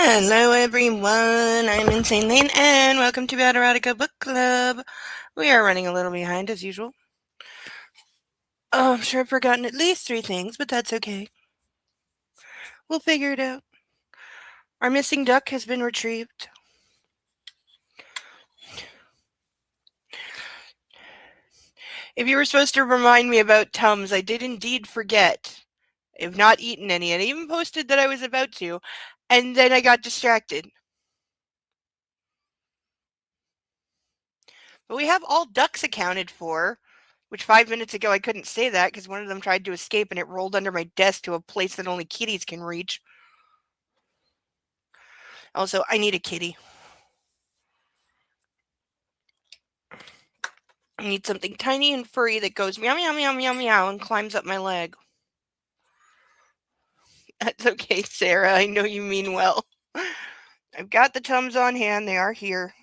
Hello everyone, I'm Insane Lane and welcome to Erotica Book Club. We are running a little behind as usual. Oh, I'm sure I've forgotten at least 3 things, but that's okay. We'll figure it out. Our missing duck has been retrieved. If you were supposed to remind me about Tums, I did indeed forget. I have not eaten any, and I even posted that I was about to, and then I got distracted. But we have all ducks accounted for, which 5 minutes ago I couldn't say that because one of them tried to escape and it rolled under my desk to a place that only kitties can reach. Also, I need a kitty. I need something tiny and furry that goes meow, meow, meow, meow, meow and climbs up my leg. That's okay, Sarah. I know you mean well. I've got the Tums on hand. They are here.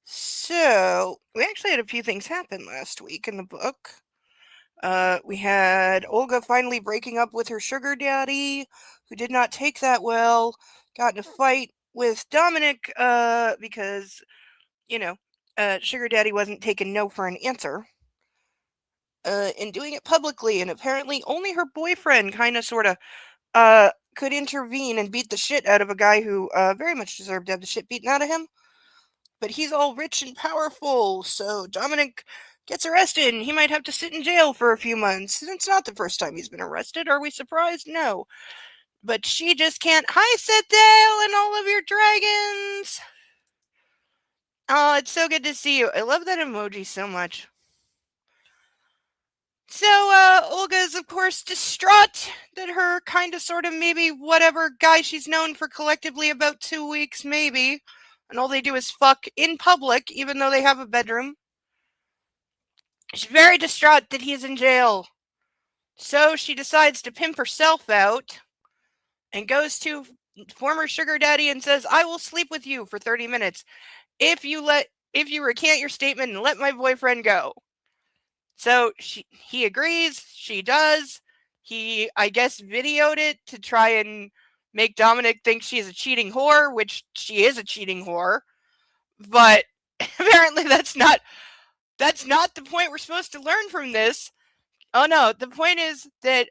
So, we actually had a few things happen last week in the book. We had Olga finally breaking up with her sugar daddy, who did not take that well, got in a fight with Dominic, because, sugar daddy wasn't taking no for an answer. And doing it publicly, and apparently only her boyfriend kind of sort of could intervene and beat the shit out of a guy who very much deserved to have the shit beaten out of him. But he's all rich and powerful, so Dominic gets arrested and he might have to sit in jail for a few months. And it's not the first time he's been arrested. Are we surprised? No. But she just can't. Hi, Sethale and all of your dragons! Oh, it's so good to see you. I love that emoji so much. So, Olga's, of course, distraught that her kind of, sort of, maybe, whatever guy she's known for collectively about 2 weeks, maybe, and all they do is fuck in public, even though they have a bedroom. She's very distraught that he's in jail. So she decides to pimp herself out and goes to former sugar daddy and says, I will sleep with you for 30 minutes if you recant your statement and let my boyfriend go. So he agrees, she does. He, I guess, videoed it to try and make Dominic think she's a cheating whore, which she is a cheating whore. But apparently that's not the point we're supposed to learn from this. Oh no, the point is that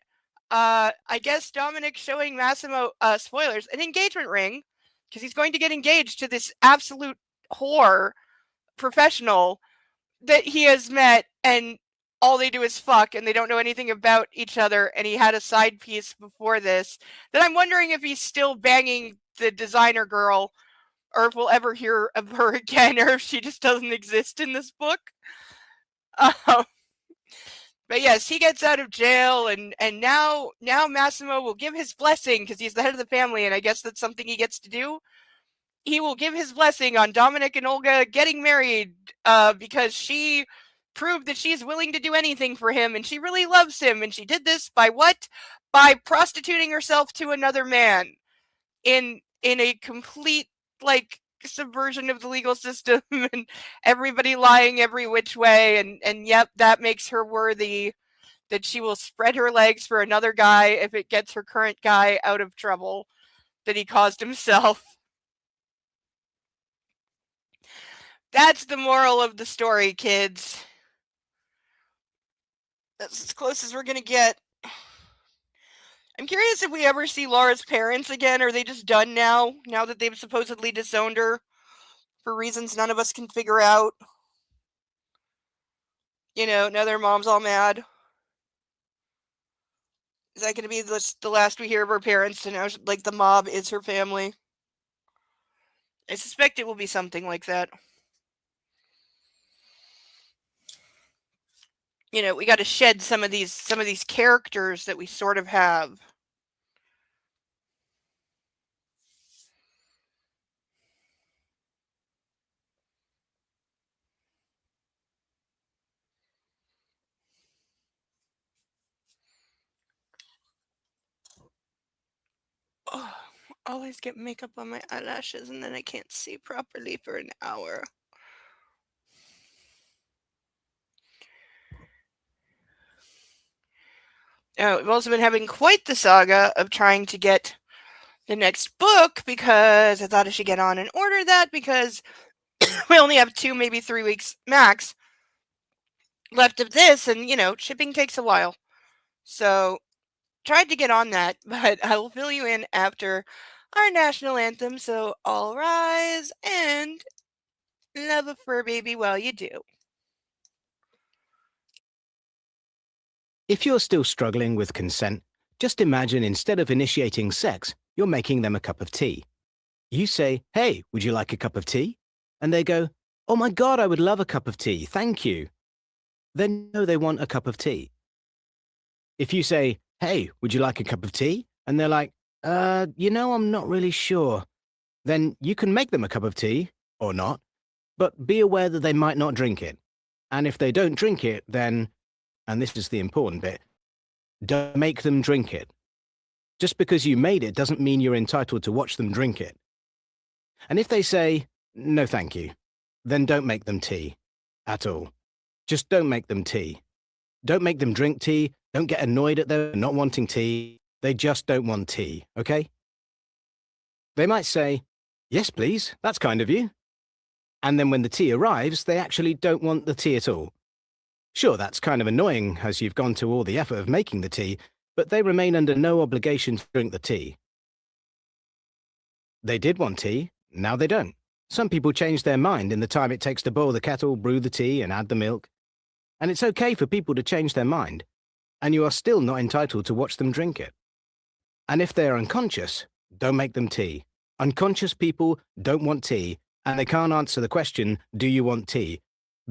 I guess Dominic showing Massimo, spoilers, an engagement ring, because he's going to get engaged to this absolute whore professional that he has met, and all they do is fuck, and they don't know anything about each other, and he had a side piece before this, that I'm wondering if he's still banging the designer girl, or if we'll ever hear of her again, or if she just doesn't exist in this book. But yes, he gets out of jail, and now Massimo will give his blessing, because he's the head of the family, and I guess that's something he gets to do. He will give his blessing on Dominic and Olga getting married, because she proved that she's willing to do anything for him, and she really loves him, and she did this by what? By prostituting herself to another man in a complete, like, subversion of the legal system, and everybody lying every which way, and yep, that makes her worthy, that she will spread her legs for another guy if it gets her current guy out of trouble that he caused himself. That's the moral of the story, kids. That's as close as we're gonna get. I'm curious if we ever see Laura's parents again. Are they just done now that they've supposedly disowned her for reasons none of us can figure out? Now their mom's all mad. Is that going to be the last we hear of her parents, and now, like, the mob is her family? I suspect it will be something like that. We got to shed some of these characters that we sort of have. Oh, always get makeup on my eyelashes and then I can't see properly for an hour. we've also been having quite the saga of trying to get the next book because I thought I should get on and order that because we only have 2, maybe 3 weeks max left of this, and shipping takes a while. So tried to get on that, but I will fill you in after our national anthem. So all rise and love a fur baby while you do. If you're still struggling with consent, just imagine instead of initiating sex, you're making them a cup of tea. You say, "Hey, would you like a cup of tea?" And they go, "Oh my God, I would love a cup of tea, thank you." Then you know they want a cup of tea. If you say, "Hey, would you like a cup of tea?" And they're like, I'm not really sure. Then you can make them a cup of tea, or not, but be aware that they might not drink it. And if they don't drink it, then, and this is the important bit, don't make them drink it. Just because you made it doesn't mean you're entitled to watch them drink it. And if they say, "No thank you," then don't make them tea. At all. Just don't make them tea. Don't make them drink tea. Don't get annoyed at them not wanting tea. They just don't want tea, okay? They might say, "Yes, please, that's kind of you." And then when the tea arrives, they actually don't want the tea at all. Sure, that's kind of annoying as you've gone to all the effort of making the tea, but they remain under no obligation to drink the tea. They did want tea, now they don't. Some people change their mind in the time it takes to boil the kettle, brew the tea, and add the milk. And it's okay for people to change their mind, and you are still not entitled to watch them drink it. And if they are unconscious, don't make them tea. Unconscious people don't want tea, and they can't answer the question, "Do you want tea?"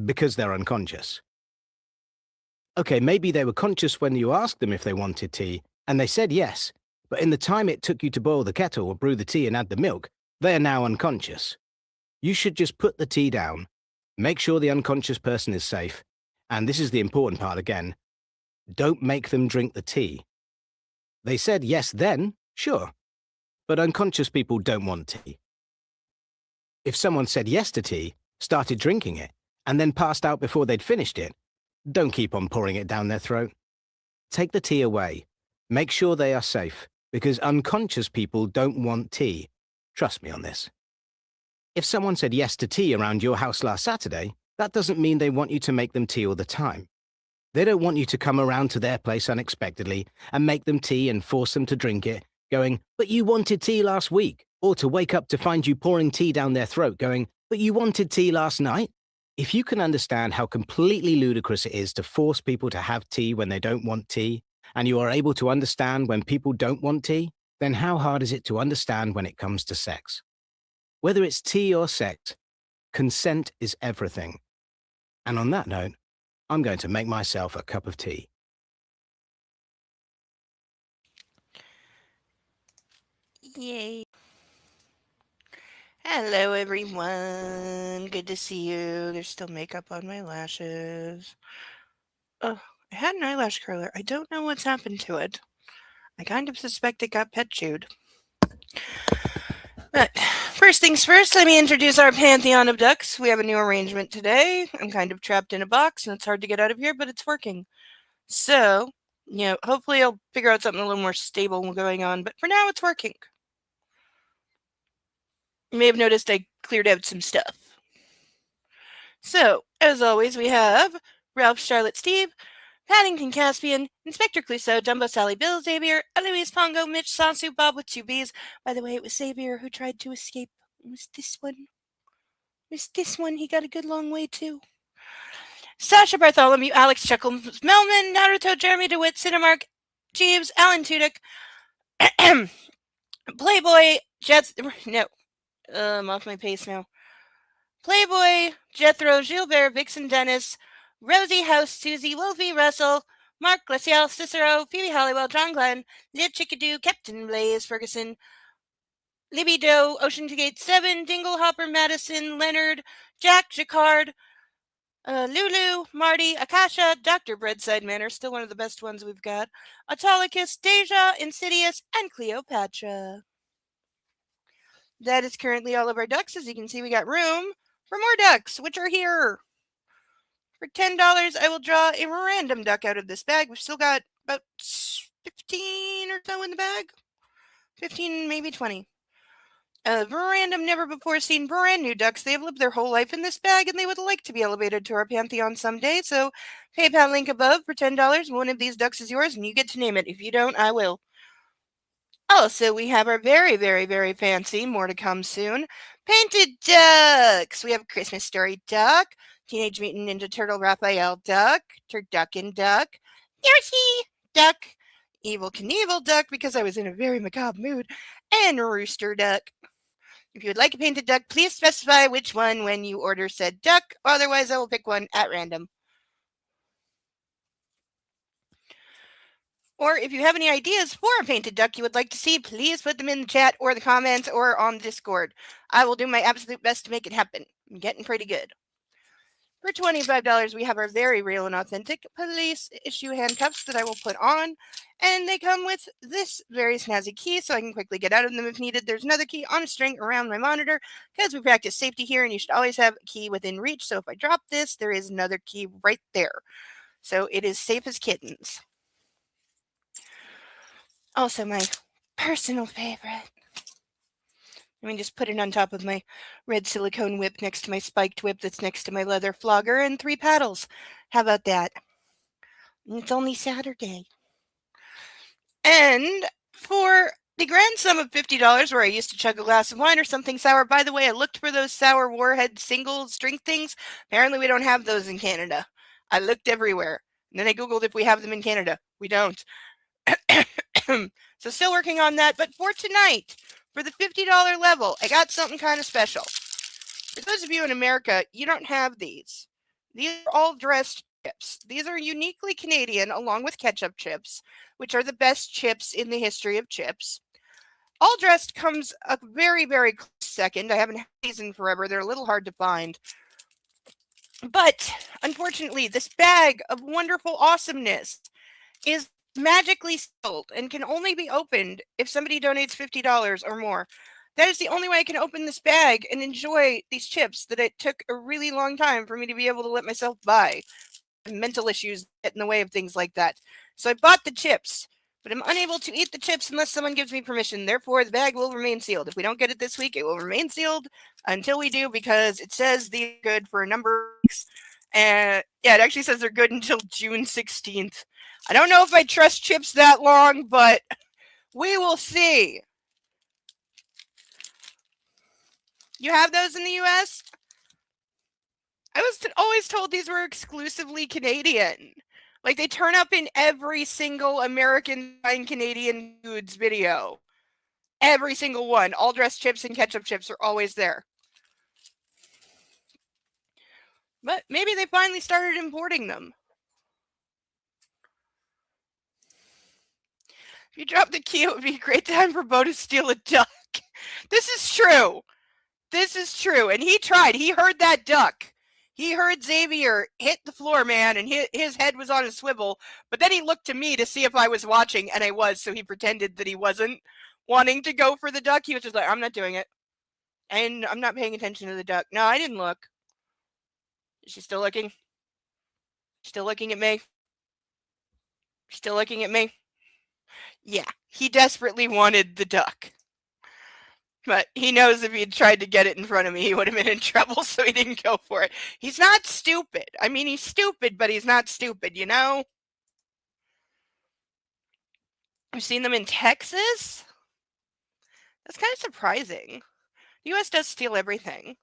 because they're unconscious. Okay, maybe they were conscious when you asked them if they wanted tea, and they said yes, but in the time it took you to boil the kettle or brew the tea and add the milk, they are now unconscious. You should just put the tea down, make sure the unconscious person is safe, and this is the important part again, don't make them drink the tea. They said yes then, sure, but unconscious people don't want tea. If someone said yes to tea, started drinking it, and then passed out before they'd finished it, don't keep on pouring it down their throat. Take the tea away. Make sure they are safe, because unconscious people don't want tea. Trust me on this. If someone said yes to tea around your house last Saturday, that doesn't mean they want you to make them tea all the time. They don't want you to come around to their place unexpectedly and make them tea and force them to drink it, going, "But you wanted tea last week," or to wake up to find you pouring tea down their throat going, "But you wanted tea last night." If you can understand how completely ludicrous it is to force people to have tea when they don't want tea, and you are able to understand when people don't want tea, then how hard is it to understand when it comes to sex? Whether it's tea or sex, consent is everything. And on that note, I'm going to make myself a cup of tea. Yay. Hello, everyone. Good to see you. There's still makeup on my lashes. Oh, I had an eyelash curler. I don't know what's happened to it. I kind of suspect it got pet chewed. But first things first, let me introduce our pantheon of ducks. We have a new arrangement today. I'm kind of trapped in a box and it's hard to get out of here, but it's working. So, hopefully I'll figure out something a little more stable going on, but for now it's working. You may have noticed I cleared out some stuff. So, as always, we have Ralph, Charlotte, Steve, Paddington Caspian, Inspector Clouseau, Dumbo, Sally, Bill, Xavier, Eloise, Pongo, Mitch, Sansu, Bob with 2 B's. By the way, it was Xavier who tried to escape. It was this one. It was this one. He got a good long way, too. Sasha Bartholomew, Alex Chuckles, Melman, Naruto, Jeremy DeWitt, Cinemark, Jeeves, Alan Tudyk, Playboy, Jets. No. I'm off my pace now. Playboy, Jethro, Gilbert, Vixen Dennis, Rosie House, Susie, Wolfie, Russell, Mark Glacial, Cicero, Phoebe Halliwell, John Glenn, Lid Chickadoo, Captain Blaze, Ferguson, Libby Doe, Ocean Gate 7, Dingle Hopper, Madison, Leonard, Jack, Jacquard, Lulu, Marty, Akasha, Dr. Breadside Manor, still one of the best ones we've got, Autolycus, Deja, Insidious, and Cleopatra. That is currently all of our ducks. As you can see, we got room for more ducks, which are here. For $10, I will draw a random duck out of this bag. We've still got about 15 or so in the bag. 15, maybe 20. Random, never before seen brand new ducks. They have lived their whole life in this bag and they would like to be elevated to our pantheon someday. So, PayPal link above for $10. One of these ducks is yours and you get to name it. If you don't, I will. Also, we have our very, very, very fancy, more to come soon, painted ducks. We have a Christmas Story duck, Teenage Mutant Ninja Turtle Raphael duck, Turducken duck, Yoshi duck, Evil Knievel duck because I was in a very macabre mood, and Rooster duck. If you would like a painted duck, please specify which one when you order said duck, otherwise I will pick one at random. Or if you have any ideas for a painted duck you would like to see, please put them in the chat or the comments or on Discord. I will do my absolute best to make it happen. I'm getting pretty good. For $25, we have our very real and authentic police issue handcuffs that I will put on. And they come with this very snazzy key so I can quickly get out of them if needed. There's another key on a string around my monitor because we practice safety here and you should always have a key within reach. So if I drop this, there is another key right there. So it is safe as kittens. Also, my personal favorite. Let me just put it on top of my red silicone whip next to my spiked whip that's next to my leather flogger and 3 paddles. How about that? It's only Saturday. And for the grand sum of $50, where I used to chug a glass of wine or something sour, by the way, I looked for those sour warhead single string things. Apparently, we don't have those in Canada. I looked everywhere. And then I Googled if we have them in Canada. We don't. So still working on that. But for tonight, for the $50 level, I got something kind of special. For those of you in America, you don't have these. These are all dressed chips. These are uniquely Canadian along with ketchup chips, which are the best chips in the history of chips. All dressed comes a very, very close second. I haven't had these in forever. They're a little hard to find. But unfortunately, this bag of wonderful awesomeness is magically sealed and can only be opened if somebody donates $50 or more. That is the only way I can open this bag and enjoy these chips that it took a really long time for me to be able to let myself buy. Mental issues get in the way of things like that. So I bought the chips, but I'm unable to eat the chips unless someone gives me permission. Therefore, the bag will remain sealed. If we don't get it this week, it will remain sealed until we do because it says they're good for a number of weeks. And yeah, it actually says they're good until June 16th. I don't know if I trust chips that long, but we will see. You have those in the US? I was always told these were exclusively Canadian. Like they turn up in every single American buying Canadian foods video. Every single one. All dressed chips and ketchup chips are always there. But maybe they finally started importing them. If you drop the key, it would be a great time for Bo to steal a duck. This is true. This is true. And he tried. He heard that duck. He heard Xavier hit the floor, man, and his head was on a swivel. But then he looked to me to see if I was watching, and I was, so he pretended that he wasn't wanting to go for the duck. He was just like, I'm not doing it. And I'm not paying attention to the duck. No, I didn't look. Is she still looking? Still looking at me? Still looking at me? Yeah, he desperately wanted the duck. But he knows if he'd tried to get it in front of me, he would have been in trouble, so he didn't go for it. He's not stupid. I mean, he's stupid, but he's not stupid, you know? I've seen them in Texas? That's kind of surprising. The U.S. does steal everything.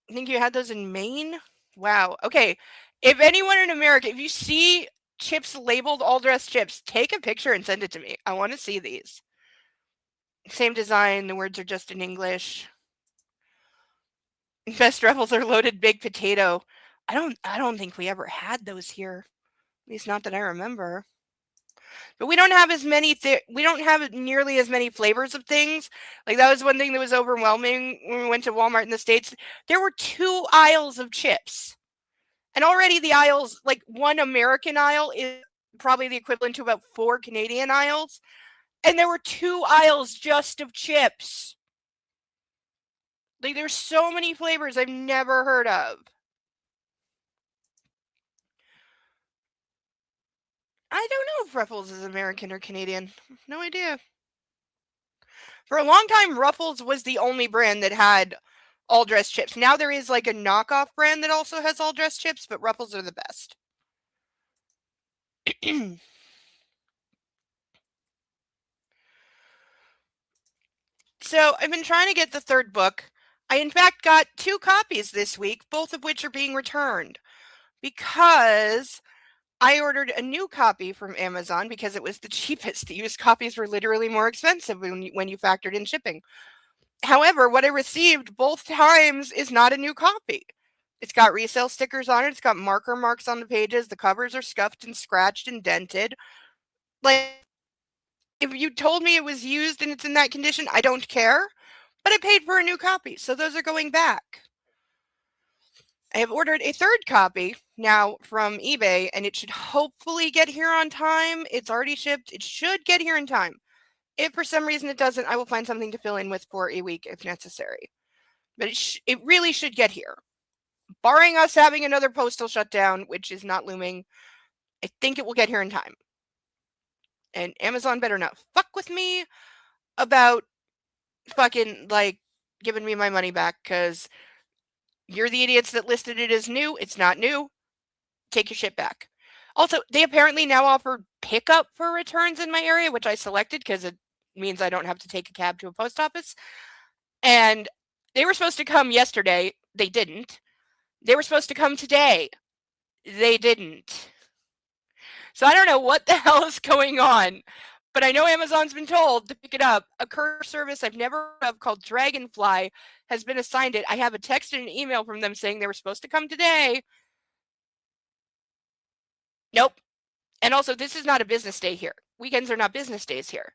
I think you had those in Maine? Wow. Okay. If anyone in America, if you see chips labeled all dressed chips, take a picture and send it to me. I want to see these. Same design. The words are just in English. Best Ruffles are loaded baked potato. I don't think we ever had those here. At least not that I remember. But we don't have as many we don't have nearly as many flavors of things. Like that was one thing that was overwhelming when we went to Walmart in the States. There were 2 aisles of chips. And already the aisles, like one American aisle is probably the equivalent to about 4 Canadian aisles. And there were 2 aisles just of chips. Like there's so many flavors I've never heard of. I don't know know if Ruffles is American or Canadian. No idea. For a long time, Ruffles was the only brand that had all dressed chips. Now there is like a knockoff brand that also has all dressed chips, but Ruffles are the best. So I've been trying to get the third book. I, in fact, got 2 copies this week, both of which are being returned because I ordered a new copy from Amazon because it was the cheapest. The used copies were literally more expensive when you factored in shipping. However, what I received both times is not a new copy. It's got resale stickers on it. It's got marker marks on the pages. The covers are scuffed and scratched and dented. Like, if you told me it was used and it's in that condition, I don't care. But I paid for a new copy, so those are going back. I have ordered a third copy now from eBay, and it should hopefully get here on time. It's already shipped. It should get here in time. If for some reason it doesn't, I will find something to fill in with for a week if necessary. But it really should get here. Barring us having another postal shutdown, which is not looming, I think it will get here in time. And Amazon better not fuck with me about fucking, like, giving me my money back, because you're the idiots that listed it as new. It's not new. Take your shit back. Also, they apparently now offer pickup for returns in my area, which I selected because it means I don't have to take a cab to a post office. And they were supposed to come yesterday. They didn't. They were supposed to come today. They didn't. So I don't know what the hell is going on. But I know Amazon's been told to pick it up. A courier service I've never heard of called Dragonfly has been assigned it. I have a text and an email from them saying they were supposed to come today. Nope. And also, this is not a business day here. Weekends are not business days here.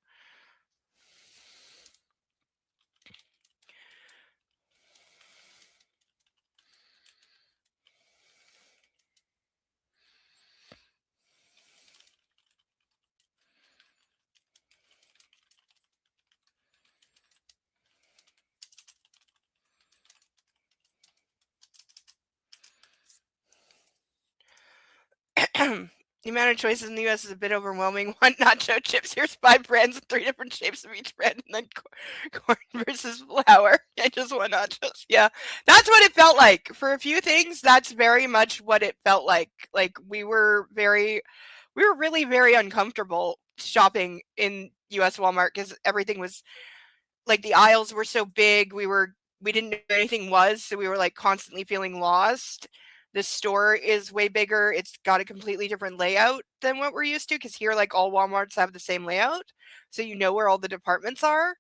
The amount of choices in the US is a bit overwhelming. One nacho chips. Here's 5 brands and 3 different shapes of each brand, and then corn versus flour. I just want nachos. Yeah, that's what it felt like. For a few things, that's very much what it felt like. Like, we were really very uncomfortable shopping in US Walmart because everything was like, the aisles were so big. We didn't know where anything was, so we were like constantly feeling lost. The store is way bigger. It's got a completely different layout than what we're used to, because here, like, all Walmarts have the same layout, so you know where all the departments are.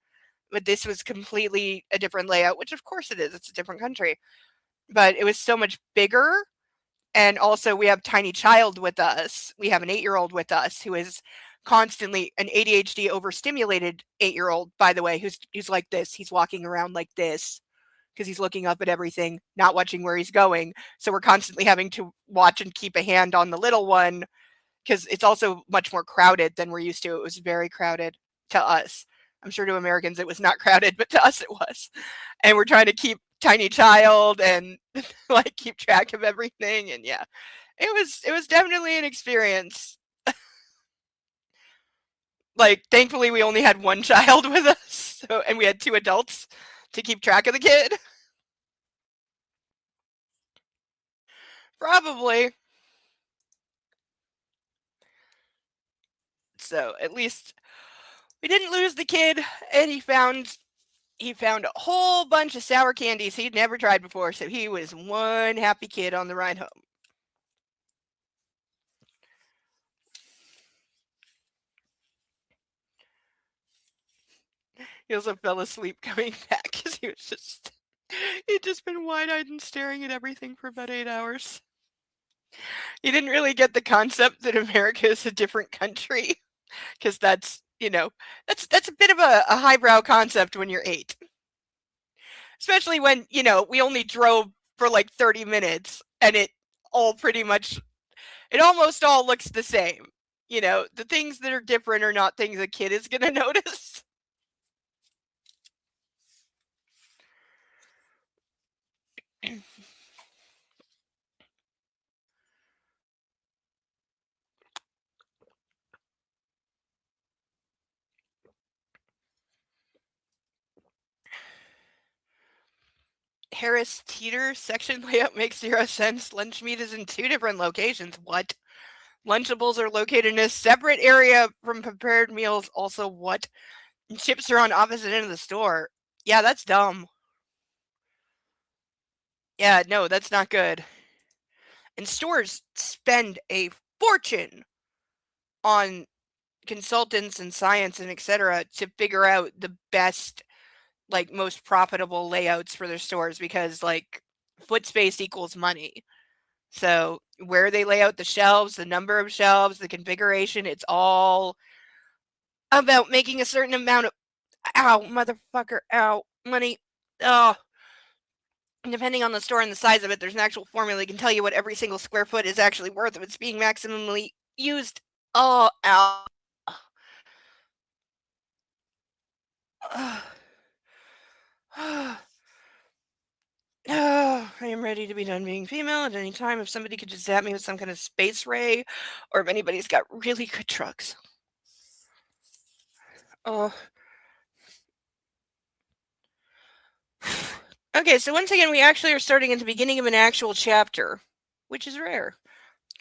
But this was completely a different layout, which of course it is. It's a different country, but it was so much bigger. And also, we have tiny child with us. We have an 8-year-old with us who is constantly an ADHD overstimulated 8-year-old, by the way, who's like this. He's walking around like this because he's looking up at everything, not watching where he's going. So we're constantly having to watch and keep a hand on the little one because it's also much more crowded than we're used to. It was very crowded to us. I'm sure to Americans it was not crowded, but to us it was. And we're trying to keep tiny child and like keep track of everything. And yeah, it was definitely an experience. Like, thankfully we only had one child with us, and we had 2 adults to keep track of the kid. Probably. So at least we didn't lose the kid, and he found a whole bunch of sour candies he'd never tried before, so he was one happy kid on the ride home. He also fell asleep coming back because he'd just been wide-eyed and staring at everything for about 8 hours. He didn't really get the concept that America is a different country, because that's a bit of a highbrow concept when you're 8. Especially when, we only drove for like 30 minutes and it almost all looks the same. The things that are different are not things a kid is going to notice. Harris Teeter section layout makes zero sense. Lunch meat is in 2 different locations. What? Lunchables are located in a separate area from prepared meals. Also, what? And chips are on opposite end of the store. Yeah, that's dumb. Yeah, no, that's not good. And stores spend a fortune on consultants and science and etc. to figure out the best, like, most profitable layouts for their stores because, like, foot space equals money. So where they lay out the shelves, the number of shelves, the configuration, it's all about making a certain amount of motherfucker, money. Oh, depending on the store and the size of it, there's an actual formula that can tell you what every single square foot is actually worth if it's being maximally used. Oh, ow. I am ready to be done being female at any time. If somebody could just zap me with some kind of space ray, or if anybody's got really good drugs. Oh. Okay, so once again, we actually are starting at the beginning of an actual chapter, which is rare.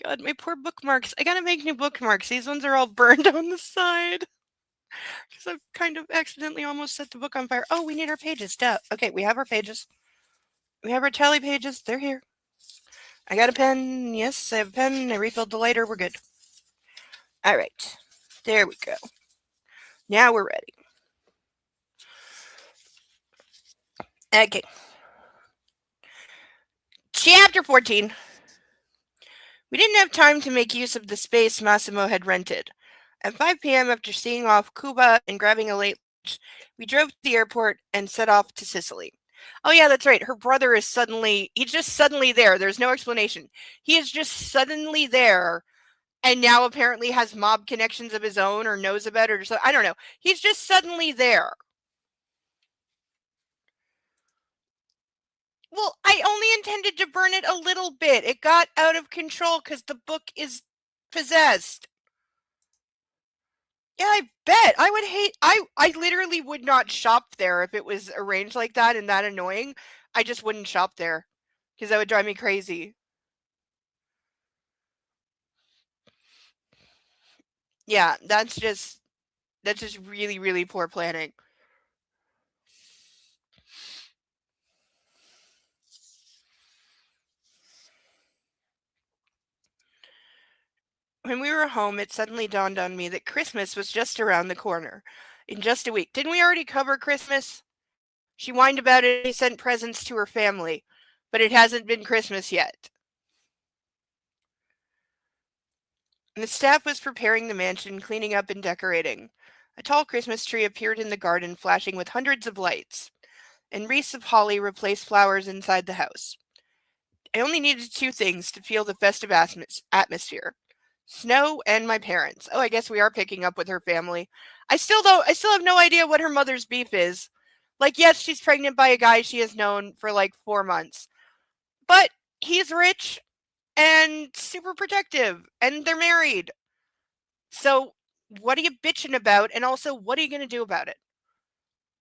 God, my poor bookmarks. I gotta make new bookmarks. These ones are all burned on the side. Because I've kind of accidentally almost set the book on fire. Oh, we need our pages. Duh. Okay, we have our pages. We have our tally pages. They're here. I got a pen. Yes, I have a pen. I refilled the lighter. We're good. All right. There we go. Now we're ready. Okay. Chapter 14. We didn't have time to make use of the space Massimo had rented. At 5 p.m., after seeing off Cuba and grabbing a late lunch, we drove to the airport and set off to Sicily. Oh, yeah, that's right. Her brother is he's just suddenly there. There's no explanation. He is just suddenly there and now apparently has mob connections of his own or knows about it or so. I don't know. He's just suddenly there. Well, I only intended to burn it a little bit. It got out of control because the book is possessed. Yeah, I bet. I would hate I literally would not shop there if it was arranged like that and that annoying. I just wouldn't shop there because that would drive me crazy. Yeah, that's just really, really poor planning. When we were home, it suddenly dawned on me that Christmas was just around the corner. In just a week. Didn't we already cover Christmas? She whined about it and sent presents to her family, but it hasn't been Christmas yet. And the staff was preparing the mansion, cleaning up and decorating. A tall Christmas tree appeared in the garden, flashing with hundreds of lights, and wreaths of holly replaced flowers inside the house. I only needed 2 things to feel the festive atmosphere. Snow and my parents. Oh, I guess we are picking up with her family. I still have no idea what her mother's beef is. Like, yes, she's pregnant by a guy she has known for like 4 months. But he's rich and super protective and they're married. So, what are you bitching about? And also, what are you going to do about it?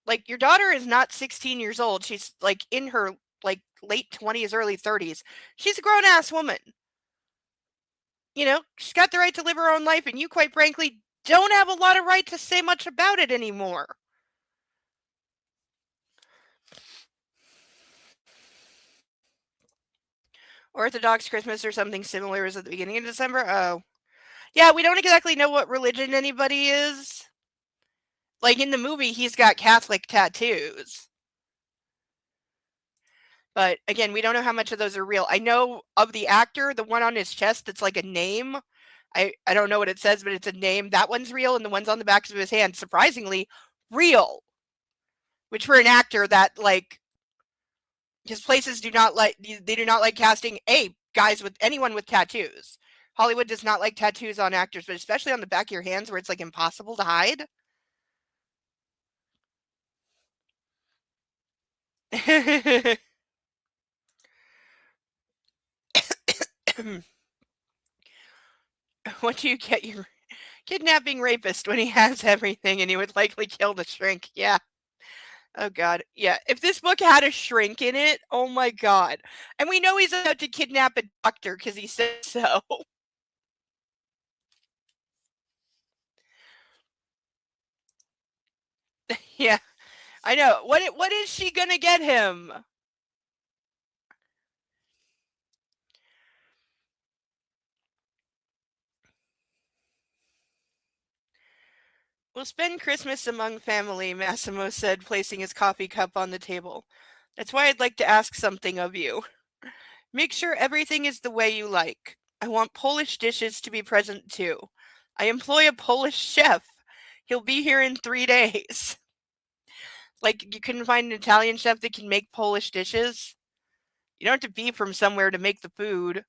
Like, your daughter is not 16 years old. She's like in her like late 20s, early 30s. She's a grown ass woman. You know, she's got the right to live her own life, and you, quite frankly, don't have a lot of right to say much about it anymore. Orthodox Christmas or something similar is at the beginning of December. Oh. Yeah, we don't exactly know what religion anybody is. Like in the movie, he's got Catholic tattoos. But again, we don't know how much of those are real. I know of the actor, the one on his chest that's like a name. I don't know what it says, but it's a name. That one's real, and the ones on the backs of his hand, surprisingly, real. Which for an actor that like because places do not like casting guys with anyone with tattoos. Hollywood does not like tattoos on actors, but especially on the back of your hands where it's like impossible to hide. What do you get your kidnapping rapist when he has everything and he would likely kill the shrink? Yeah. Oh god. Yeah, if this book had a shrink in it, oh my god. And we know he's about to kidnap a doctor because he said so. Yeah, I know. What is she gonna get him? We'll spend Christmas among family, Massimo said, placing his coffee cup on the table. That's why I'd like to ask something of you. Make sure everything is the way you like. I want Polish dishes to be present too. I employ a Polish chef. He'll be here in 3 days. Like, you couldn't find an Italian chef that can make Polish dishes? You don't have to be from somewhere to make the food.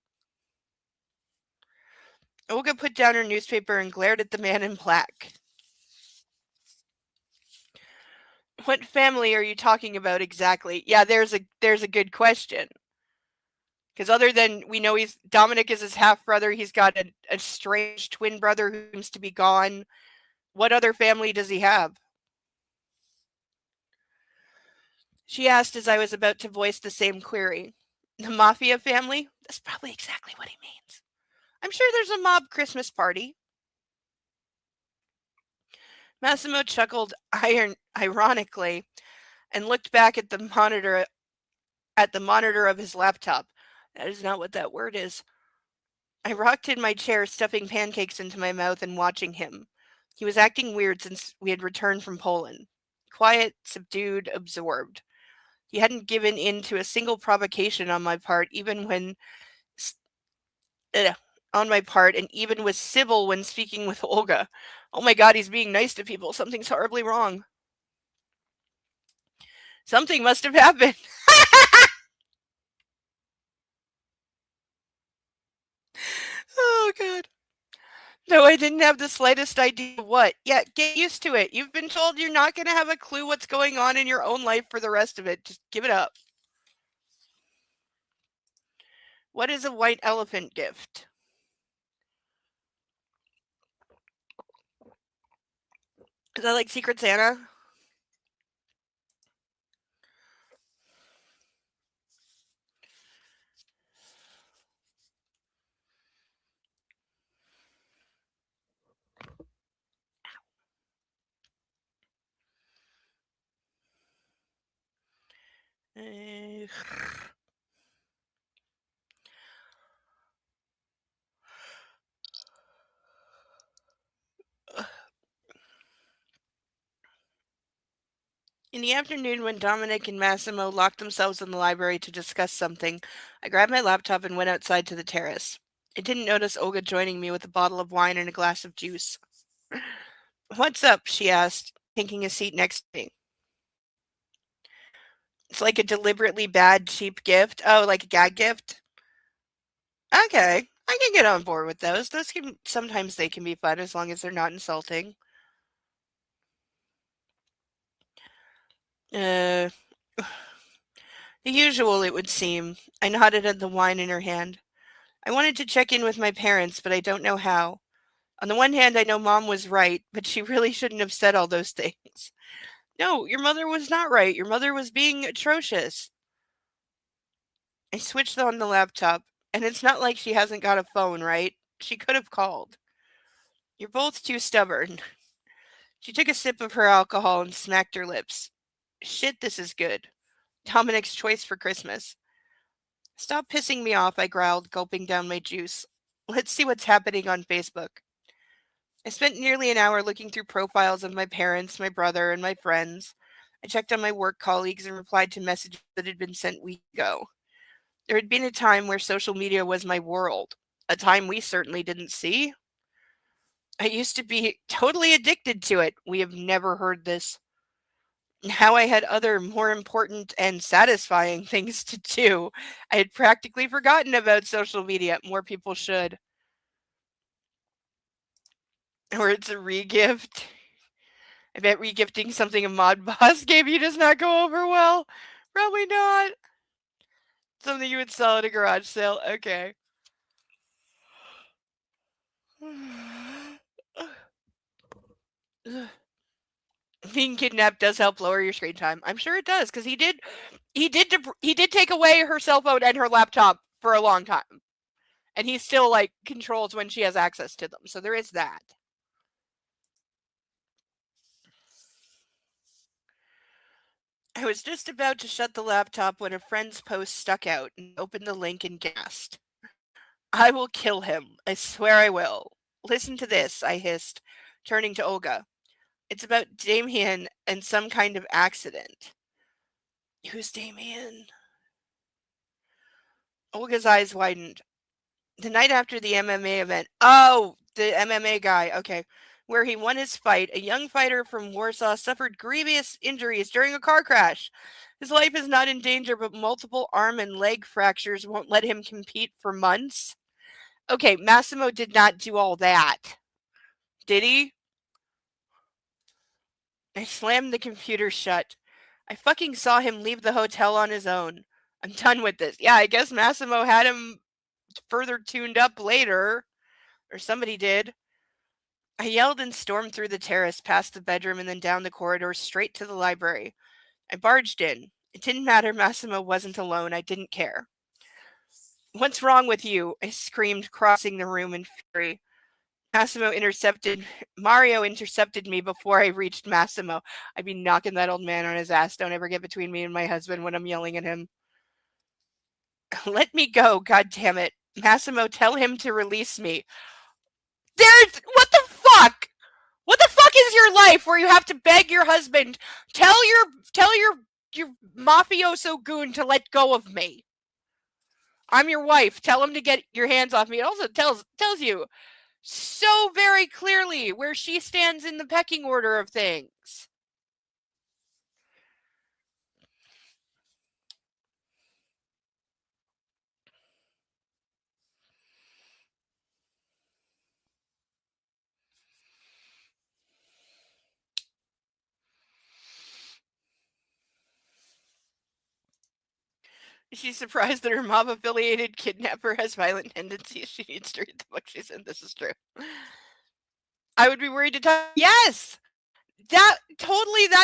Olga put down her newspaper and glared at the man in black. What family are you talking about exactly? Yeah, there's a good question. Because other than we know Dominic is his half brother, he's got a strange twin brother who seems to be gone. What other family does he have? She asked as I was about to voice the same query. The mafia family? That's probably exactly what he means. I'm sure there's a mob Christmas party. Massimo chuckled ironically and looked back at the monitor of his laptop. That is not what that word is. I rocked in my chair, stuffing pancakes into my mouth and watching him. He was acting weird since we had returned from Poland. Quiet, subdued, absorbed. He hadn't given in to a single provocation on my part, on my part, and even was civil when speaking with Olga. Oh my god, he's being nice to people. Something's horribly wrong. Something must have happened. Oh god. No, I didn't have the slightest idea what. Yeah, get used to it. You've been told you're not going to have a clue what's going on in your own life for the rest of it. Just give it up. What is a white elephant gift? Is that like Secret Santa? Uh, In the afternoon, when Dominic and Massimo locked themselves in the library to discuss something, I grabbed my laptop and went outside to the terrace. I didn't notice Olga joining me with a bottle of wine and a glass of juice. What's up? She asked, taking a seat next to me. It's like a deliberately bad, cheap gift. Oh, like a gag gift? Okay. I can get on board with those. Those can sometimes they can be fun as long as they're not insulting. Uh the usual it would seem. I nodded at the wine in her hand. I wanted to check in with my parents, but I don't know how. On the one hand, I know mom was right, but she really shouldn't have said all those things. No, your mother was not right. Your mother was being atrocious. I switched on the laptop, and it's not like she hasn't got a phone, right? She could have called. You're both too stubborn. She took a sip of her alcohol and smacked her lips. Shit, this is good. Dominic's choice for Christmas. Stop pissing me off, I growled, gulping down my juice. Let's see what's happening on Facebook. I spent nearly an hour looking through profiles of my parents, my brother, and my friends. I checked on my work colleagues and replied to messages that had been sent weeks ago. There had been a time where social media was my world, a time we certainly didn't see. I used to be totally addicted to it. We have never heard this. Now I had other more important and satisfying things to do. I had practically forgotten about social media. More people should. Or it's a regift. I bet regifting something a mod boss gave you does not go over well. Probably not. Something you would sell at a garage sale. Okay. being kidnapped does help lower your screen time. I'm sure it does, because he did take away her cell phone and her laptop for a long time. And he still, like, controls when she has access to them. So there is that. I was just about to shut the laptop when a friend's post stuck out and opened the link and gasped. I will kill him. I swear I will. Listen to this, I hissed, turning to Olga. It's about Damien and some kind of accident. Who's Damien? Olga's eyes widened. The night after the MMA event. Oh, the MMA guy. Okay. Where he won his fight, a young fighter from Warsaw suffered grievous injuries during a car crash. His life is not in danger, but multiple arm and leg fractures won't let him compete for months. Okay, Massimo did not do all that. Did he? I slammed the computer shut. I fucking saw him leave the hotel on his own. I'm done with this. Yeah, I guess Massimo had him further tuned up later. Or somebody did. I yelled and stormed through the terrace, past the bedroom, and then down the corridor, straight to the library. I barged in. It didn't matter Massimo wasn't alone. I didn't care. What's wrong with you? I screamed, crossing the room in fury. Mario intercepted me before I reached Massimo. I'd be knocking that old man on his ass. Don't ever get between me and my husband when I'm yelling at him. Let me go, god damn it. Massimo, tell him to release me. What the fuck? What the fuck is your life where you have to beg your husband, tell your mafioso goon to let go of me? I'm your wife. Tell him to get your hands off me. It also tells you so very clearly where she stands in the pecking order of things. She's surprised that her mob-affiliated kidnapper has violent tendencies. She needs to read the book she's in. This is true. I would be worried to touch. Yes! That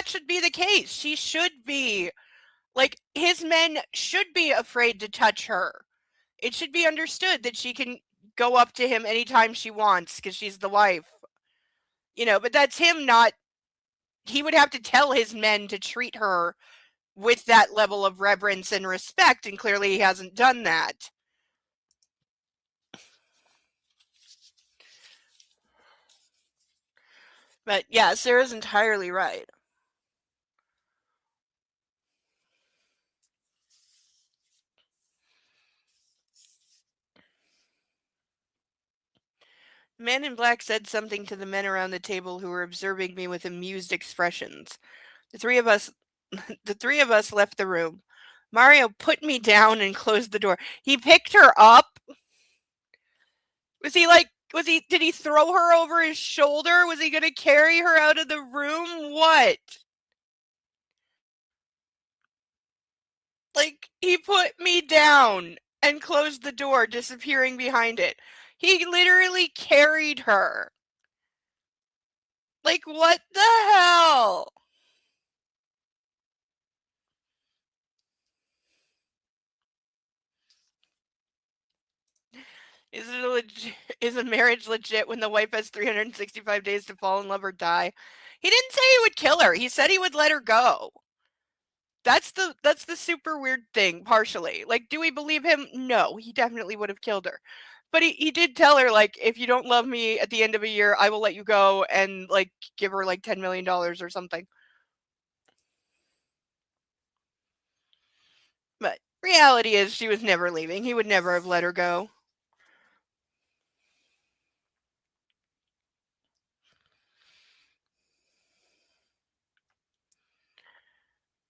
should be the case. She should be. Like, his men should be afraid to touch her. It should be understood that she can go up to him anytime she wants because she's the wife. But that's him not. He would have to tell his men to treat her with that level of reverence and respect, and clearly he hasn't done that. But yeah, Sarah's entirely right. The man in black said something to the men around the table who were observing me with amused expressions. The three of us left the room. Mario put me down and closed the door. He picked her up. Did he throw her over his shoulder? Was he going to carry her out of the room? What? He put me down and closed the door, disappearing behind it. He literally carried her. What the hell? Is a marriage legit when the wife has 365 days to fall in love or die? He didn't say he would kill her. He said he would let her go. That's the super weird thing, partially. Do we believe him? No, he definitely would have killed her. But he did tell her, if you don't love me at the end of a year, I will let you go and, give her, $10 million or something. But reality is she was never leaving. He would never have let her go.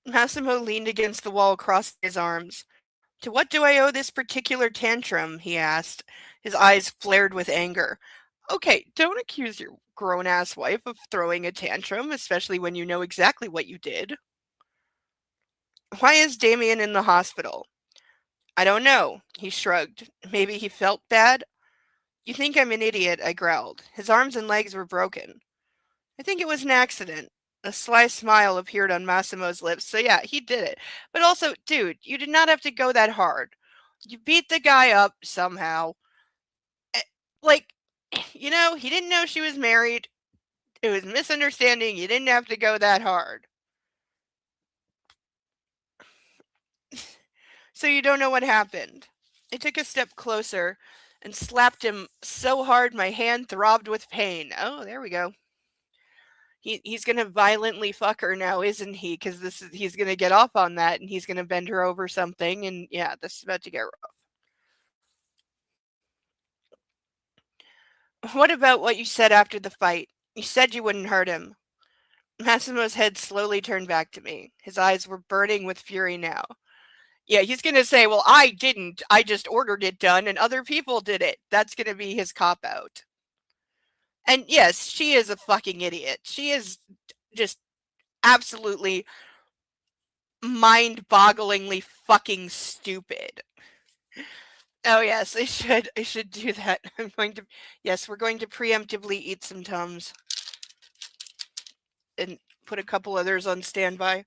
Massimo leaned against the wall, crossing his arms. To what do I owe this particular tantrum? He asked. His eyes flared with anger. Okay, don't accuse your grown-ass wife of throwing a tantrum, especially when you know exactly what you did. Why is Damien in the hospital? I don't know, he shrugged. Maybe he felt bad? You think I'm an idiot, I growled. His arms and legs were broken. I think it was an accident. A sly smile appeared on Massimo's lips. So yeah, he did it. But also, dude, you did not have to go that hard. You beat the guy up somehow. Eh, Like, he didn't know she was married. It was a misunderstanding. You didn't have to go that hard. So you don't know what happened. I took a step closer and slapped him so hard my hand throbbed with pain. Oh, there we go. He's gonna violently fuck her now, isn't he? Because he's gonna get off on that, and he's gonna bend her over something, and yeah, this is about to get rough. What about what you said after the fight? You said you wouldn't hurt him. Massimo's head slowly turned back to me. His eyes were burning with fury now. Yeah, he's gonna say, "Well, I didn't. I just ordered it done, and other people did it." That's gonna be his cop out. And yes, she is a fucking idiot. She is just absolutely mind-bogglingly fucking stupid. Oh yes, I should do that. I'm going to Yes, we're going to preemptively eat some Tums and put a couple others on standby.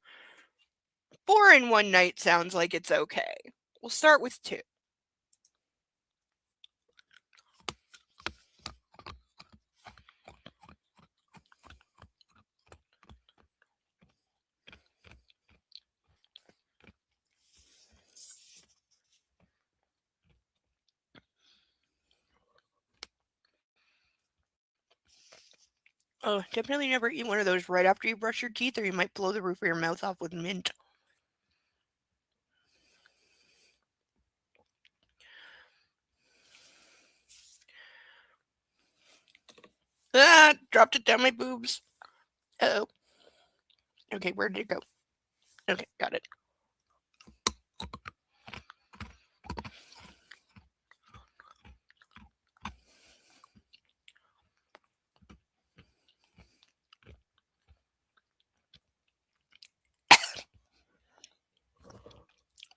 4 in one night sounds like it's okay. We'll start with 2. Oh, definitely never eat one of those right after you brush your teeth or you might blow the roof of your mouth off with mint. Ah, dropped it down my boobs. Uh-oh. Okay, where did it go? Okay, got it.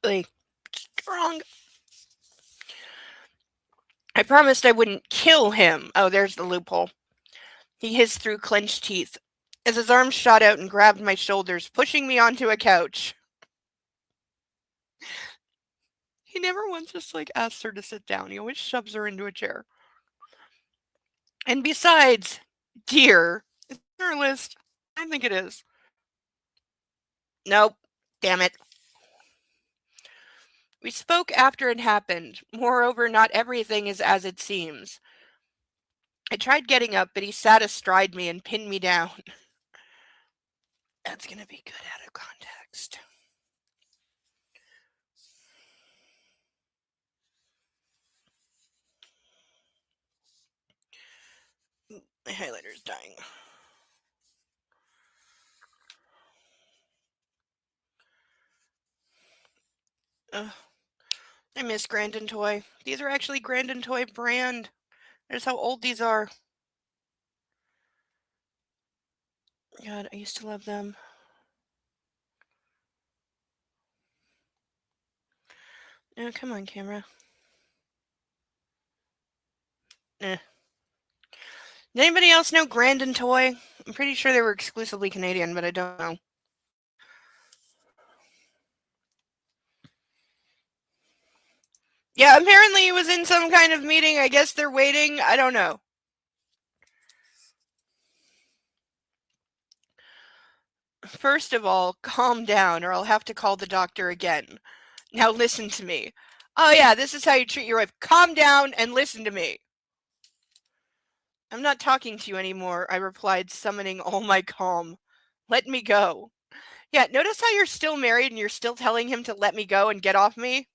Like, strong. I promised I wouldn't kill him. Oh, there's the loophole. He hissed through clenched teeth as his arms shot out and grabbed my shoulders, pushing me onto a couch. He never once just asks her to sit down. He always shoves her into a chair. And besides, dear, is it on our list? I think it is. Nope. Damn it. We spoke after it happened. Moreover, not everything is as it seems. I tried getting up, but he sat astride me and pinned me down. That's gonna be good out of context. My highlighter's dying. Ugh. I miss Grandin Toy. These are actually Grandin Toy brand. There's how old these are. God, I used to love them. Oh, come on, camera. Eh. Does anybody else know Grandin Toy? I'm pretty sure they were exclusively Canadian, but I don't know. Yeah, apparently he was in some kind of meeting. I guess they're waiting. I don't know. First of all, calm down or I'll have to call the doctor again. Now listen to me. Oh yeah, this is how you treat your wife. Calm down and listen to me. I'm not talking to you anymore, I replied, summoning all my calm. Let me go. Yeah, notice how you're still married and you're still telling him to let me go and get off me?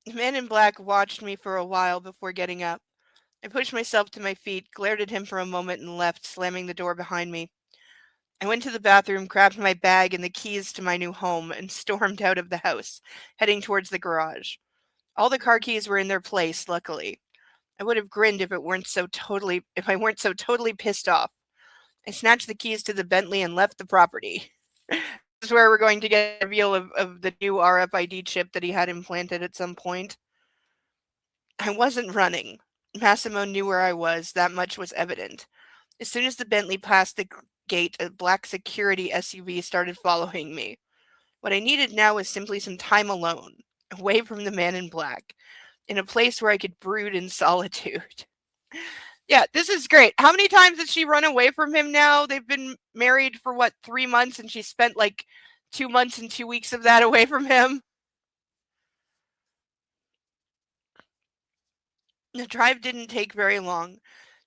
The man in black watched me for a while before getting up. I pushed myself to my feet, glared at him for a moment, and left, slamming the door behind me. I went to the bathroom, grabbed my bag and the keys to my new home, and stormed out of the house, heading towards the garage. All the car keys were in their place, luckily. I would have grinned if I weren't so totally pissed off. I snatched the keys to the Bentley and left the property. This is where we're going to get a reveal of the new RFID chip that he had implanted at some point. I wasn't running. Massimo knew where I was, that much was evident. As soon as the Bentley passed the gate, a black security SUV started following me. What I needed now was simply some time alone, away from the man in black, in a place where I could brood in solitude. Yeah, this is great. How many times did she run away from him now? They've been married for what, 3 months, and she spent like 2 months and 2 weeks of that away from him? The drive didn't take very long.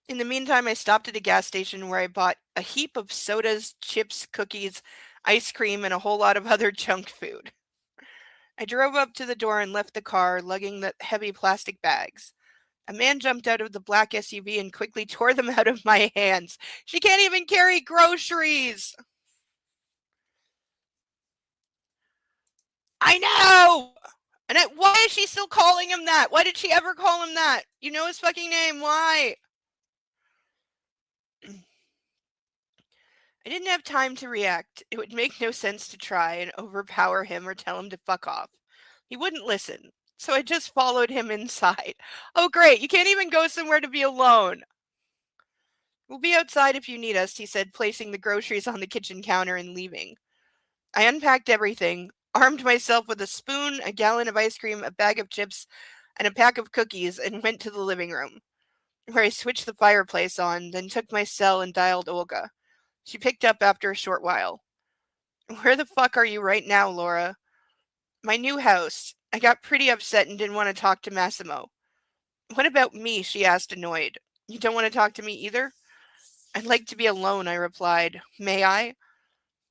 In the meantime, I stopped at a gas station where I bought a heap of sodas, chips, cookies, ice cream, and a whole lot of other junk food. I drove up to the door and left the car, lugging the heavy plastic bags. A man jumped out of the black SUV and quickly tore them out of my hands. She can't even carry groceries! I know! And why is she still calling him that? Why did she ever call him that? You know his fucking name. Why? I didn't have time to react. It would make no sense to try and overpower him or tell him to fuck off. He wouldn't listen. So I just followed him inside. Oh, great. You can't even go somewhere to be alone. We'll be outside if you need us, he said, placing the groceries on the kitchen counter and leaving. I unpacked everything, armed myself with a spoon, a gallon of ice cream, a bag of chips, and a pack of cookies, and went to the living room, where I switched the fireplace on, then took my cell and dialed Olga. She picked up after a short while. Where the fuck are you right now, Laura? My new house. I got pretty upset and didn't want to talk to Massimo. What about me? She asked, annoyed. You don't want to talk to me either? I'd like to be alone, I replied. May I?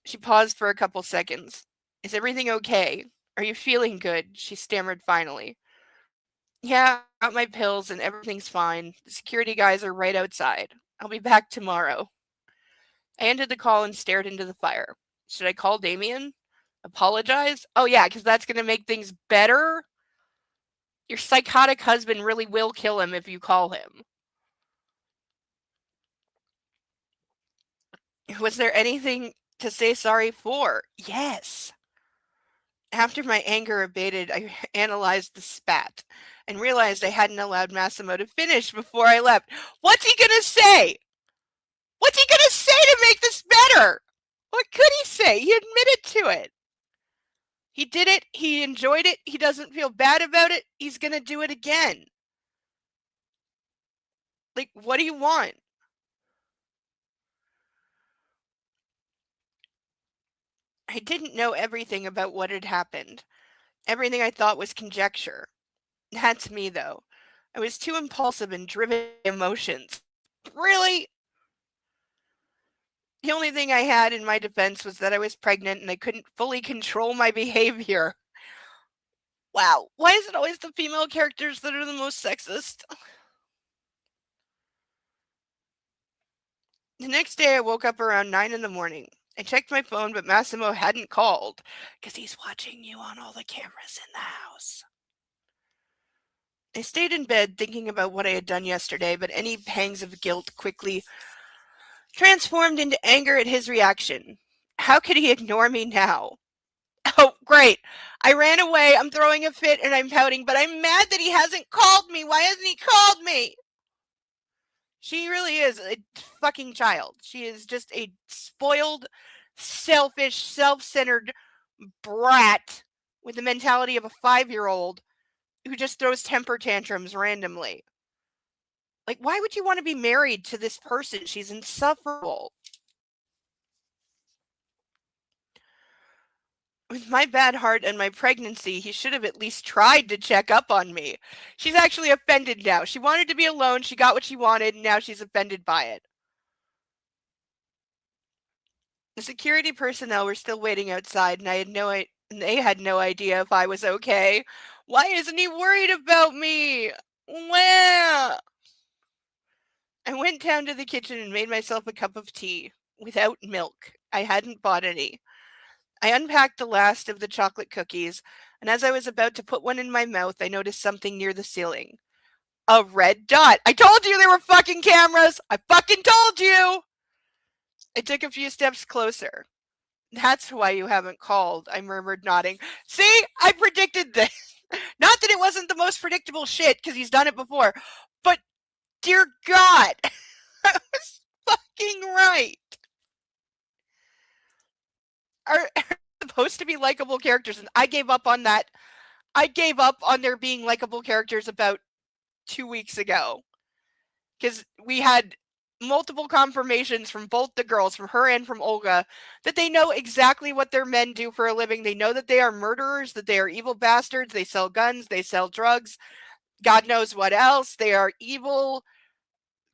She paused for a couple seconds. Is everything okay? Are you feeling good? She stammered finally. Yeah, I got my pills and everything's fine. The security guys are right outside. I'll be back tomorrow. I ended the call and stared into the fire. Should I call Damien? Apologize? Oh yeah, because that's going to make things better? Your psychotic husband really will kill him if you call him. Was there anything to say sorry for? Yes. After my anger abated, I analyzed the spat and realized I hadn't allowed Massimo to finish before I left. What's he going to say? What's he going to say to make this better? What could he say? He admitted to it. He did it. He enjoyed it. He doesn't feel bad about it. He's going to do it again. Like, what do you want? I didn't know everything about what had happened. Everything I thought was conjecture. That's me, though. I was too impulsive and driven by emotions. Really? The only thing I had in my defense was that I was pregnant and I couldn't fully control my behavior. Wow, why is it always the female characters that are the most sexist? The next day I woke up around 9 in the morning. I checked my phone, but Massimo hadn't called, because he's watching you on all the cameras in the house. I stayed in bed thinking about what I had done yesterday, but any pangs of guilt quickly transformed into anger at his reaction. How could he ignore me now? Oh, great. I ran away, I'm throwing a fit, and I'm pouting, but I'm mad that he hasn't called me. Why hasn't he called me? She really is a fucking child. She is just a spoiled, selfish, self-centered brat with the mentality of a 5-year-old who just throws temper tantrums randomly. Like, why would you want to be married to this person? She's insufferable. With my bad heart and my pregnancy, he should have at least tried to check up on me. She's actually offended now. She wanted to be alone, she got what she wanted, and now she's offended by it. The security personnel were still waiting outside, and they had no idea if I was okay. Why isn't he worried about me? Where? I went down to the kitchen and made myself a cup of tea, without milk. I hadn't bought any. I unpacked the last of the chocolate cookies, and as I was about to put one in my mouth, I noticed something near the ceiling. A red dot. I told you there were fucking cameras! I fucking told you! I took a few steps closer. That's why you haven't called, I murmured, nodding. See, I predicted this. Not that it wasn't the most predictable shit, because he's done it before, but dear God, I was fucking right. Are supposed to be likable characters, and I gave up on that. I gave up on there being likable characters about 2 weeks ago. Because we had multiple confirmations from both the girls, from her and from Olga, that they know exactly what their men do for a living. They know that they are murderers, that they are evil bastards. They sell guns, they sell drugs, God knows what else. They are evil,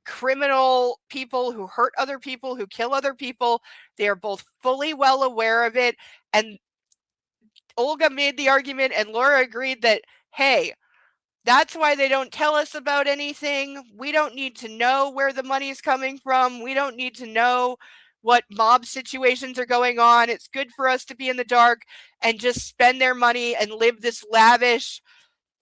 criminal people who hurt other people, who kill other people. They are both fully well aware of it. And Olga made the argument, and Laura agreed that, hey, that's why they don't tell us about anything. We don't need to know where the money's coming from. We don't need to know what mob situations are going on. It's good for us to be in the dark and just spend their money and live this lavish,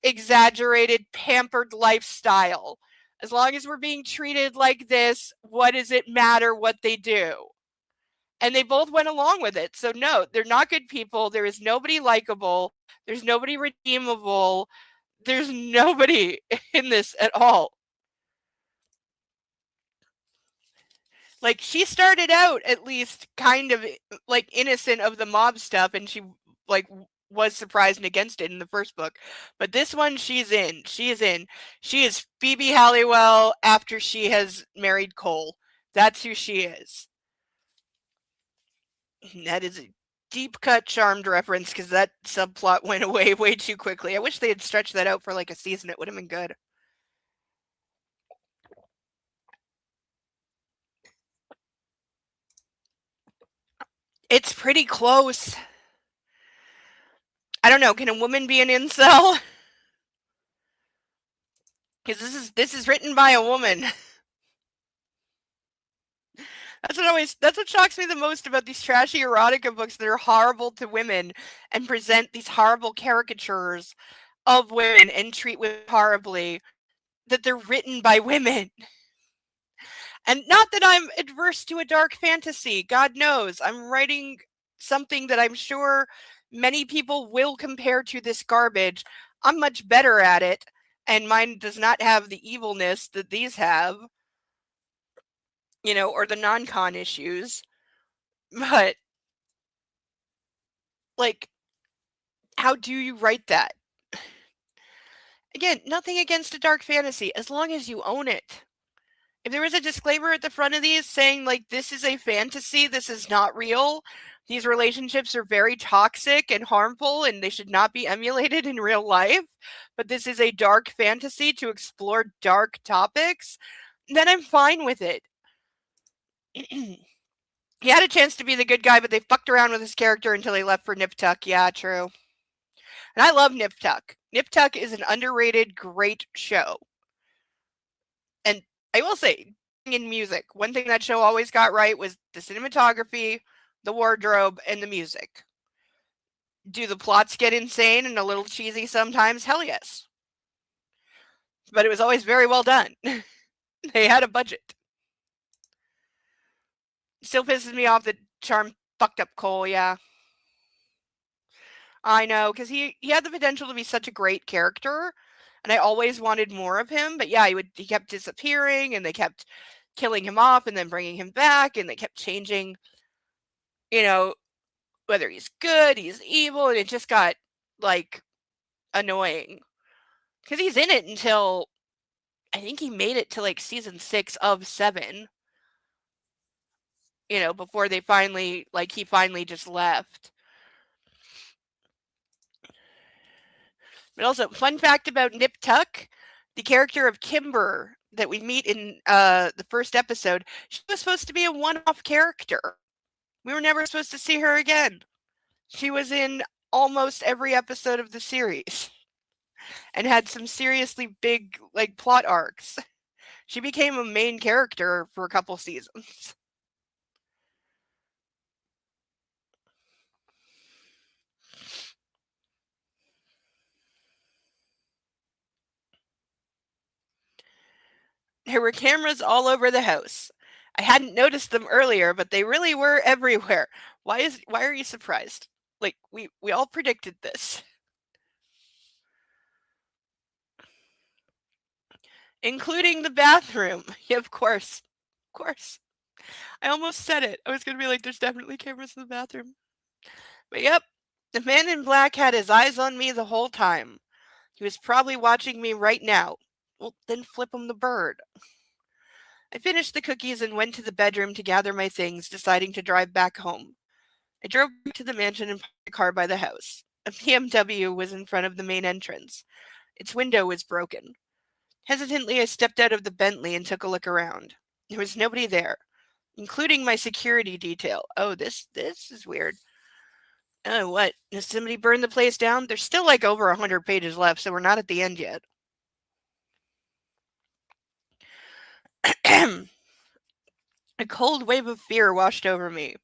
exaggerated, pampered lifestyle. As long as we're being treated like this, what does it matter what they do? And they both went along with it. So, no, they're not good people. There is nobody likable. There's nobody redeemable. There's nobody in this at all. Like, she started out at least kind of like innocent of the mob stuff, and she like was surprised and against it in the first book. But this one, she's in. She is in. She is Phoebe Halliwell after she has married Cole. That's who she is. That is a deep cut Charmed reference, because that subplot went away way too quickly. I wish they had stretched that out for like a season. It would have been good. It's pretty close. I don't know. Can a woman be an incel? Because this is written by a woman. That's what shocks me the most about these trashy erotica books that are horrible to women and present these horrible caricatures of women and treat women horribly, that they're written by women. And not that I'm adverse to a dark fantasy. God knows. I'm writing something that I'm sure many people will compare to this garbage. I'm much better at it, and mine does not have the evilness that these have, or the non-con issues. But, like, how do you write that? Again, nothing against a dark fantasy, as long as you own it. If there was a disclaimer at the front of these saying, like, this is a fantasy, this is not real, these relationships are very toxic and harmful and they should not be emulated in real life, but this is a dark fantasy to explore dark topics, then I'm fine with it. He had a chance to be the good guy, but they fucked around with his character until he left for Nip Tuck. Yeah, true. And I love Nip Tuck. Nip Tuck is an underrated, great show. And I will say, in music, one thing that show always got right was the cinematography, the wardrobe, and the music. Do the plots get insane and a little cheesy sometimes? Hell yes. But it was always very well done. They had a budget. Still pisses me off that Charm fucked up Cole, yeah. I know, because he had the potential to be such a great character, and I always wanted more of him. But yeah, he kept disappearing, and they kept killing him off, and then bringing him back, and they kept changing, whether he's good, he's evil, and it just got like annoying. Because he's in it until I think he made it to like season 6 of 7. Before he finally just left. But also, fun fact about Nip Tuck, the character of Kimber that we meet in the first episode, she was supposed to be a one-off character. We were never supposed to see her again. She was in almost every episode of the series and had some seriously big, like, plot arcs. She became a main character for a couple seasons. There were cameras all over the house. I hadn't noticed them earlier, but they really were everywhere. Why are you surprised? Like, we all predicted this. Including the bathroom. Yeah, of course. Of course. I almost said it. I was going to be like, there's definitely cameras in the bathroom. But yep, the man in black had his eyes on me the whole time. He was probably watching me right now. Well, then flip him the bird. I finished the cookies and went to the bedroom to gather my things, deciding to drive back home. I drove back to the mansion and parked the car by the house. A BMW was in front of the main entrance. Its window was broken. Hesitantly, I stepped out of the Bentley and took a look around. There was nobody there, including my security detail. Oh, this is weird. Oh, what? Did somebody burn the place down? There's still like over 100 pages left, so we're not at the end yet. A cold wave of fear washed over me.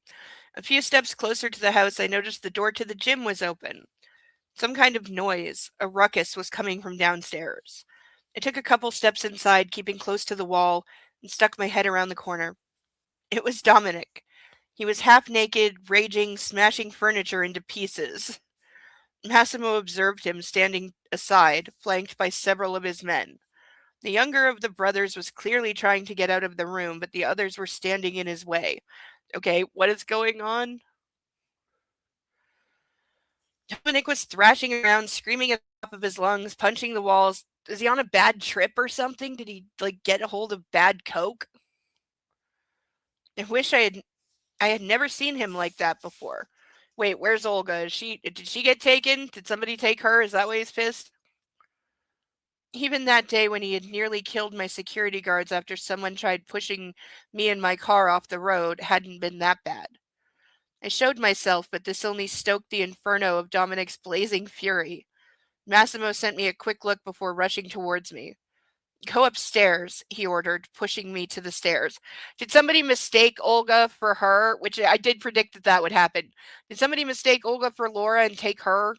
A few steps closer to the house, I noticed the door to the gym was open. Some kind of noise, a ruckus, was coming from downstairs. I took a couple steps inside, keeping close to the wall, and stuck my head around the corner. It was Dominic. He was half naked, raging, smashing furniture into pieces. Massimo observed him standing aside, flanked by several of his men. The younger of the brothers was clearly trying to get out of the room, but the others were standing in his way. Okay, what is going on? Dominic was thrashing around, screaming at the top of his lungs, punching the walls. Is he on a bad trip or something? Did he get a hold of bad coke? I wish I had never seen him like that before. Wait, where's Olga? Did she get taken? Did somebody take her? Is that why he's pissed? Even that day when he had nearly killed my security guards after someone tried pushing me and my car off the road hadn't been that bad. I showed myself, but this only stoked the inferno of Dominic's blazing fury. Massimo sent me a quick look before rushing towards me. Go upstairs, he ordered, pushing me to the stairs. Did somebody mistake Olga for her? Which I did predict that would happen. Did somebody mistake Olga for Laura and take her?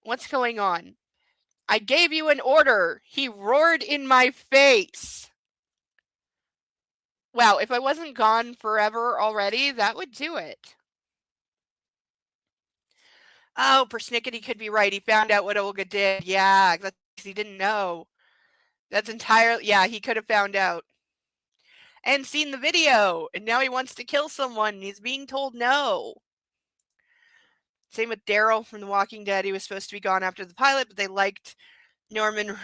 What's going on? I gave you an order. He roared in my face. Wow, if I wasn't gone forever already, that would do it. Oh, Persnickety could be right. He found out what Olga did. Yeah, that's he didn't know. That's entirely, yeah, he could have found out. And seen the video, and now he wants to kill someone, and he's being told no. Same with Daryl from The Walking Dead. He was supposed to be gone after the pilot, but they liked Norman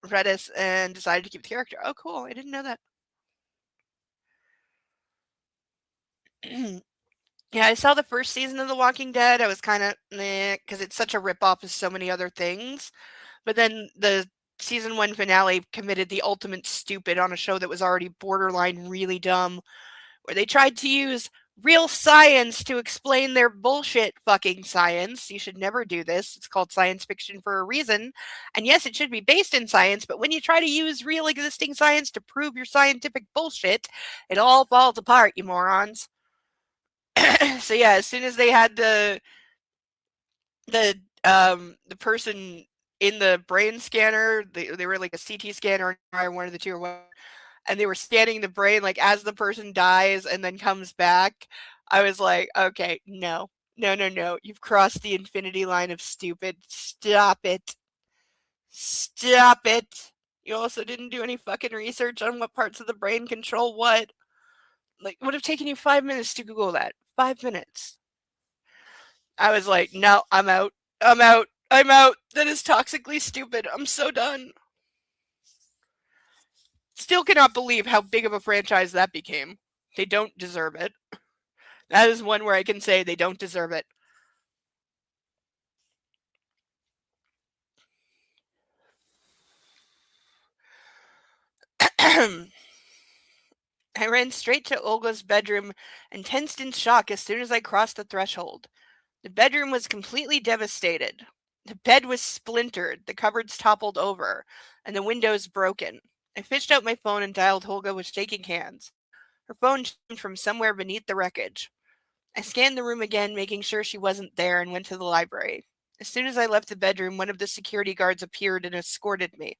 Reedus and decided to keep the character. Oh, cool. I didn't know that. Yeah, I saw the first season of The Walking Dead. I was kind of because it's such a ripoff of so many other things. But then the season 1 finale committed the ultimate stupid on a show that was already borderline really dumb, where they tried to use real science to explain their bullshit fucking science. You should never do this. It's called science fiction for a reason. And yes, it should be based in science, but when you try to use real existing science to prove your scientific bullshit, it all falls apart, you morons. So yeah, as soon as they had the person in the brain scanner, they were like a CT scanner or one of the two or what, and they were scanning the brain like as the person dies and then comes back. I was like, okay, no. You've crossed the infinity line of stupid. Stop it. Stop it. You also didn't do any fucking research on what parts of the brain control what. Like, it would have taken you 5 minutes to Google that. 5 minutes. I was like, no, I'm out. I'm out. I'm out. That is toxically stupid. I'm so done. Still cannot believe how big of a franchise that became. They don't deserve it. That is one where I can say they don't deserve it. I ran straight to Olga's bedroom and tensed in shock as soon as I crossed the threshold. The bedroom was completely devastated. The bed was splintered, the cupboards toppled over, and the windows broken. I fished out my phone and dialed Olga with shaking hands. Her phone chimed from somewhere beneath the wreckage. I scanned the room again, making sure she wasn't there, and went to the library. As soon as I left the bedroom, one of the security guards appeared and escorted me.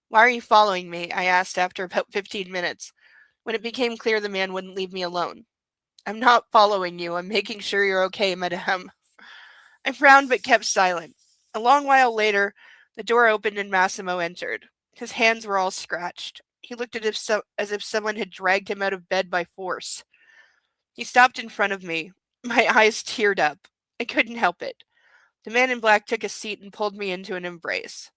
Why are you following me? I asked after about 15 minutes, when it became clear the man wouldn't leave me alone. I'm not following you. I'm making sure you're okay, madame. I frowned but kept silent. A long while later, the door opened and Massimo entered. His hands were all scratched. He looked as if someone had dragged him out of bed by force. He stopped in front of me. My eyes teared up. I couldn't help it. The man in black took a seat and pulled me into an embrace.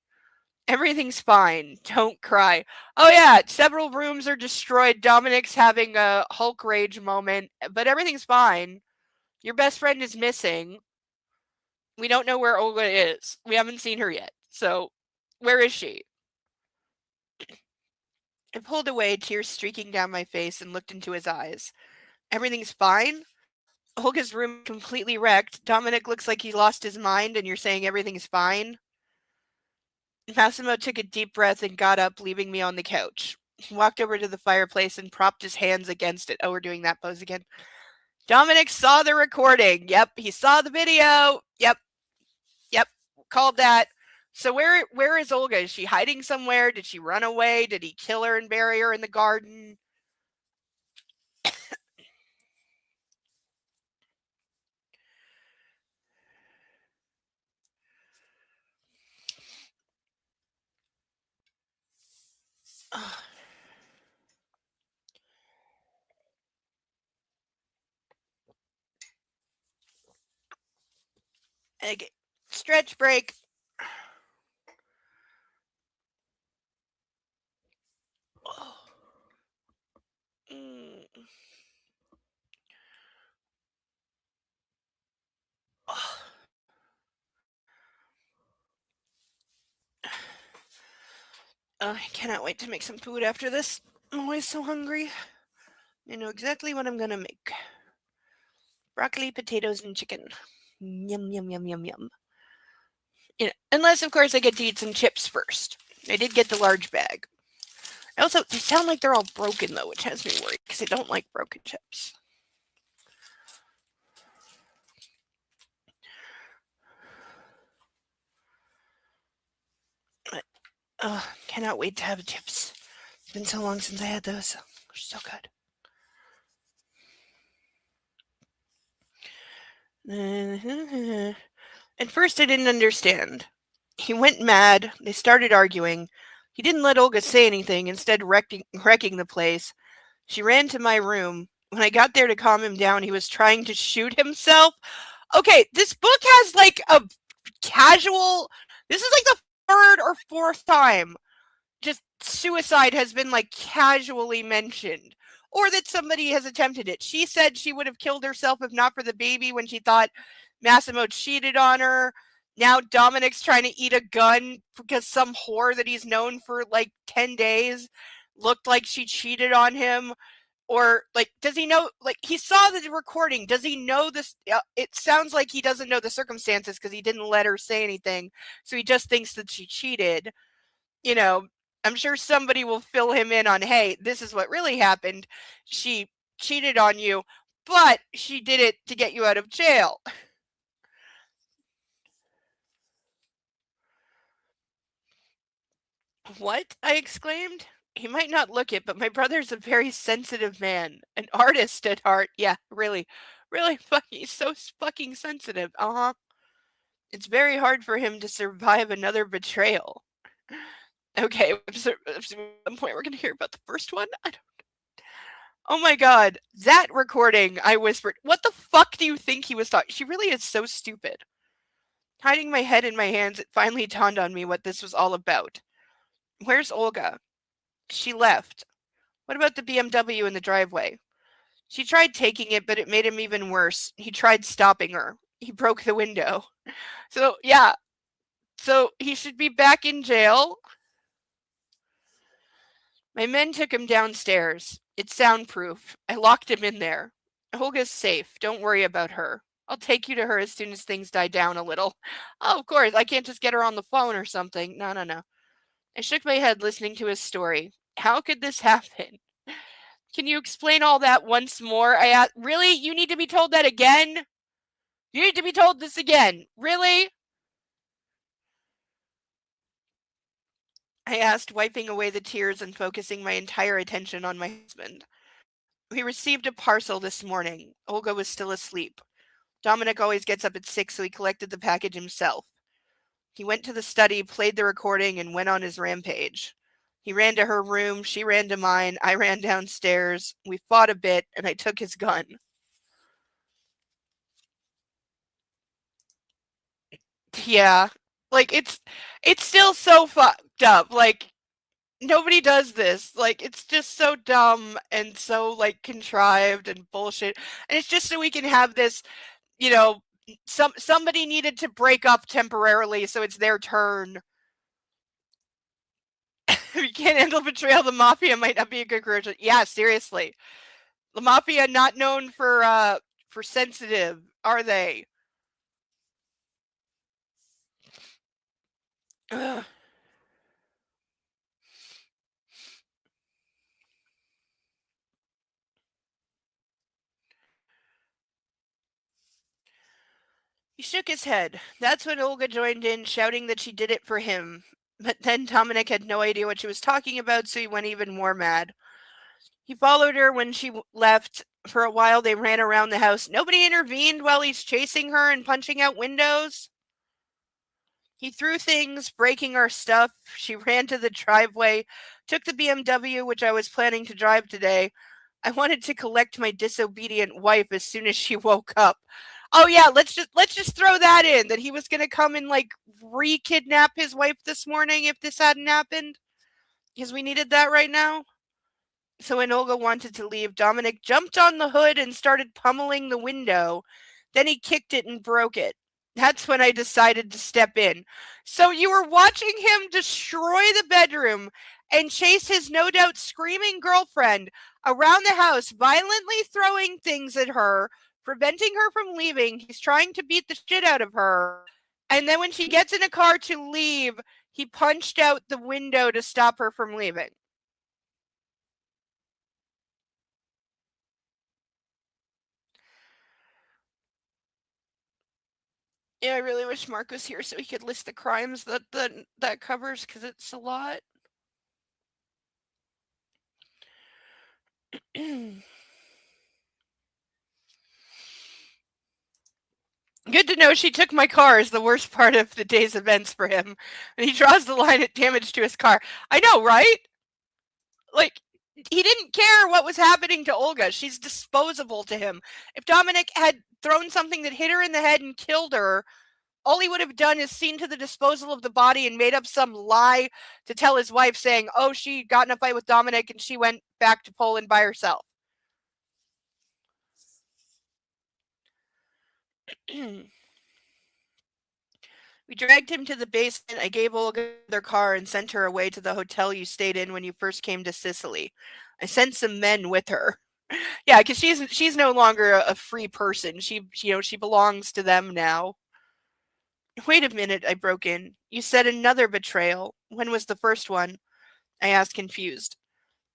Everything's fine. Don't cry. Oh, yeah, several rooms are destroyed. Dominic's having a Hulk rage moment, but everything's fine. Your best friend is missing. We don't know where Olga is. We haven't seen her yet. So, where is she? I pulled away, tears streaking down my face, and looked into his eyes. Everything's fine? Olga's room is completely wrecked. Dominic looks like he lost his mind, and you're saying everything's fine? Massimo took a deep breath and got up, leaving me on the couch. He walked over to the fireplace and propped his hands against it. Oh, we're doing that pose again. Dominic saw the recording. Yep, he saw the video. Yep, called that. So where is Olga? Is she hiding somewhere? Did she run away? Did he kill her and bury her in the garden? Okay, stretch break. I cannot wait to make some food after this. I'm always so hungry. I know exactly what I'm gonna make. Broccoli, potatoes, and chicken. Yum, yum, yum, yum, yum. You know, unless, of course, I get to eat some chips first. I did get the large bag. Also, they sound like they're all broken, though, which has me worried, because I don't like broken chips. Cannot wait to have chips. It's been so long since I had those. They're so good. At first, I didn't understand. He went mad. They started arguing. He didn't let Olga say anything, instead wrecking the place. She ran to my room. When I got there to calm him down, he was trying to shoot himself. Okay, this book has like a casual. This is like the third or fourth time just suicide has been like casually mentioned, or that somebody has attempted it. She said she would have killed herself if not for the baby when she thought Massimo cheated on her. Now Dominic's trying to eat a gun because some whore that he's known for like 10 days looked like she cheated on him. Or like, does he know, like he saw the recording, does he know this? It sounds like he doesn't know the circumstances because he didn't let her say anything, so he just thinks that she cheated. You know, I'm sure somebody will fill him in on, hey, this is what really happened. She cheated on you, but she did it to get you out of jail. What? I exclaimed. He might not look it, but my brother's a very sensitive man, an artist at heart. Yeah, really, really fucking, so fucking sensitive. It's very hard for him to survive another betrayal. Okay, at some point we're gonna hear about the first one. I don't. Oh my god, that recording! I whispered, "What the fuck do you think he was talking?" She really is so stupid. Hiding my head in my hands, it finally dawned on me what this was all about. Where's Olga? She left. What about the BMW in the driveway? She tried taking it, but it made him even worse. He tried stopping her. He broke the window. So, yeah. So, he should be back in jail. My men took him downstairs. It's soundproof. I locked him in there. Olga's safe. Don't worry about her. I'll take you to her as soon as things die down a little. Oh, of course, I can't just get her on the phone or something. No. I shook my head listening to his story. How could this happen? Can you explain all that once more? I asked. Really? You need to be told that again? You need to be told this again. Really? I asked, wiping away the tears and focusing my entire attention on my husband. We received a parcel this morning. Olga was still asleep. Dominic always gets up at 6, so he collected the package himself. He went to the study, played the recording, and went on his rampage. He ran to her room, she ran to mine, I ran downstairs. We fought a bit, and I took his gun. Yeah. Like, it's still so fucked up. Like, nobody does this. Like, it's just so dumb and so, like, contrived and bullshit. And it's just so we can have this, you know, somebody needed to break up temporarily, so it's their turn. If you can't handle betrayal, the mafia might not be a good career. Yeah, seriously. The mafia not known for sensitive, are they? Ugh. He shook his head. That's when Olga joined in, shouting that she did it for him. But then Dominic had no idea what she was talking about, so he went even more mad. He followed her when she left. For a while, they ran around the house. Nobody intervened while he's chasing her and punching out windows. He threw things, breaking our stuff. She ran to the driveway, took the BMW, which I was planning to drive today. I wanted to collect my disobedient wife as soon as she woke up. Oh yeah, let's just throw that in that he was gonna come and like re-kidnap his wife this morning if this hadn't happened. Because we needed that right now. So when Olga wanted to leave, Dominic jumped on the hood and started pummeling the window. Then he kicked it and broke it. That's when I decided to step in. So you were watching him destroy the bedroom and chase his no doubt screaming girlfriend around the house, violently throwing things at her, preventing her from leaving. He's trying to beat the shit out of her. And then when she gets in a car to leave, he punched out the window to stop her from leaving. Yeah, I really wish Mark was here so he could list the crimes that covers, because it's a lot. Good to know she took my car is the worst part of the day's events for him. And he draws the line at damage to his car. I know, right? Like, he didn't care what was happening to Olga. She's disposable to him. If Dominic had thrown something that hit her in the head and killed her, all he would have done is seen to the disposal of the body and made up some lie to tell his wife saying, oh, she got in a fight with Dominic and she went back to Poland by herself. We dragged him to the basement. I gave Olga their car and sent her away to the hotel you stayed in when you first came to Sicily. I sent some men with her. Yeah, because she's no longer a free person. She belongs to them now. Wait a minute, I broke in. You said another betrayal. When was the first one? I asked, confused.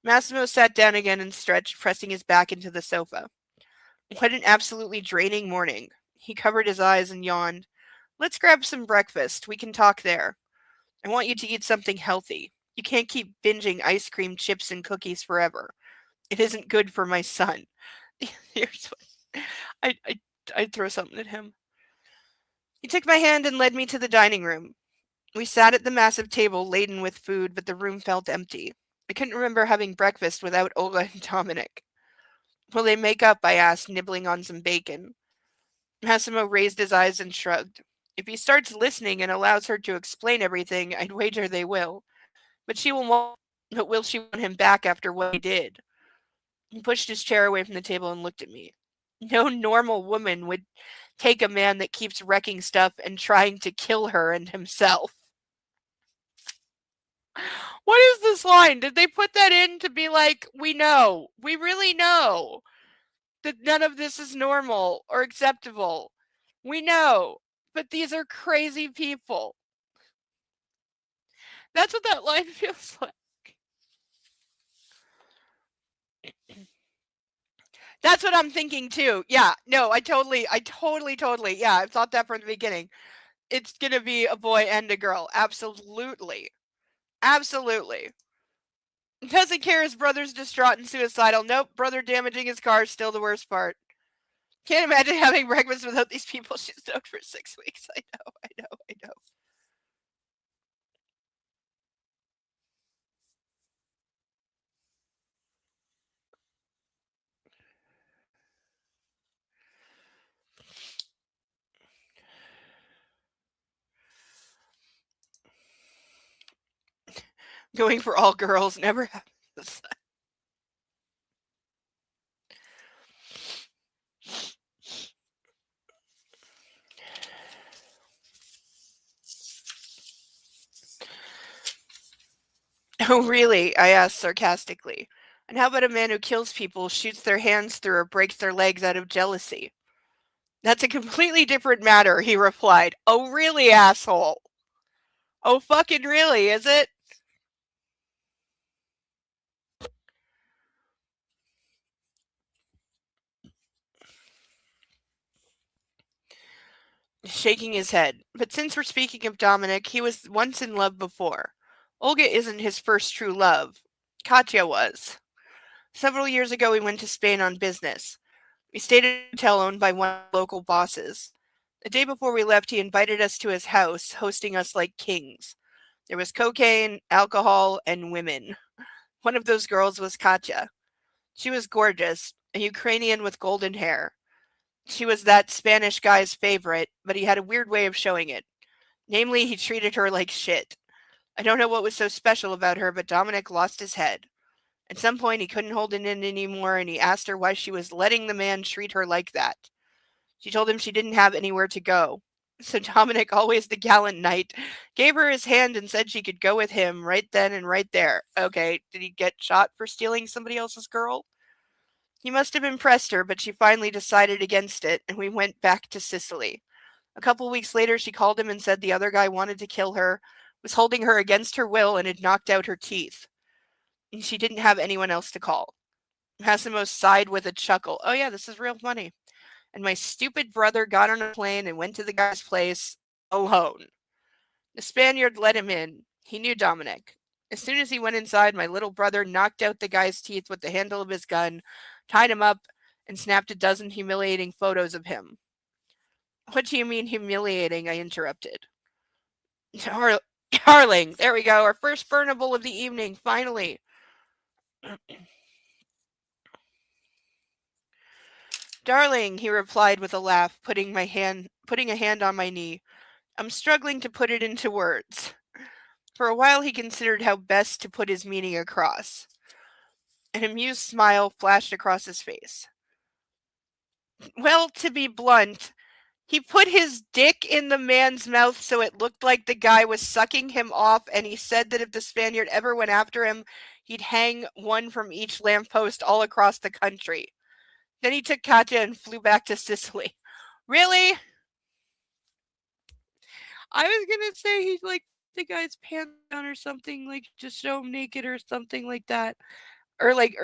Massimo sat down again and stretched, pressing his back into the sofa. What an absolutely draining morning. He covered his eyes and yawned. Let's grab some breakfast. We can talk there. I want you to eat something healthy. You can't keep binging ice cream, chips, and cookies forever. It isn't good for my son. Here's what I'd throw something at him. He took my hand and led me to the dining room. We sat at the massive table laden with food, but the room felt empty. I couldn't remember having breakfast without Olga and Dominic. Will they make up? I asked, nibbling on some bacon. Massimo raised his eyes and shrugged. If he starts listening and allows her to explain everything, I'd wager they will. But will she want him back after what he did? He pushed his chair away from the table and looked at me. No normal woman would take a man that keeps wrecking stuff and trying to kill her and himself. What is this line? Did they put that in to be like, we really know that none of this is normal or acceptable. We know, but these are crazy people. That's what that line feels like. That's what I'm thinking too. Yeah, no, I totally, yeah, I've thought that from the beginning. It's gonna be a boy and a girl. Absolutely. Absolutely. Doesn't care his brother's distraught and suicidal. Nope, brother damaging his car is still the worst part. Can't imagine having breakfast without these people she's known for 6 weeks. I know. Going for all girls never happens. Oh, really? I asked sarcastically. And how about a man who kills people, shoots their hands through, or breaks their legs out of jealousy? That's a completely different matter, he replied. Oh, really, asshole? Oh, fucking really, is it? Shaking his head. But since we're speaking of Dominic, he was once in love before. Olga isn't his first true love. Katya was. Several years ago, we went to Spain on business. We stayed at a hotel owned by one of the local bosses. The day before we left, he invited us to his house, hosting us like kings. There was cocaine, alcohol, and women. One of those girls was Katya. She was gorgeous, a Ukrainian with golden hair. She was that Spanish guy's favorite, but he had a weird way of showing it. Namely, he treated her like shit. I don't know what was so special about her, but Dominic lost his head. At some point, he couldn't hold it in anymore, and he asked her why she was letting the man treat her like that. She told him she didn't have anywhere to go. So Dominic, always the gallant knight, gave her his hand and said she could go with him right then and right there. Okay, did he get shot for stealing somebody else's girl? He must have impressed her, but she finally decided against it, and we went back to Sicily. A couple weeks later, she called him and said the other guy wanted to kill her, was holding her against her will, and had knocked out her teeth. And she didn't have anyone else to call. Massimo sighed with a chuckle. Oh yeah, this is real funny. And my stupid brother got on a plane and went to the guy's place alone. The Spaniard let him in. He knew Dominic. As soon as he went inside, my little brother knocked out the guy's teeth with the handle of his gun, tied him up, and snapped a dozen humiliating photos of him. What do you mean humiliating? I interrupted. Darling, there we go, our first burnable of the evening, finally. Darling, he replied with a laugh, putting a hand on my knee. I'm struggling to put it into words. For a while he considered how best to put his meaning across. An amused smile flashed across his face. Well, to be blunt, he put his dick in the man's mouth so it looked like the guy was sucking him off, and he said that if the Spaniard ever went after him, he'd hang one from each lamppost all across the country. Then he took Katya and flew back to Sicily. Really? I was gonna say he like the guy's pants down or something, like just show him naked or something like that, or like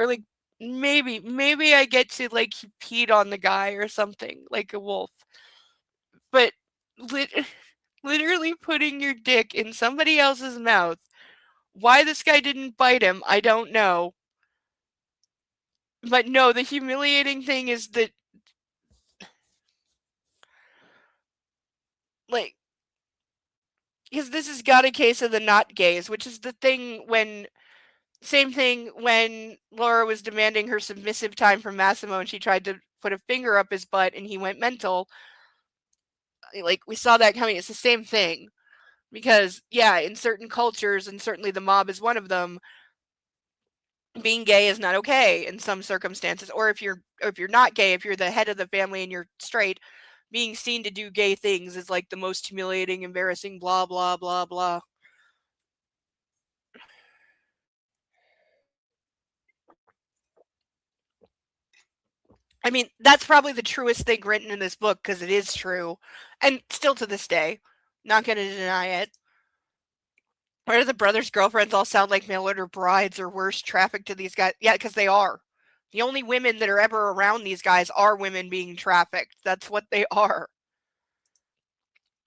maybe I get to like he peed on the guy or something like a wolf, but literally putting your dick in somebody else's mouth. Why this guy didn't bite him, I don't know. But no, the humiliating thing is that like because this has got a case of the not gays, which is the thing when same thing when Laura was demanding her submissive time from Massimo and she tried to put a finger up his butt and he went mental. Like we saw that coming. It's the same thing. Because yeah, in certain cultures, and certainly the mob is one of them, being gay is not okay in some circumstances. Or if you're not gay, if you're the head of the family and you're straight, being seen to do gay things is like the most humiliating, embarrassing, blah blah blah blah. I mean, that's probably the truest thing written in this book because it is true. And still to this day, not going to deny it. Why do the brothers' girlfriends all sound like mail order brides or worse, trafficked to these guys? Yeah, because they are. The only women that are ever around these guys are women being trafficked. That's what they are.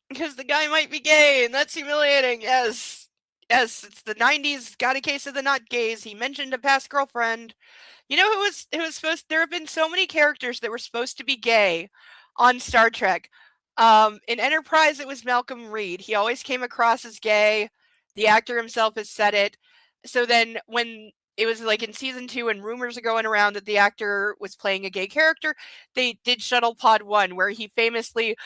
Because the guy might be gay, and that's humiliating. Yes. Yes, it's the 90s, got a case of the not gays. He mentioned a past girlfriend. You know who was supposed there have been so many characters that were supposed to be gay on Star Trek. In Enterprise it was Malcolm Reed. He always came across as gay. The actor himself has said it. So then when it was like in season 2 and rumors are going around that the actor was playing a gay character, they did Shuttle Pod 1 where he famously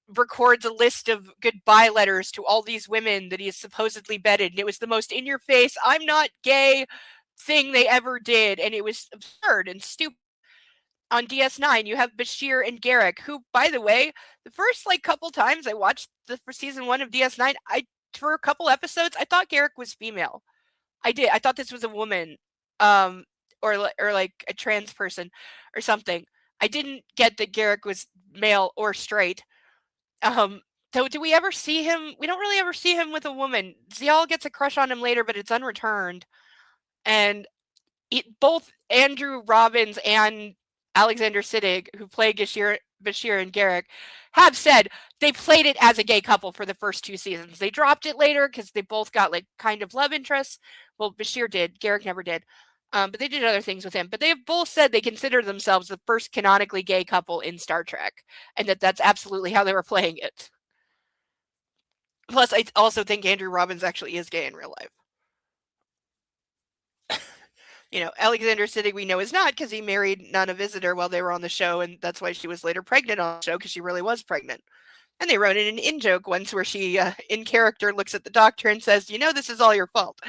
records a list of goodbye letters to all these women that he has supposedly bedded, and it was the most in-your-face, I'm not gay thing they ever did, and it was absurd and stupid. On DS9, you have Bashir and Garrick, who, by the way, the first couple times I watched for season 1 of DS9, for a couple episodes, I thought Garrick was female. I did. I thought this was a woman, or like a trans person, or something. I didn't get that Garrick was male or straight. So do we ever see him? We don't really ever see him with a woman. Zial gets a crush on him later, but it's unreturned. And both Andrew Robbins and Alexander Siddig, who play Bashir and Garrick, have said they played it as a gay couple for the first 2 seasons. They dropped it later because they both got kind of love interests. Well, Bashir did. Garrick never did. But they did other things with him. But they have both said they consider themselves the first canonically gay couple in Star Trek, and that's absolutely how they were playing it. Plus, I also think Andrew Robbins actually is gay in real life. Alexander Siddig we know is not, because he married Nana Visitor while they were on the show, and that's why she was later pregnant on the show, because she really was pregnant. And they wrote in an in-joke once where she, in character, looks at the doctor and says, this is all your fault.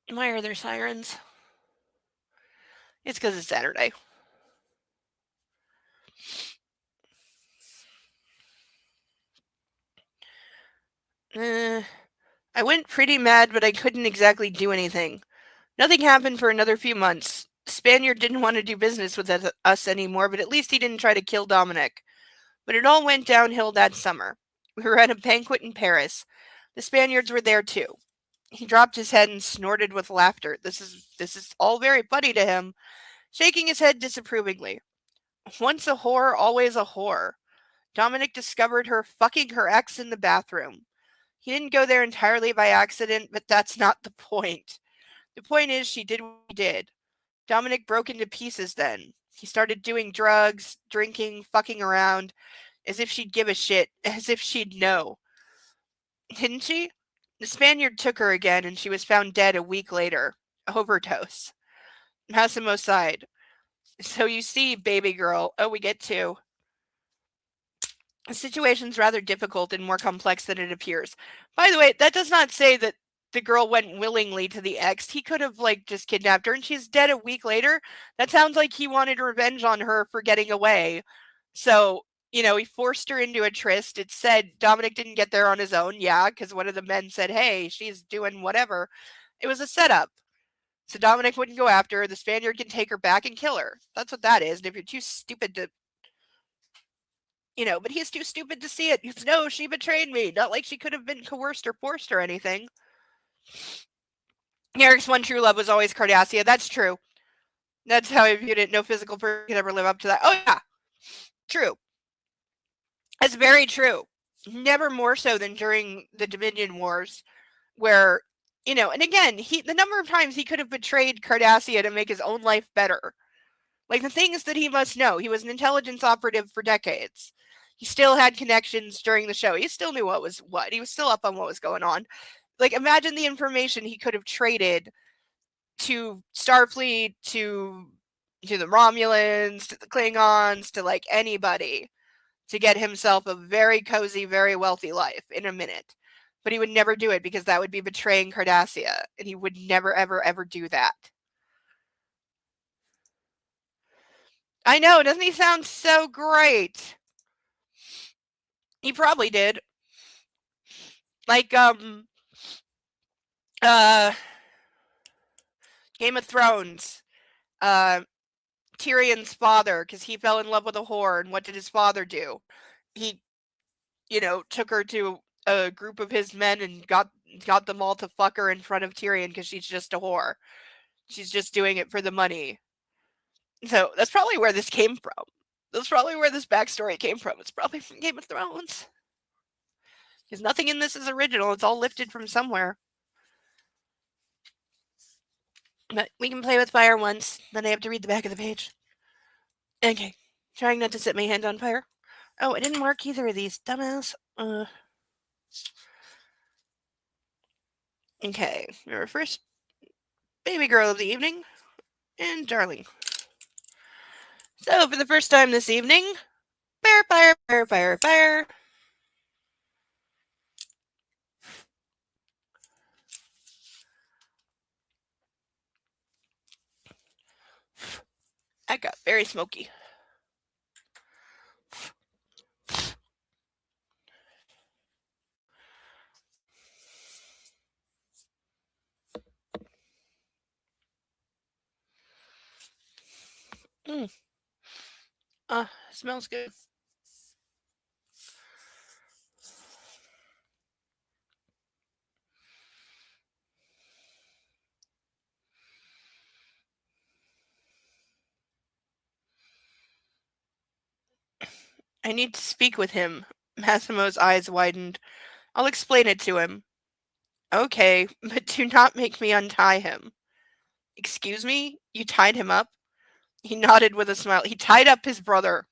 Why are there sirens? It's because it's Saturday. I went pretty mad, but I couldn't exactly do anything. Nothing happened for another few months. The Spaniard didn't want to do business with us anymore, but at least he didn't try to kill Dominic. But it all went downhill that summer. We were at a banquet in Paris. The Spaniards were there too. He dropped his head and snorted with laughter. This is all very funny to him, shaking his head disapprovingly. Once a whore, always a whore. Dominic discovered her fucking her ex in the bathroom. He didn't go there entirely by accident, but that's not the point. The point is she did what he did. Dominic broke into pieces then. He started doing drugs, drinking, fucking around, as if she'd give a shit, as if she'd know. Didn't she? The Spaniard took her again, and she was found dead a week later. Overdose. Massimo sighed. So you see, baby girl. Oh, we get 2. The situation's rather difficult and more complex than it appears. By the way, that does not say that the girl went willingly to the ex. He could have just kidnapped her, and she's dead a week later. That sounds like he wanted revenge on her for getting away. So, he forced her into a tryst. It said Dominic didn't get there on his own. Yeah, because one of the men said, hey, she's doing whatever. It was a setup. So Dominic wouldn't go after her. The Spaniard can take her back and kill her. That's what that is. And if you're too stupid to but he's too stupid to see it. He's, no, she betrayed me. Not like she could have been coerced or forced or anything. Eric's one true love was always Cardassia. That's true. That's how I viewed it. No physical person could ever live up to that. Oh, yeah. True. That's very true. Never more so than during the Dominion Wars, where, and again, the number of times he could have betrayed Cardassia to make his own life better. The things that he must know. He was an intelligence operative for decades. He still had connections during the show. He still knew what was what. He was still up on what was going on. Imagine the information he could have traded to Starfleet, to the Romulans, to the Klingons, to anybody, to get himself a very cozy, very wealthy life in a minute. But he would never do it because that would be betraying Cardassia, and he would never, ever, ever do that. I know, doesn't he sound so great? He probably did. Game of Thrones. Tyrion's father, because he fell in love with a whore, and what did his father do? He, took her to a group of his men and got them all to fuck her in front of Tyrion because she's just a whore. She's just doing it for the money. So that's probably where this came from. That's probably where this backstory came from. It's probably from Game of Thrones. Because nothing in this is original. It's all lifted from somewhere. But we can play with fire once. Then I have to read the back of the page. Okay. Trying not to set my hand on fire. Oh, I didn't mark either of these. Dumbass. Okay. Your first baby girl of the evening, and darling. So, for the first time this evening, fire, fire, fire, fire, fire. That got very smoky. Mm. Smells good. I need to speak with him. Massimo's eyes widened. I'll explain it to him. Okay, but do not make me untie him. Excuse me? You tied him up? He nodded with a smile. He tied up his brother.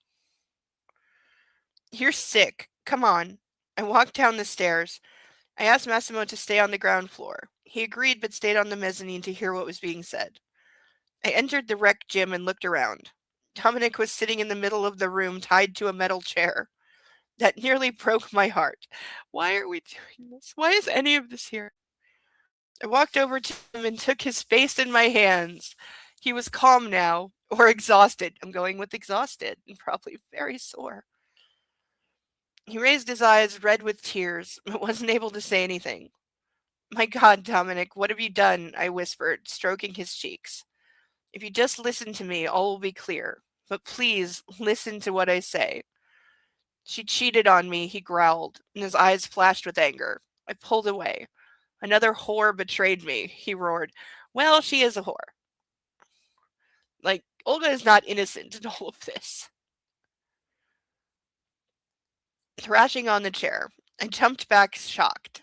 You're sick. Come on. I walked down the stairs. I asked Massimo to stay on the ground floor. He agreed but stayed on the mezzanine to hear what was being said. I entered the rec gym and looked around. Dominic was sitting in the middle of the room tied to a metal chair. That nearly broke my heart. Why are we doing this? Why is any of this here? I walked over to him and took his face in my hands. He was calm now, or exhausted. I'm going with exhausted, and probably very sore. He raised his eyes, red with tears, but wasn't able to say anything. My God, Dominic, what have you done? I whispered, stroking his cheeks. If you just listen to me, all will be clear. But please, listen to what I say. She cheated on me, he growled, and his eyes flashed with anger. I pulled away. Another whore betrayed me, he roared. Well, she is a whore. Like, Olga is not innocent in all of this. Thrashing on the chair, I jumped back, shocked.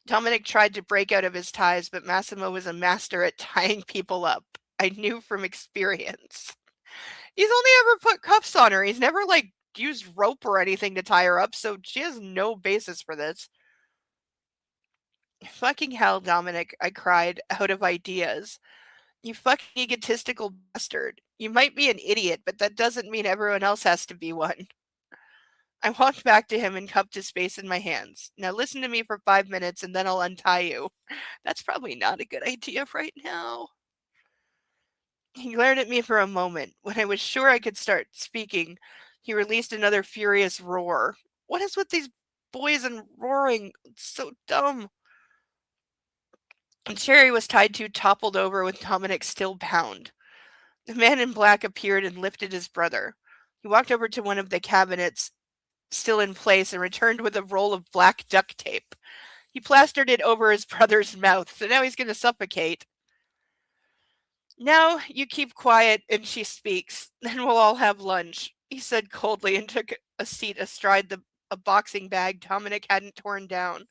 Dominic tried to break out of his ties, but Massimo was a master at tying people up. I knew from experience. He's only ever put cuffs on her. He's never, used rope or anything to tie her up, so she has no basis for this. Fucking hell, Dominic, I cried, out of ideas. You fucking egotistical bastard. You might be an idiot, but that doesn't mean everyone else has to be one. I walked back to him and cupped his face in my hands. Now listen to me for 5 minutes and then I'll untie you. That's probably not a good idea right now. He glared at me for a moment. When I was sure I could start speaking, he released another furious roar. What is with these boys and roaring? It's so dumb. The chair he was tied to toppled over with Dominic still bound. The man in black appeared and lifted his brother. He walked over to one of the cabinets still in place and returned with a roll of black duct tape. He plastered it over his brother's mouth, so now he's going to suffocate. Now you keep quiet and she speaks, then we'll all have lunch, he said coldly and took a seat astride a boxing bag Dominic had torn down.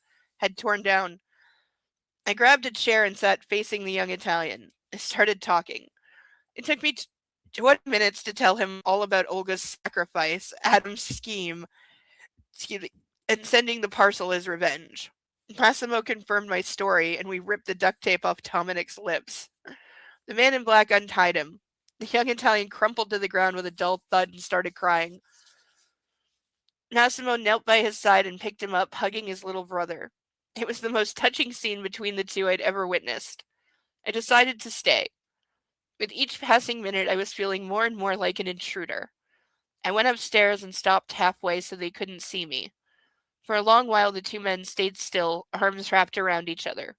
I grabbed a chair and sat facing the young Italian. I started talking. It took me 20 minutes to tell him all about Olga's sacrifice, Adam's scheme, and sending the parcel as revenge. Massimo confirmed my story, and we ripped the duct tape off Dominic's lips. The man in black untied him. The young Italian crumpled to the ground with a dull thud and started crying. Massimo knelt by his side and picked him up, hugging his little brother. It was the most touching scene between the two I'd ever witnessed. I decided to stay. With each passing minute, I was feeling more and more like an intruder. I went upstairs and stopped halfway so they couldn't see me. For a long while, the two men stayed still, arms wrapped around each other.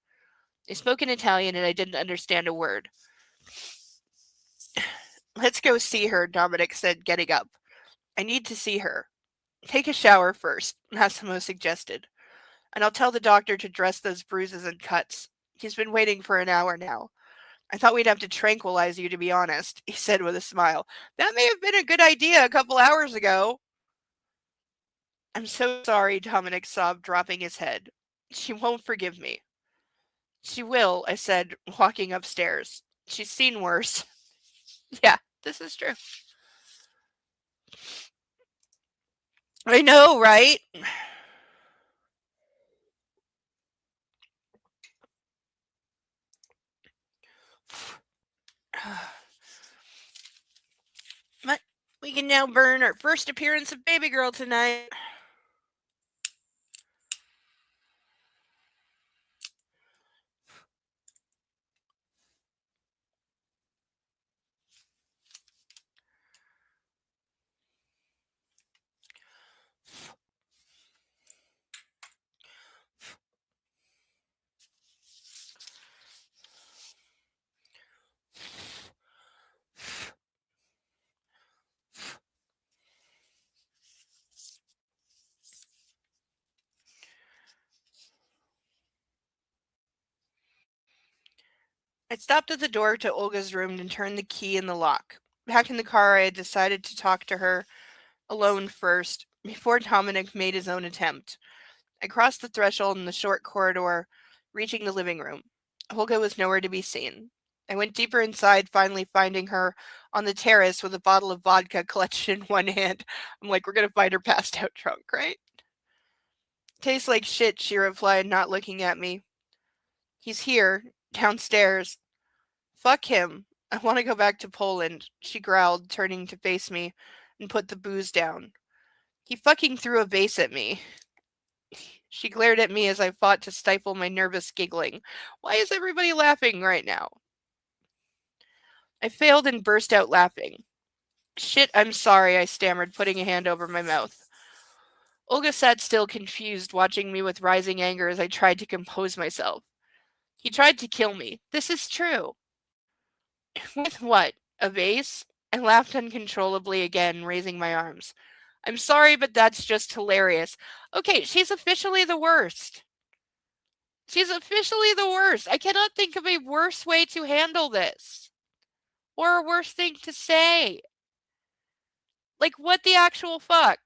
They spoke in Italian, and I didn't understand a word. Let's go see her, Dominic said, getting up. I need to see her. Take a shower first, Massimo suggested. And I'll tell the doctor to dress those bruises and cuts. He's been waiting for an hour now. I thought we'd have to tranquilize you, to be honest, he said with a smile. That may have been a good idea a couple hours ago. I'm so sorry, Dominic sobbed, dropping his head. She won't forgive me. She will, I said, walking upstairs. She's seen worse. Yeah, this is true. I know, right? We can now burn our first appearance of Baby Girl tonight. I stopped at the door to Olga's room and turned the key in the lock. Back in the car, I had decided to talk to her alone first, before Dominic made his own attempt. I crossed the threshold in the short corridor, reaching the living room. Olga was nowhere to be seen. I went deeper inside, finally finding her on the terrace with a bottle of vodka clutched in one hand. I'm like, we're gonna find her passed out drunk, right? Tastes like shit, she replied, not looking at me. He's here, downstairs. Fuck him. I want to go back to Poland, she growled, turning to face me and put the booze down. He fucking threw a vase at me. She glared at me as I fought to stifle my nervous giggling. Why is everybody laughing right now? I failed and burst out laughing. Shit, I'm sorry, I stammered, putting a hand over my mouth. Olga sat still, confused, watching me with rising anger as I tried to compose myself. He tried to kill me. This is true. With what? A vase? I laughed uncontrollably again, raising my arms. I'm sorry, but that's just hilarious. Okay, she's officially the worst. She's officially the worst. I cannot think of a worse way to handle this. Or a worse thing to say. Like, what the actual fuck?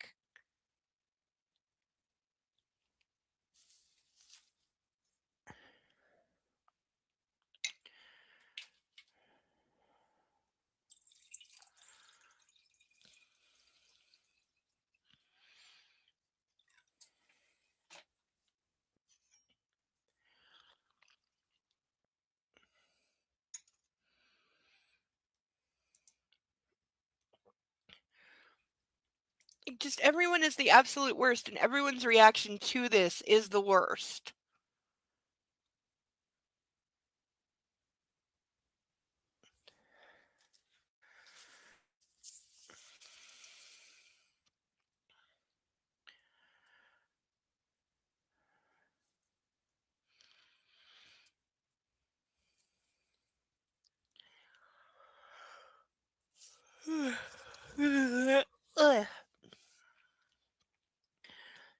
Just everyone is the absolute worst, and everyone's reaction to this is the worst. Ugh.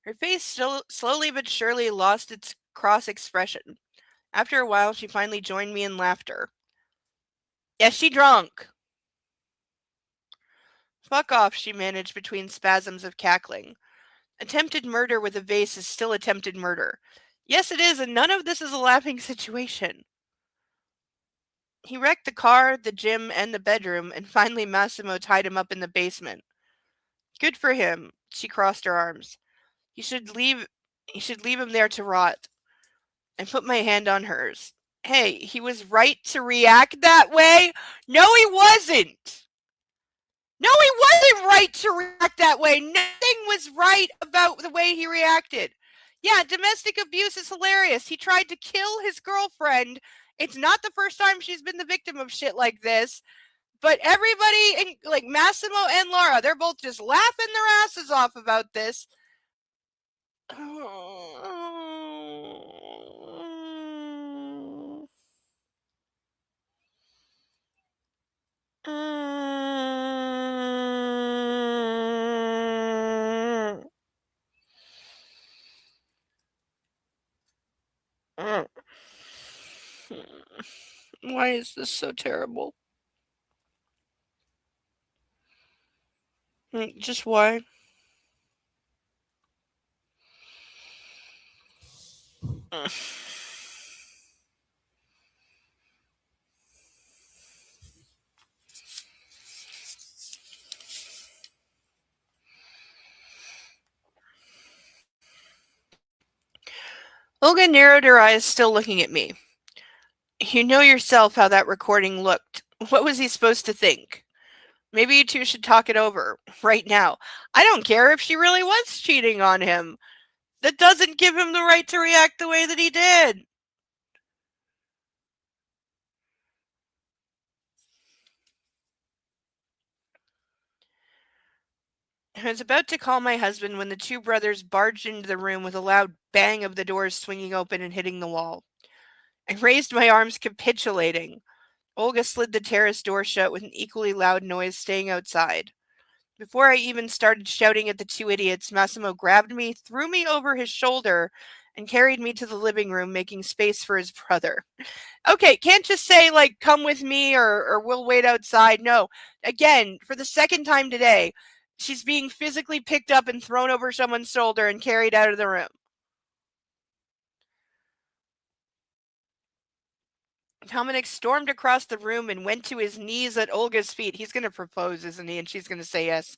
Her face slowly but surely lost its cross expression. After a while, she finally joined me in laughter. Yes, she drunk. Fuck off, she managed between spasms of cackling. Attempted murder with a vase is still attempted murder. Yes, it is, and none of this is a laughing situation. He wrecked the car, the gym, and the bedroom, and finally Massimo tied him up in the basement. Good for him. She crossed her arms. You should leave him there to rot. I put my hand on hers. Hey, he was right to react that way? No, he wasn't! No, he wasn't right to react that way. Nothing was right about the way he reacted. Yeah, domestic abuse is hilarious. He tried to kill his girlfriend. It's not the first time she's been the victim of shit like this. But everybody, like Massimo and Laura, they're both just laughing their asses off about this. Why is this so terrible? Just why? Olga narrowed her eyes, still looking at me. You know yourself how that recording looked. What was he supposed to think? Maybe you two should talk it over right now. I don't care if she really was cheating on him. That doesn't give him the right to react the way that he did. I was about to call my husband when the two brothers barged into the room with a loud bang of the doors swinging open and hitting the wall. I raised my arms, capitulating. Olga slid the terrace door shut with an equally loud noise, staying outside. Before I even started shouting at the two idiots, Massimo grabbed me, threw me over his shoulder, and carried me to the living room, making space for his brother. Okay, can't just say, like, come with me or we'll wait outside. No. Again, for the second time today, she's being physically picked up and thrown over someone's shoulder and carried out of the room. Dominic stormed across the room and went to his knees at Olga's feet. He's going to propose, isn't he? And she's going to say yes.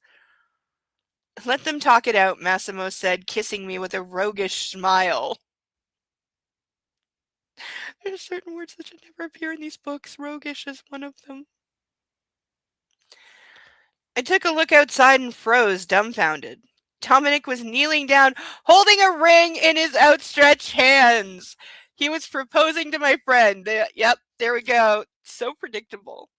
Let them talk it out, Massimo said, kissing me with a roguish smile. There's certain words that should never appear in these books. Roguish is one of them. I took a look outside and froze, dumbfounded. Dominic was kneeling down, holding a ring in his outstretched hands. He was proposing to my friend. Yep, there we go. So predictable.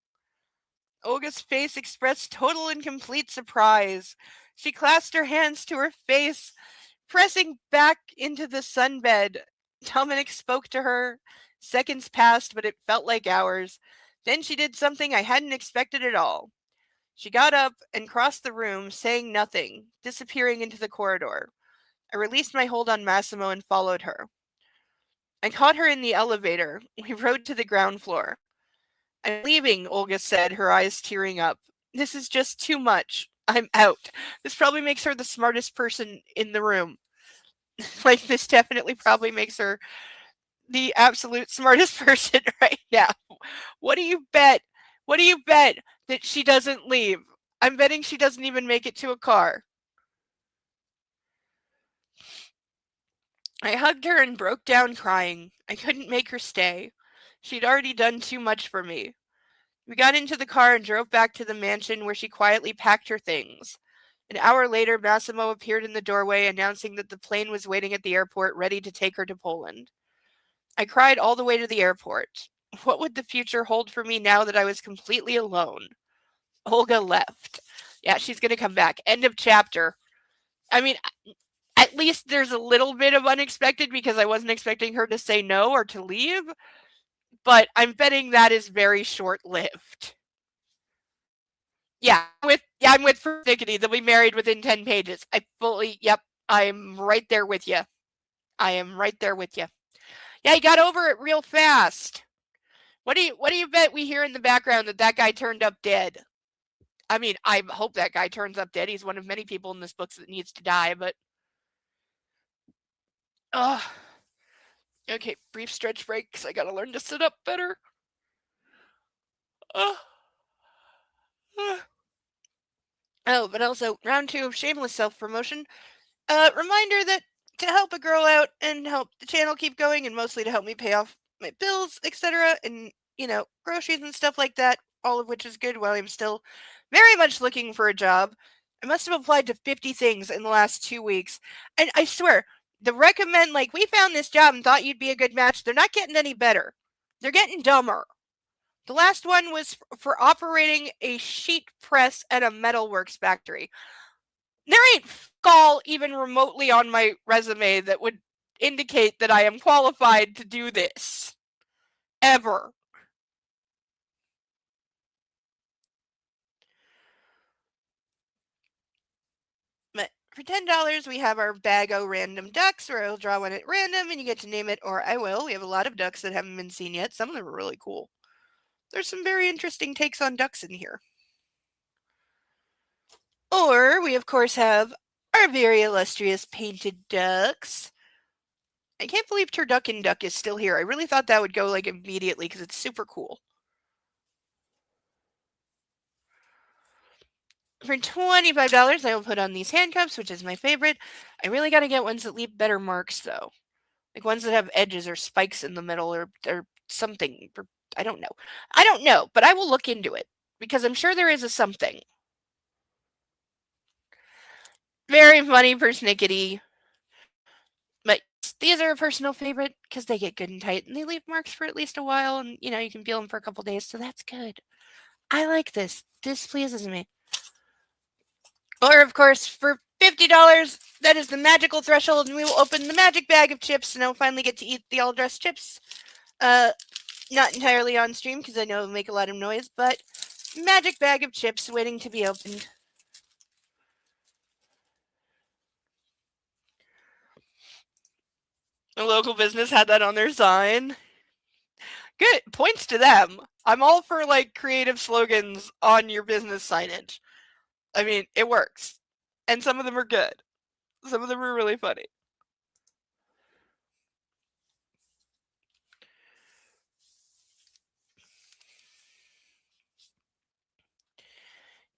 Olga's face expressed total and complete surprise. She clasped her hands to her face, pressing back into the sunbed. Dominic spoke to her. Seconds passed, but it felt like hours. Then she did something I hadn't expected at all. She got up and crossed the room, saying nothing, disappearing into the corridor. I released my hold on Massimo and followed her. I caught her in the elevator. We rode to the ground floor. I'm leaving, Olga said, her eyes tearing up. This is just too much. I'm out. This probably makes her the smartest person in the room. Like, this definitely probably makes her the absolute smartest person right now. What do you bet? What do you bet that she doesn't leave? I'm betting she doesn't even make it to a car. I hugged her and broke down crying. I couldn't make her stay. She'd already done too much for me. We got into the car and drove back to the mansion where she quietly packed her things. An hour later, Massimo appeared in the doorway announcing that the plane was waiting at the airport ready to take her to Poland. I cried all the way to the airport. What would the future hold for me now that I was completely alone? Olga left. Yeah, she's going to come back. End of chapter. I mean, at least there's a little bit of unexpected because I wasn't expecting her to say no or to leave. But I'm betting that is very short-lived. Yeah, I'm with Persnickety. They'll be married within 10 pages. I'm right there with you. I am right there with you. Yeah, he got over it real fast. What do you bet we hear in the background that guy turned up dead? I mean, I hope that guy turns up dead. He's one of many people in this book that needs to die, but okay, brief stretch break because I gotta learn to sit up better. Oh, but also round 2 of shameless self-promotion. Reminder that to help a girl out and help the channel keep going and mostly to help me pay off my bills, etc. and, groceries and stuff like that, all of which is good while I'm still very much looking for a job. I must have applied to 50 things in the last 2 weeks. And I swear, the recommend, like, we found this job and thought you'd be a good match, they're not getting any better. They're getting dumber. The last one was for operating a sheet press at a metalworks factory. There ain't all even remotely on my resume that would indicate that I am qualified to do this. Ever. But for $10, we have our bag o' random ducks where I'll draw one at random and you get to name it, or I will. We have a lot of ducks that haven't been seen yet. Some of them are really cool. There's some very interesting takes on ducks in here. Or we, of course, have our very illustrious painted ducks. I can't believe Turducken Duck is still here. I really thought that would go, like, immediately because it's super cool. For $25, I will put on these handcuffs, which is my favorite. I really got to get ones that leave better marks, though. Like ones that have edges or spikes in the middle or something. I don't know. I don't know, but I will look into it. because I'm sure there is a something. Very funny persnickety. But these are a personal favorite because they get good and tight and they leave marks for at least a while, and you can feel them for a couple days, so that's good. I like this. This pleases me. Or, of course, for $50, that is the magical threshold, and we will open the magic bag of chips, and I'll finally get to eat the all dressed chips. Not entirely on stream because I know it'll make a lot of noise, but magic bag of chips waiting to be opened. A local business had that on their sign. Good. Points to them. I'm all for creative slogans on your business signage. I mean, it works. And some of them are good. Some of them are really funny.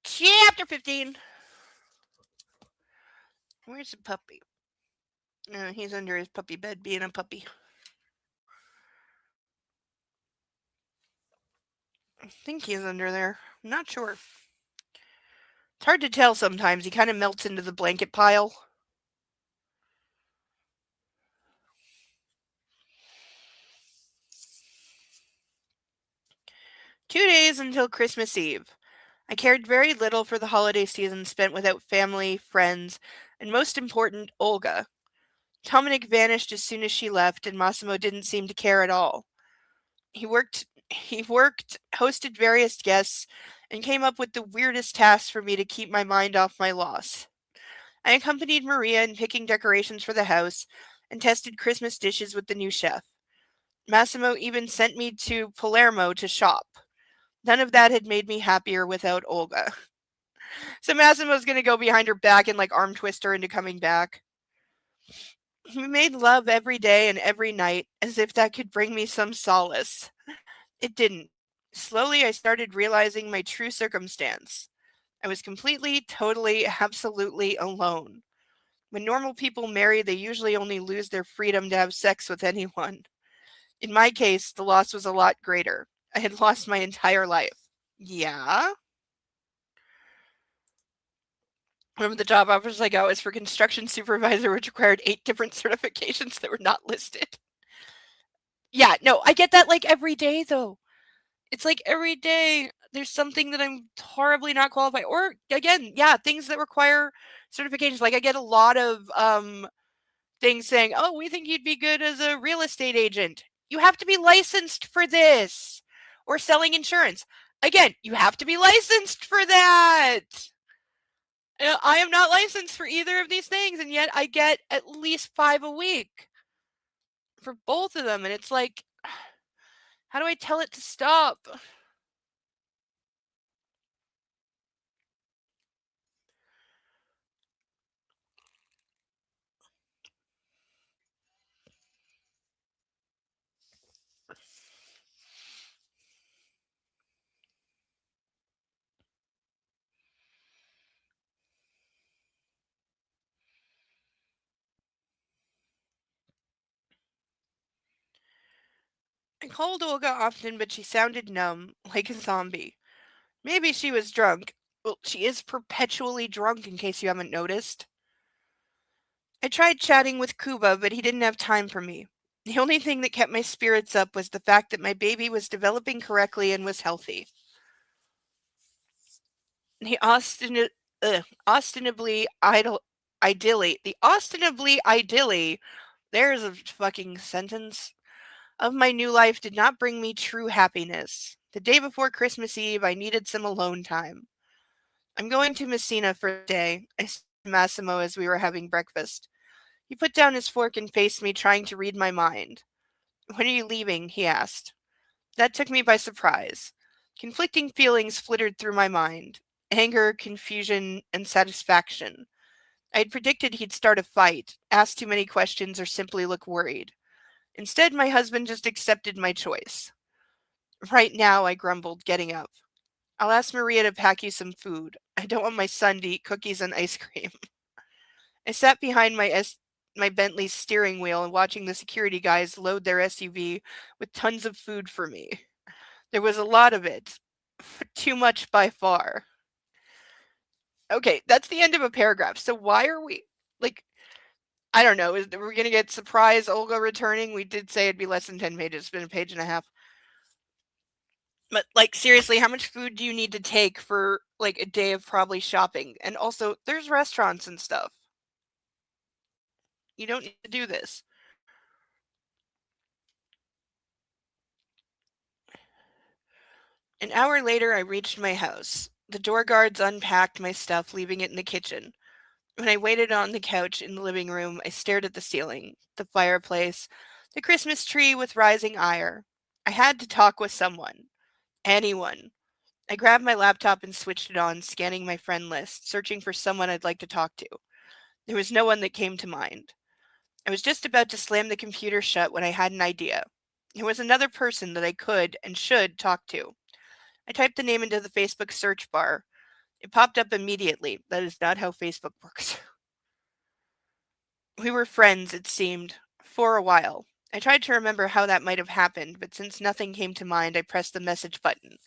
Chapter 15. Where's the puppy? No, he's under his puppy bed being a puppy. I think he's under there. I'm not sure. It's hard to tell sometimes. He kind of melts into the blanket pile. Two days until Christmas Eve. I cared very little for the holiday season spent without family, friends, and most important, Olga. Dominic vanished as soon as she left, and Massimo didn't seem to care at all. He worked, hosted various guests, and came up with the weirdest tasks for me to keep my mind off my loss. I accompanied Maria in picking decorations for the house and tested Christmas dishes with the new chef. Massimo even sent me to Palermo to shop. None of that had made me happier without Olga. So Massimo's gonna go behind her back and arm twist her into coming back. We made love every day and every night, as if that could bring me some solace. It didn't. Slowly, I started realizing my true circumstance. I was completely, totally, absolutely alone. When normal people marry, they usually only lose their freedom to have sex with anyone. In my case, the loss was a lot greater. I had lost my entire life. Yeah? One of the job offers I got was for construction supervisor, which required 8 different certifications that were not listed. Yeah, no, I get that every day though. It's every day there's something that I'm horribly not qualified. Or again, yeah, things that require certifications. I get a lot of things saying, "Oh, we think you'd be good as a real estate agent. You have to be licensed for this." Or selling insurance. Again, you have to be licensed for that. I am not licensed for either of these things, and yet I get at least 5 a week for both of them, and it's how do I tell it to stop? I called Olga often, but she sounded numb, like a zombie. Maybe she was drunk. Well, she is perpetually drunk, in case you haven't noticed. I tried chatting with Kuba, but he didn't have time for me. The only thing that kept my spirits up was the fact that my baby was developing correctly and was healthy. The ostensibly ideally, there's a fucking sentence, of my new life did not bring me true happiness. The day before Christmas Eve, I needed some alone time. I'm going to Messina for a day, I said to Massimo as we were having breakfast. He put down his fork and faced me, trying to read my mind. When are you leaving? He asked. That took me by surprise. Conflicting feelings flitted through my mind: anger, confusion, and satisfaction. I had predicted he'd start a fight, ask too many questions, or simply look worried. Instead, my husband just accepted my choice. Right now, I grumbled, getting up. I'll ask Maria to pack you some food. I don't want my son to eat cookies and ice cream. I sat behind my Bentley's steering wheel and watching the security guys load their SUV with tons of food for me. There was a lot of it. Too much by far. Okay, that's the end of a paragraph. So why are we, like, I don't know. We're going to get surprise Olga returning? We did say it'd be less than 10 pages. It's been a page and a half. But, like, seriously, how much food do you need to take for, like, a day of probably shopping? And also, there's restaurants and stuff. You don't need to do this. An hour later, I reached my house. The door guards unpacked my stuff, leaving it in the kitchen. When I waited on the couch in the living room, I stared at the ceiling, the fireplace, the Christmas tree with rising ire. I had to talk with someone. Anyone. I grabbed my laptop and switched it on, scanning my friend list, searching for someone I'd like to talk to. There was no one that came to mind. I was just about to slam the computer shut when I had an idea. There was another person that I could and should talk to. I typed the name into the Facebook search bar. It popped up immediately. That is not how Facebook works. We were friends, it seemed, for a while. I tried to remember how that might have happened, but since nothing came to mind, I pressed the message button.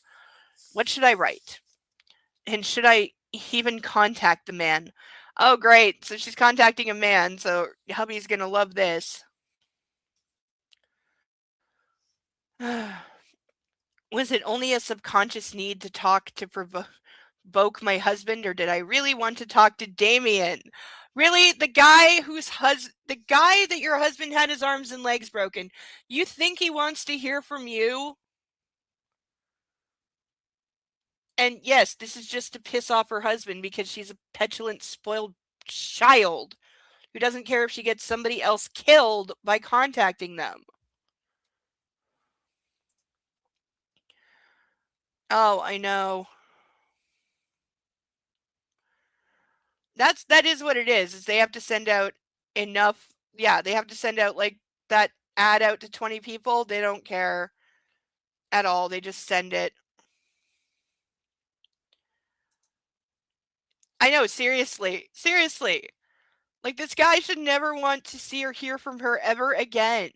What should I write? And should I even contact the man? Oh, great. So she's contacting a man, so hubby's gonna love this. Was it only a subconscious need to talk to provoke my husband, or did I really want to talk to Damien? Really? The guy the guy that your husband had his arms and legs broken. You think he wants to hear from you? And yes, this is just to piss off her husband because she's a petulant, spoiled child who doesn't care if she gets somebody else killed by contacting them. Oh, I know. That is what it is they have to send out enough. Yeah, they have to send out, like, that ad out to 20 people. They don't care at all. They just send it. I know, seriously. Seriously. Like, this guy should never want to see or hear from her ever again.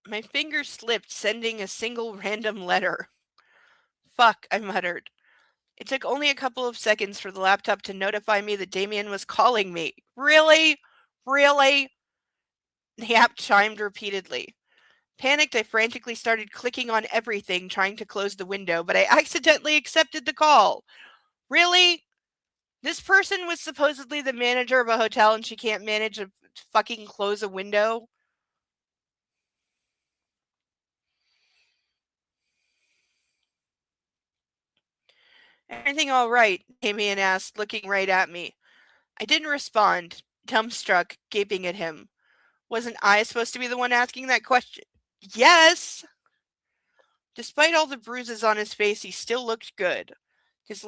My finger slipped, sending a single random letter. Fuck, I muttered. It took only a couple of seconds for the laptop to notify me that Damien was calling me. Really? Really? The app chimed repeatedly. Panicked, I frantically started clicking on everything, trying to close the window, but I accidentally accepted the call. Really? This person was supposedly the manager of a hotel and she can't manage to fucking close a window? Everything all right? Damien asked, looking right at me. I didn't respond, dumbstruck, gaping at him. Wasn't I supposed to be the one asking that question? Yes! Despite all the bruises on his face, he still looked good. His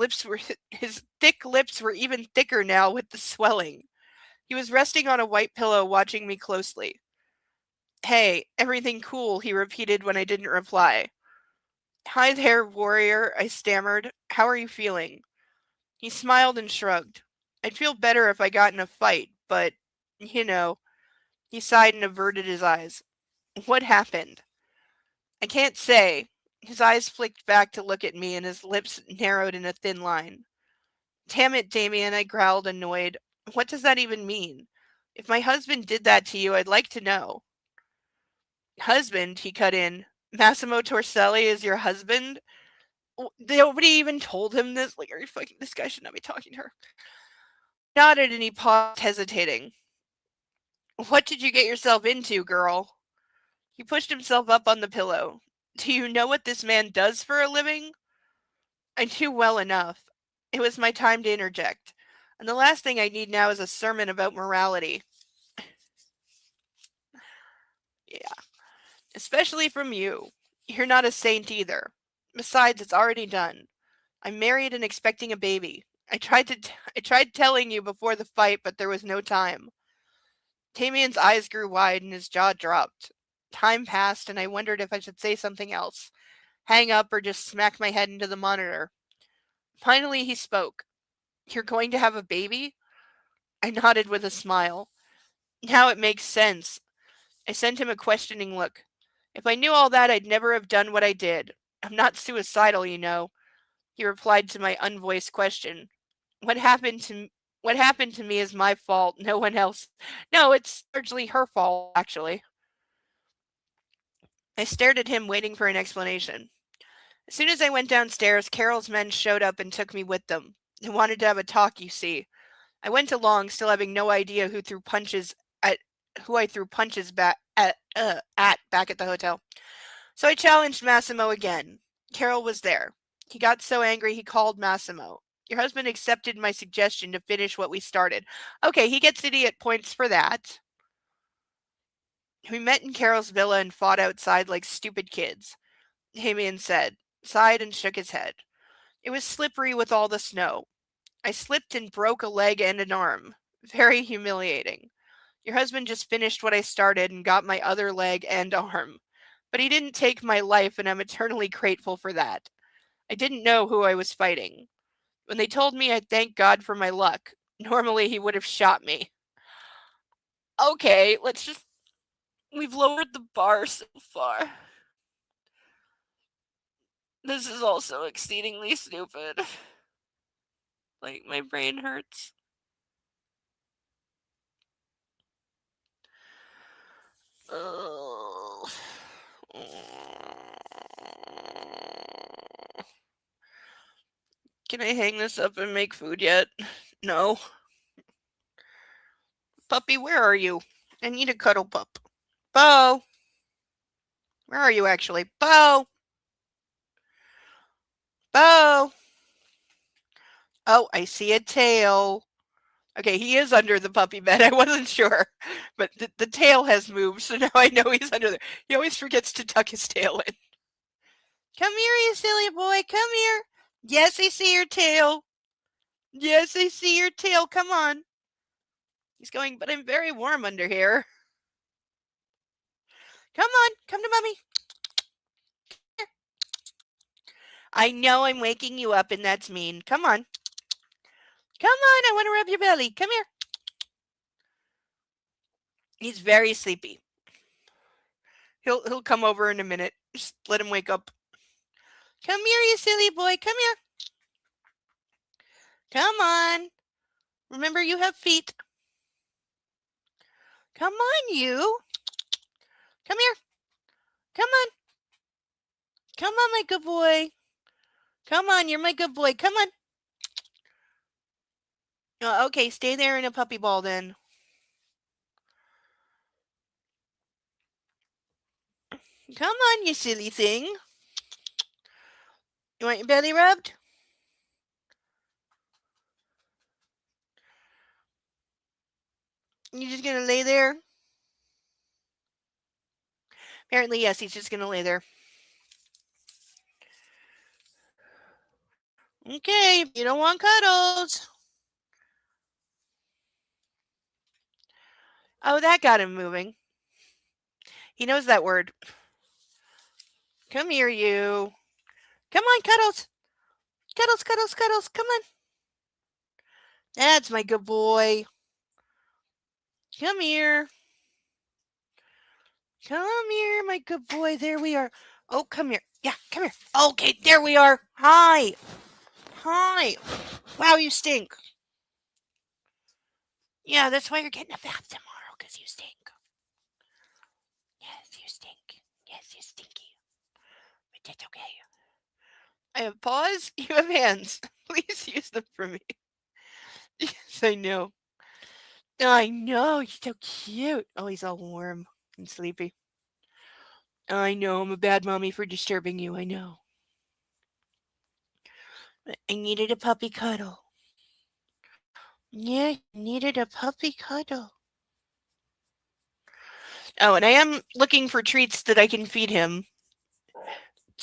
thick lips were even thicker now with the swelling. He was resting on a white pillow, watching me closely. Hey, everything cool, he repeated when I didn't reply. Hi there, warrior, I stammered. How are you feeling? He smiled and shrugged. I'd feel better if I got in a fight, but, you know, he sighed and averted his eyes. What happened? I can't say. His eyes flicked back to look at me and his lips narrowed in a thin line. Damn it, Damien, I growled, annoyed. What does that even mean? If my husband did that to you, I'd like to know. Husband, he cut in. Massimo Torselli is your husband? Nobody even told him this? Like, are you fucking, this guy should not be talking to her. Nodded and he paused, hesitating. What did you get yourself into, girl? He pushed himself up on the pillow. Do you know what this man does for a living? I knew well enough. It was my time to interject. And the last thing I need now is a sermon about morality. Yeah. Especially from you. You're not a saint either. Besides, it's already done. I'm married and expecting a baby. I tried telling you before the fight, but there was no time. Tamian's eyes grew wide and his jaw dropped. Time passed and I wondered if I should say something else, hang up or just smack my head into the monitor. Finally he spoke. You're going to have a baby? I nodded with a smile. Now it makes sense. I sent him a questioning look. If I knew all that, I'd never have done what I did. I'm not suicidal, you know. He replied to my unvoiced question. What happened to what happened to me is my fault, no one else. No, it's largely her fault, actually. I stared at him, waiting for an explanation. As soon as I went downstairs, Carol's men showed up and took me with them. They wanted to have a talk, you see. I went along, still having no idea at who I threw punches at back at the hotel. So I challenged Massimo again. Carol was there. He got so angry he called Massimo. Your husband accepted my suggestion to finish what we started. Okay, he gets idiot points for that. We met in Carol's villa and fought outside like stupid kids, Hamian said, sighed and shook his head. It was slippery with all the snow. I slipped and broke a leg and an arm. Very humiliating. Your husband just finished what I started and got my other leg and arm. But he didn't take my life, and I'm eternally grateful for that. I didn't know who I was fighting. When they told me, I thanked God for my luck. Normally, he would have shot me. Okay, we've lowered the bar so far. This is also exceedingly stupid. Like, my brain hurts. Oh. Can I hang this up and make food yet? No. Puppy, where are you? I need a cuddle pup. Bo! Where are you actually? Bo! Bo! Oh, I see a tail. Okay, he is under the puppy bed. I wasn't sure. But the tail has moved, so now I know he's under there. He always forgets to tuck his tail in. Come here, you silly boy. Come here. Yes, I see your tail. Yes, I see your tail. Come on. He's going, but I'm very warm under here. Come on. Come to mommy. I know I'm waking you up, and that's mean. Come on. Come on. I want to rub your belly. Come here. He's very sleepy. He'll come over in a minute. Just let him wake up. Come here, you silly boy. Come here. Come on. Remember, you have feet. Come on, you. Come here. Come on. Come on, my good boy. Come on, you're my good boy. Come on. Okay, stay there in a puppy ball then. Come on, you silly thing. You want your belly rubbed? You just gonna lay there? Apparently, yes, he's just gonna lay there. Okay, you don't want cuddles. Oh, that got him moving. He knows that word. Come here, you. Come on, cuddles. Cuddles, cuddles, cuddles. Come on. That's my good boy. Come here. Come here, my good boy. There we are. Oh, come here. Yeah, come here. Okay, there we are. Hi. Hi. Wow, you stink. Yeah, that's why you're getting a bath tomorrow, because you stink. Yes, you stink. Yes, you stinky. But that's okay. I have paws. You have hands. Please use them for me. Yes, I know. I know. He's so cute. Oh, he's all warm and sleepy. I know. I'm a bad mommy for disturbing you. I know. But I needed a puppy cuddle. Yeah, I needed a puppy cuddle. Oh, and I am looking for treats that I can feed him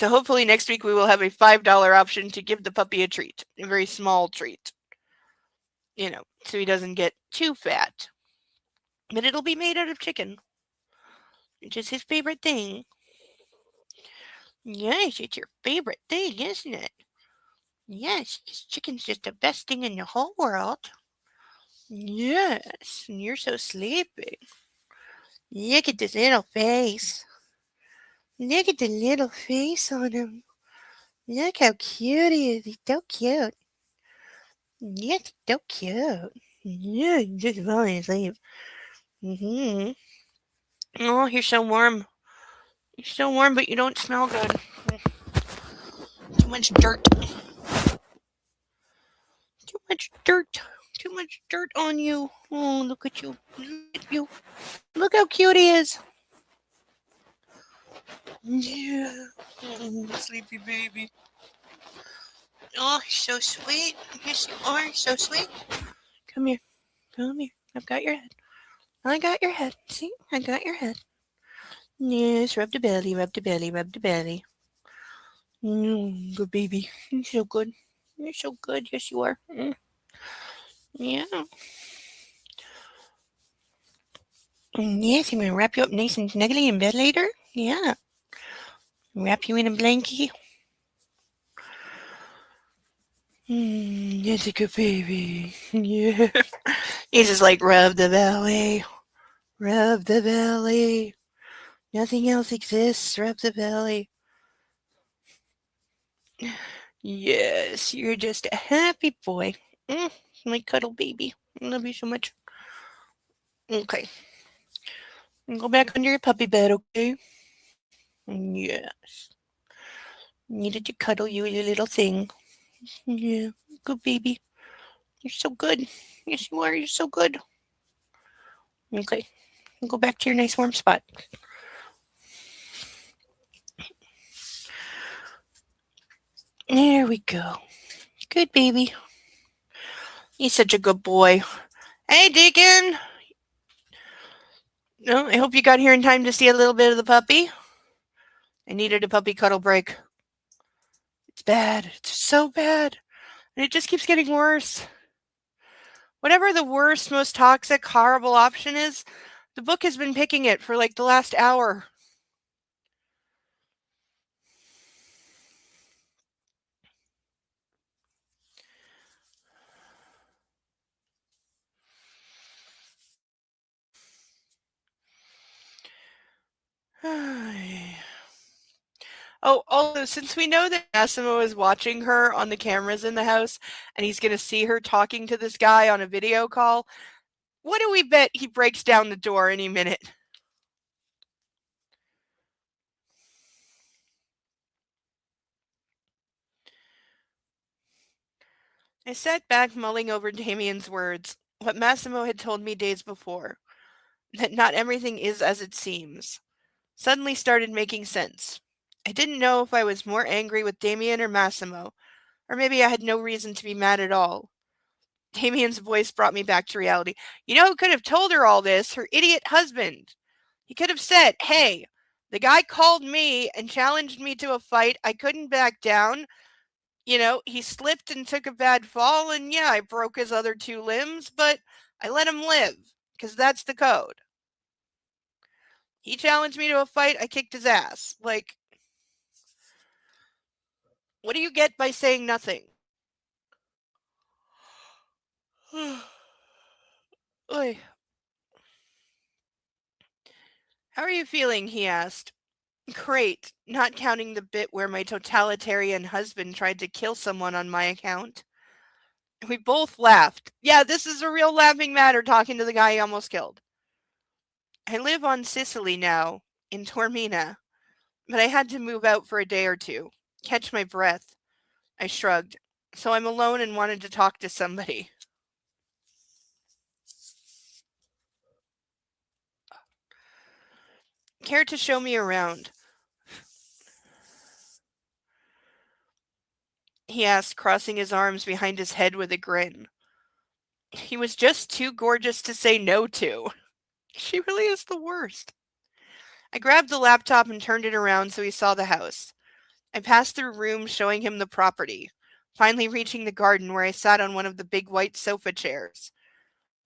So hopefully next week we will have a $5 option to give the puppy a treat, a very small treat. So he doesn't get too fat. But it'll be made out of chicken, which is his favorite thing. Yes, it's your favorite thing, isn't it? Yes, this chicken's just the best thing in the whole world. Yes, and you're so sleepy. Look at this little face. Look at the little face on him. Look how cute he is. He's so cute. Yes, so cute. Yeah, he's just falling asleep. Mm-hmm. Oh, you're so warm. You're so warm, but you don't smell good. Too much dirt. Too much dirt. Too much dirt on you. Oh, look at you. Look at you. Look how cute he is. Yeah. Oh, sleepy baby. Oh, so sweet. Yes, you are. So sweet. Come here. Come here. I've got your head. I got your head. See? I got your head. Yes, rub the belly, rub the belly, rub the belly. Good baby. You're so good. You're so good. Yes, you are. Yeah. Yes, I'm going to wrap you up nice and snuggly in bed later. Yeah. Wrap you in a blankie. That's a good baby. Yeah. He's just like, rub the belly. Rub the belly. Nothing else exists. Rub the belly. Yes, you're just a happy boy. My cuddle baby. I love you so much. Okay. Go back under your puppy bed, okay? Yes. Needed to cuddle you, you little thing. Yeah. Good baby. You're so good. Yes, you are. You're so good. Okay. Go back to your nice warm spot. There we go. Good baby. He's such a good boy. Hey, Deacon. No, I hope you got here in time to see a little bit of the puppy. I needed a puppy cuddle break. It's bad. It's so bad. And it just keeps getting worse. Whatever the worst, most toxic, horrible option is, the book has been picking it for like the last hour. Oh, also, since we know that Massimo is watching her on the cameras in the house and he's going to see her talking to this guy on a video call, what do we bet he breaks down the door any minute? I sat back mulling over Damien's words, what Massimo had told me days before, that not everything is as it seems, suddenly started making sense. I didn't know if I was more angry with Damien or Massimo, or maybe I had no reason to be mad at all. Damien's voice brought me back to reality. You know who could have told her all this? Her idiot husband. He could have said, hey, the guy called me and challenged me to a fight. I couldn't back down. He slipped and took a bad fall, and yeah, I broke his other 2 limbs, but I let him live, because that's the code. He challenged me to a fight, I kicked his ass. Like, what do you get by saying nothing? Oy. How are you feeling? He asked. Great, not counting the bit where my totalitarian husband tried to kill someone on my account. We both laughed. Yeah, this is a real laughing matter, talking to the guy he almost killed. I live on Sicily now, in Taormina, but I had to move out for a day or two. Catch my breath. I shrugged. So I'm alone and wanted to talk to somebody. Care to show me around? He asked, crossing his arms behind his head with a grin. He was just too gorgeous to say no to. She really is the worst. I grabbed the laptop and turned it around so he saw the house. I passed through rooms showing him the property, finally reaching the garden where I sat on one of the big white sofa chairs.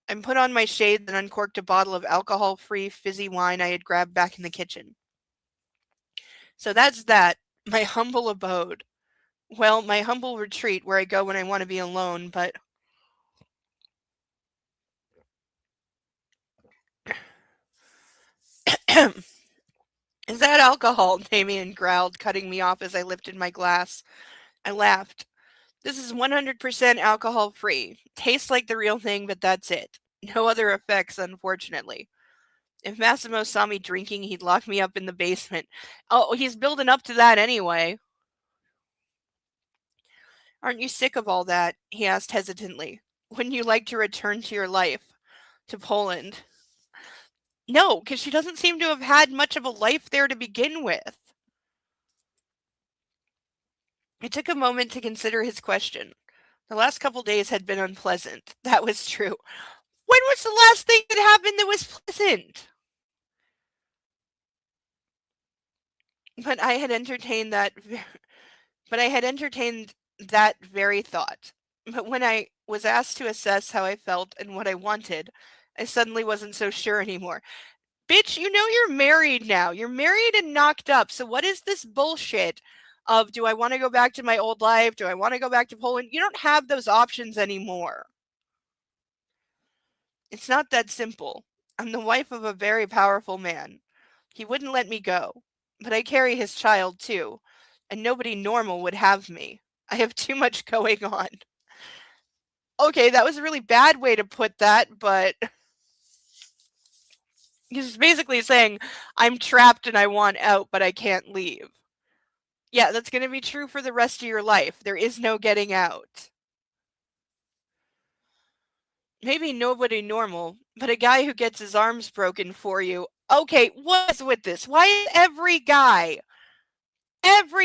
I put on my shades and uncorked a bottle of alcohol-free fizzy wine I had grabbed back in the kitchen. So that's that, my humble abode. Well, my humble retreat where I go when I want to be alone, but is that alcohol? Damien growled, cutting me off as I lifted my glass. I laughed. This is 100% alcohol free. Tastes like the real thing, but that's it. No other effects, unfortunately. If Massimo saw me drinking, he'd lock me up in the basement. Oh, he's building up to that anyway. Aren't you sick of all that? He asked hesitantly. Wouldn't you like to return to your life? To Poland? No, because she doesn't seem to have had much of a life there to begin with. I took a moment to consider his question. The last couple days had been unpleasant. That was true. When was the last thing that happened that was pleasant? But I had entertained that but I had entertained that very thought. But when I was asked to assess how I felt and what I wanted, I suddenly wasn't so sure anymore. Bitch, you know you're married now. You're married and knocked up. So what is this bullshit of do I want to go back to my old life? Do I want to go back to Poland? You don't have those options anymore. It's not that simple. I'm the wife of a very powerful man. He wouldn't let me go. But I carry his child too, and nobody normal would have me. I have too much going on. Okay, that was a really bad way to put that, but he's basically saying, I'm trapped and I want out, but I can't leave. Yeah, that's going to be true for the rest of your life. There is no getting out. Maybe nobody normal, but a guy who gets his arms broken for you. Okay, what's with this? Why is every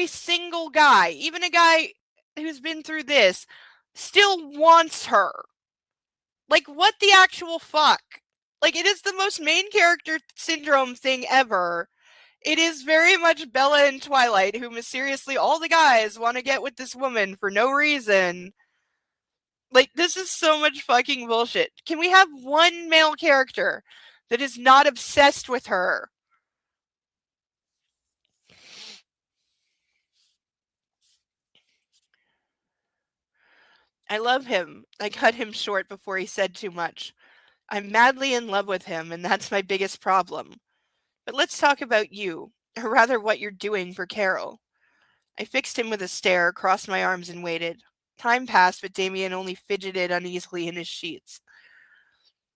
single guy, even a guy who's been through this, still wants her? Like, what the actual fuck? Like, it is the most main character syndrome thing ever. It is very much Bella in Twilight, who mysteriously all the guys want to get with this woman for no reason. Like, this is so much fucking bullshit. Can we have one male character that is not obsessed with her? I love him. I cut him short before he said too much. I'm madly in love with him, and that's my biggest problem. But let's talk about you, or rather what you're doing for Carol. I fixed him with a stare, crossed my arms, and waited. Time passed, but Damien only fidgeted uneasily in his sheets.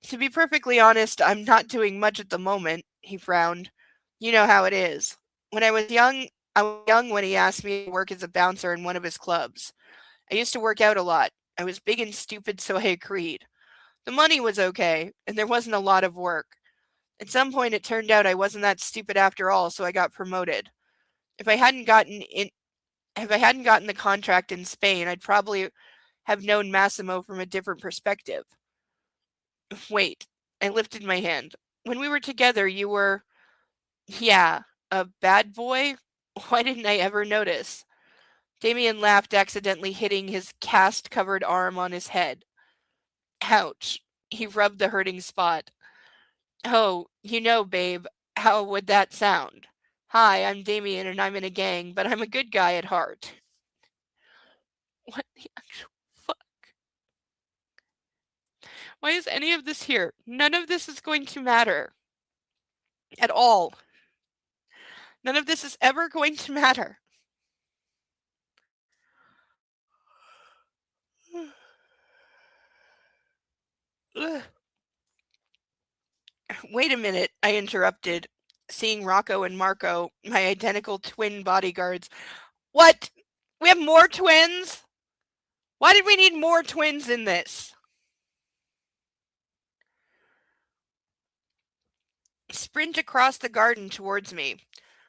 To be perfectly honest, I'm not doing much at the moment, he frowned. You know how it is. I was young when he asked me to work as a bouncer in one of his clubs. I used to work out a lot. I was big and stupid, so I agreed. The money was okay, and there wasn't a lot of work. At some point, it turned out I wasn't that stupid after all, so I got promoted. If I hadn't gotten in, if I hadn't gotten the contract in Spain, I'd probably have known Massimo from a different perspective. Wait, I lifted my hand. When we were together, you were, yeah, a bad boy? Why didn't I ever notice? Damien laughed, accidentally hitting his cast-covered arm on his head. Ouch. He rubbed the hurting spot. Oh, you know, babe, how would that sound? Hi, I'm Damien and I'm in a gang, but I'm a good guy at heart. What the actual fuck? Why is any of this here? None of this is going to matter. At all. None of this is ever going to matter. Wait a minute, I interrupted, seeing Rocco and Marco, my identical twin bodyguards. What? We have more twins? Why did we need more twins in this? Sprint across the garden towards me.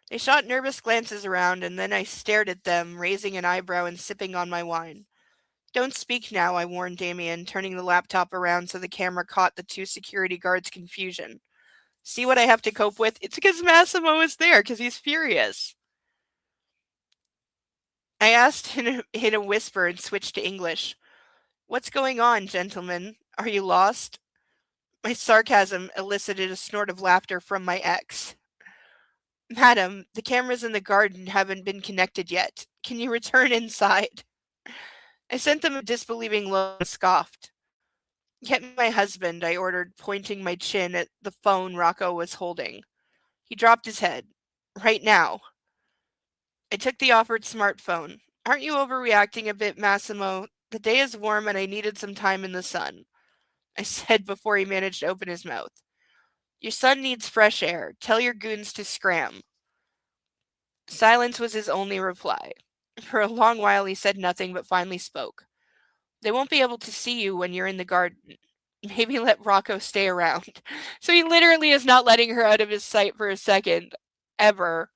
They shot nervous glances around, and then I stared at them, raising an eyebrow and sipping on my wine. Don't speak now, I warned Damien, turning the laptop around so the camera caught the two security guards' confusion. See what I have to cope with? It's because Massimo is there, because he's furious. I asked in a whisper and switched to English. What's going on, gentlemen? Are you lost? My sarcasm elicited a snort of laughter from my ex. Madam, the cameras in the garden haven't been connected yet. Can you return inside? I sent them a disbelieving look and scoffed. Get me my husband, I ordered, pointing my chin at the phone Rocco was holding. He dropped his head. Right now. I took the offered smartphone. Aren't you overreacting a bit, Massimo? The day is warm and I needed some time in the sun, I said before he managed to open his mouth. Your son needs fresh air. Tell your goons to scram. Silence was his only reply. For a long while he said nothing but finally spoke. They won't be able to see you when you're in the garden. Maybe let Rocco stay around. So he literally is not letting her out of his sight for a second. Ever.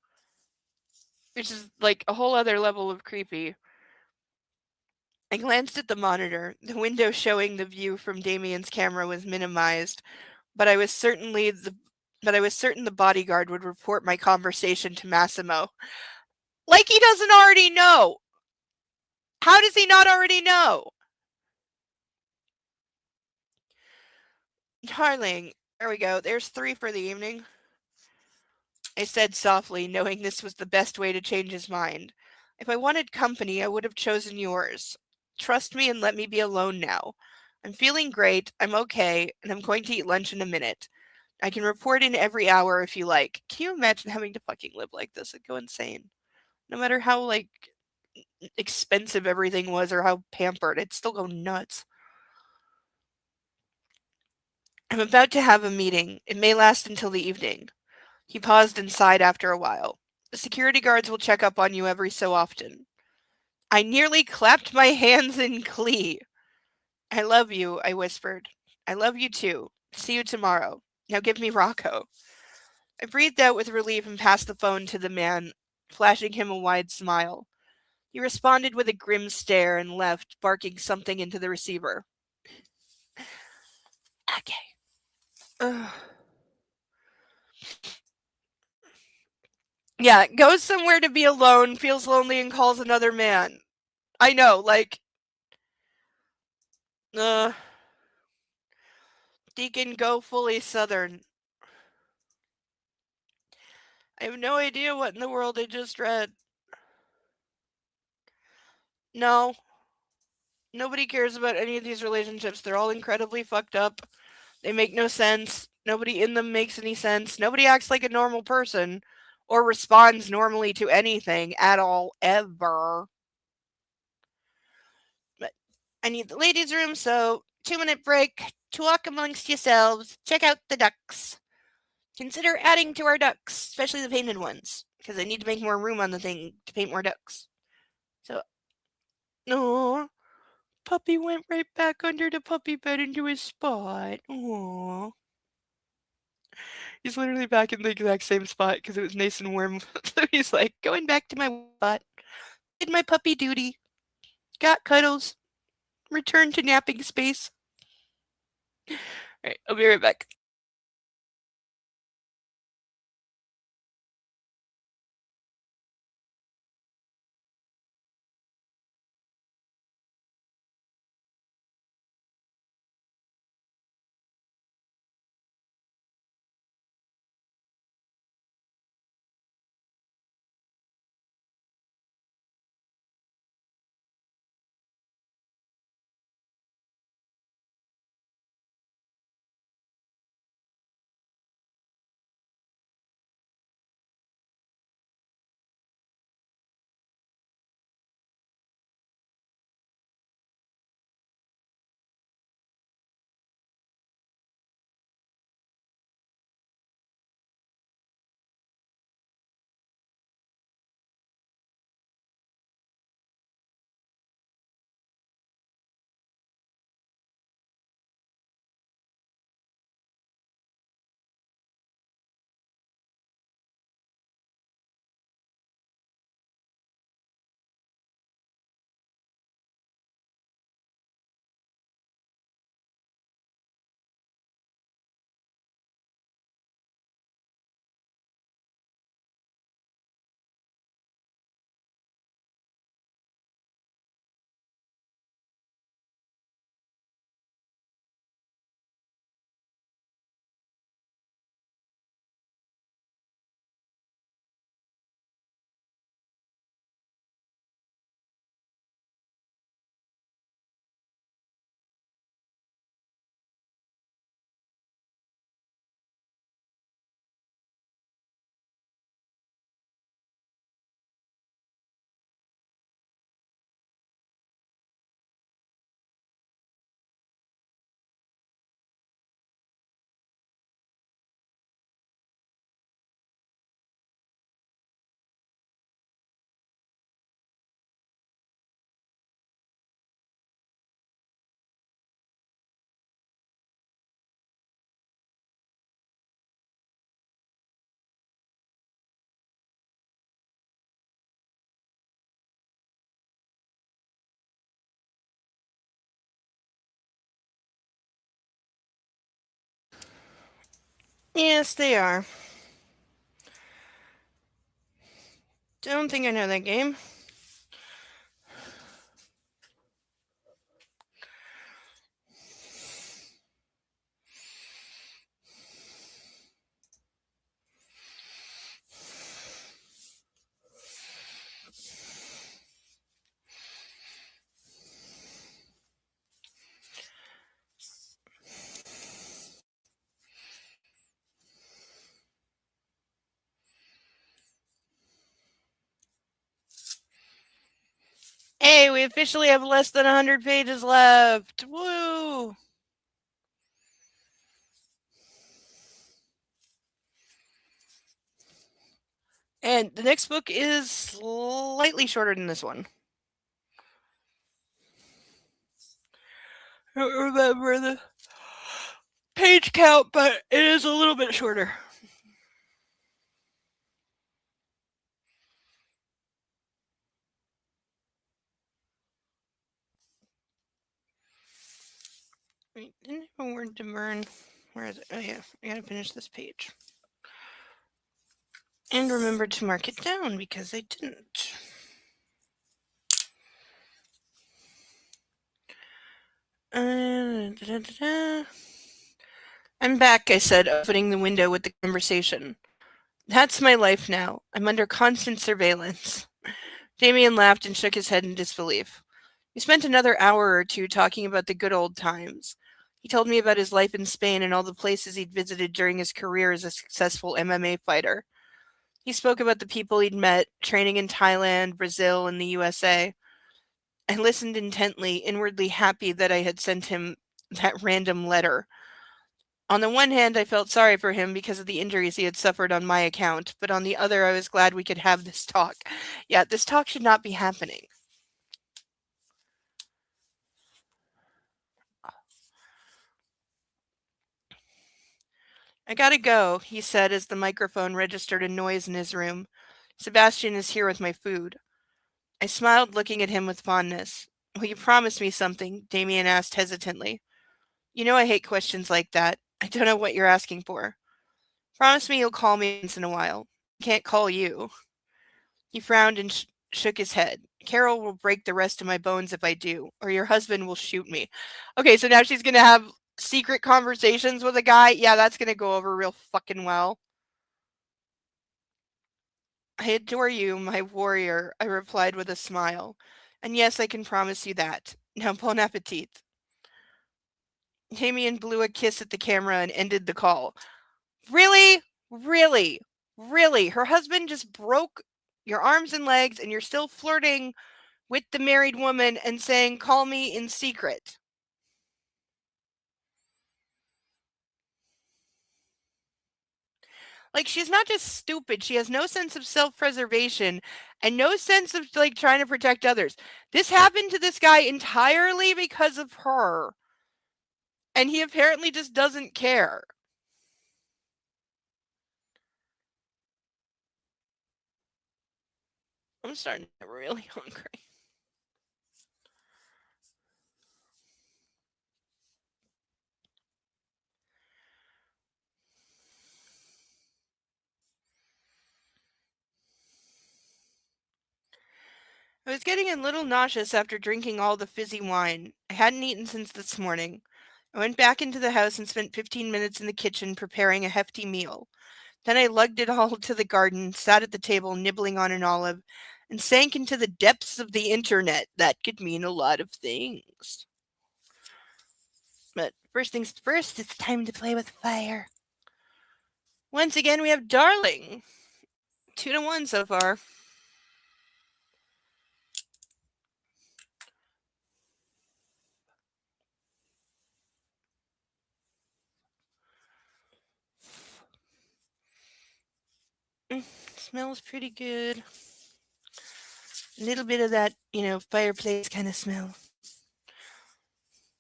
Which is like a whole other level of creepy. I glanced at the monitor. The window showing the view from Damien's camera was minimized, but I was certain the bodyguard would report my conversation to Massimo. Like he doesn't already know. How does he not already know? Darling, there we go. There's 3 for the evening. I said softly, knowing this was the best way to change his mind. If I wanted company, I would have chosen yours. Trust me and let me be alone now. I'm feeling great, I'm okay, and I'm going to eat lunch in a minute. I can report in every hour if you like. Can you imagine having to fucking live like this? It'd go insane. No matter how, like, expensive everything was or how pampered, it'd still go nuts. I'm about to have a meeting. It may last until the evening. He paused and sighed after a while. The security guards will check up on you every so often. I nearly clapped my hands in glee. I love you, I whispered. I love you too. See you tomorrow. Now give me Rocco. I breathed out with relief and passed the phone to the man, flashing him a wide smile. He responded with a grim stare and left, barking something into the receiver. Okay. Ugh. Yeah, goes somewhere to be alone, feels lonely, and calls another man. I know, like, uh, Deacon, go fully southern. I have no idea what in the world I just read. No. Nobody cares about any of these relationships. They're all incredibly fucked up. They make no sense. Nobody in them makes any sense. Nobody acts like a normal person or responds normally to anything at all, ever. But I need the ladies' room, so 2-minute break. Talk amongst yourselves. Check out the ducks. Consider adding to our ducks, especially the painted ones, because I need to make more room on the thing to paint more ducks. So, no, puppy went right back under the puppy bed into his spot. Aww. He's literally back in the exact same spot because it was nice and warm. So he's like, going back to my spot. Did my puppy duty. Got cuddles. Returned to napping space. Alright, I'll be right back. Yes, they are. Don't think I know that game. Hey, we officially have less than 100 pages left. Woo! And the next book is slightly shorter than this one. I don't remember the page count, but it is a little bit shorter. Wait, didn't have a word to burn. Where is it? Oh yeah, I gotta finish this page. And remember to mark it down because I didn't. I'm back, I said, opening the window with the conversation. That's my life now. I'm under constant surveillance. Damien laughed and shook his head in disbelief. We spent another hour or two talking about the good old times. He told me about his life in Spain and all the places he'd visited during his career as a successful MMA fighter. He spoke about the people he'd met, training in Thailand, Brazil, and the USA. I listened intently, inwardly happy that I had sent him that random letter. On the one hand, I felt sorry for him because of the injuries he had suffered on my account, but on the other, I was glad we could have this talk. Yeah, this talk should not be happening. I gotta go, he said as the microphone registered a noise in his room. Sebastian is here with my food. I smiled, looking at him with fondness. Will you promise me something? Damien asked hesitantly. You know I hate questions like that. I don't know what you're asking for. Promise me you'll call me once in a while. I can't call you. He frowned and shook his head. Carol will break the rest of my bones if I do, or your husband will shoot me. Okay, so now she's gonna have secret conversations with a guy. Yeah, that's gonna go over real fucking well. I adore you, my warrior, I replied with a smile. And yes, I can promise you that. Now, bon appetit. Damien blew a kiss at the camera and ended the call. Really? Really? Really? Her husband just broke your arms and legs, and you're still flirting with the married woman and saying, call me in secret. Like, she's not just stupid. She has no sense of self-preservation and no sense of, like, trying to protect others. This happened to this guy entirely because of her. And he apparently just doesn't care. I'm starting to get really hungry. I was getting a little nauseous after drinking all the fizzy wine. I hadn't eaten since this morning. I went back into the house and spent 15 minutes in the kitchen preparing a hefty meal. Then I lugged it all to the garden, sat at the table nibbling on an olive, and sank into the depths of the internet. That could mean a lot of things. But first things first, it's time to play with fire. Once again, we have Darling. 2-1 so far. Smells pretty good. A little bit of that, fireplace kind of smell.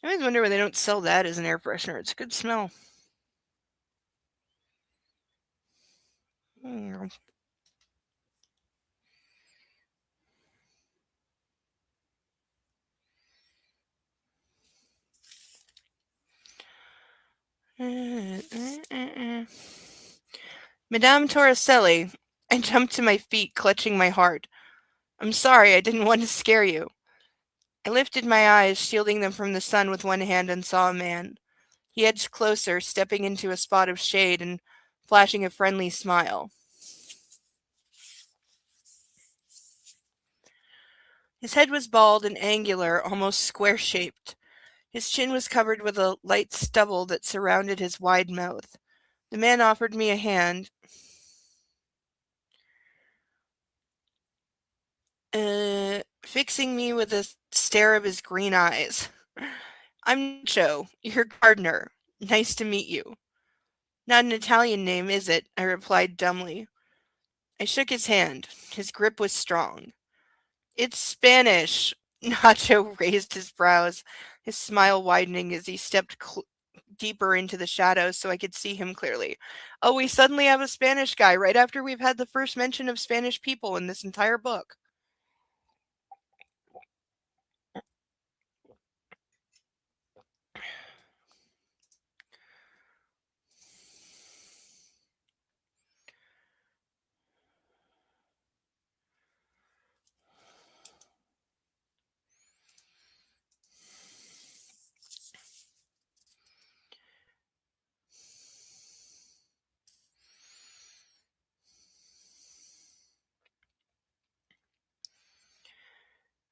I always wonder why they don't sell that as an air freshener. It's a good smell. Mm. Madame Torricelli. I jumped to my feet, clutching my heart. I'm sorry, I didn't want to scare you. I lifted my eyes, shielding them from the sun with one hand, and saw a man. He edged closer, stepping into a spot of shade and flashing a friendly smile. His head was bald and angular, almost square-shaped. His chin was covered with a light stubble that surrounded his wide mouth. The man offered me a hand, fixing me with a stare of his green eyes. I'm Nacho, your gardener. Nice to meet you. Not an Italian name, is it? I replied dumbly. I shook his hand. His grip was strong. It's Spanish. Nacho raised his brows, his smile widening as he stepped deeper into the shadows so I could see him clearly. Oh, we suddenly have a Spanish guy right after we've had the first mention of Spanish people in this entire book.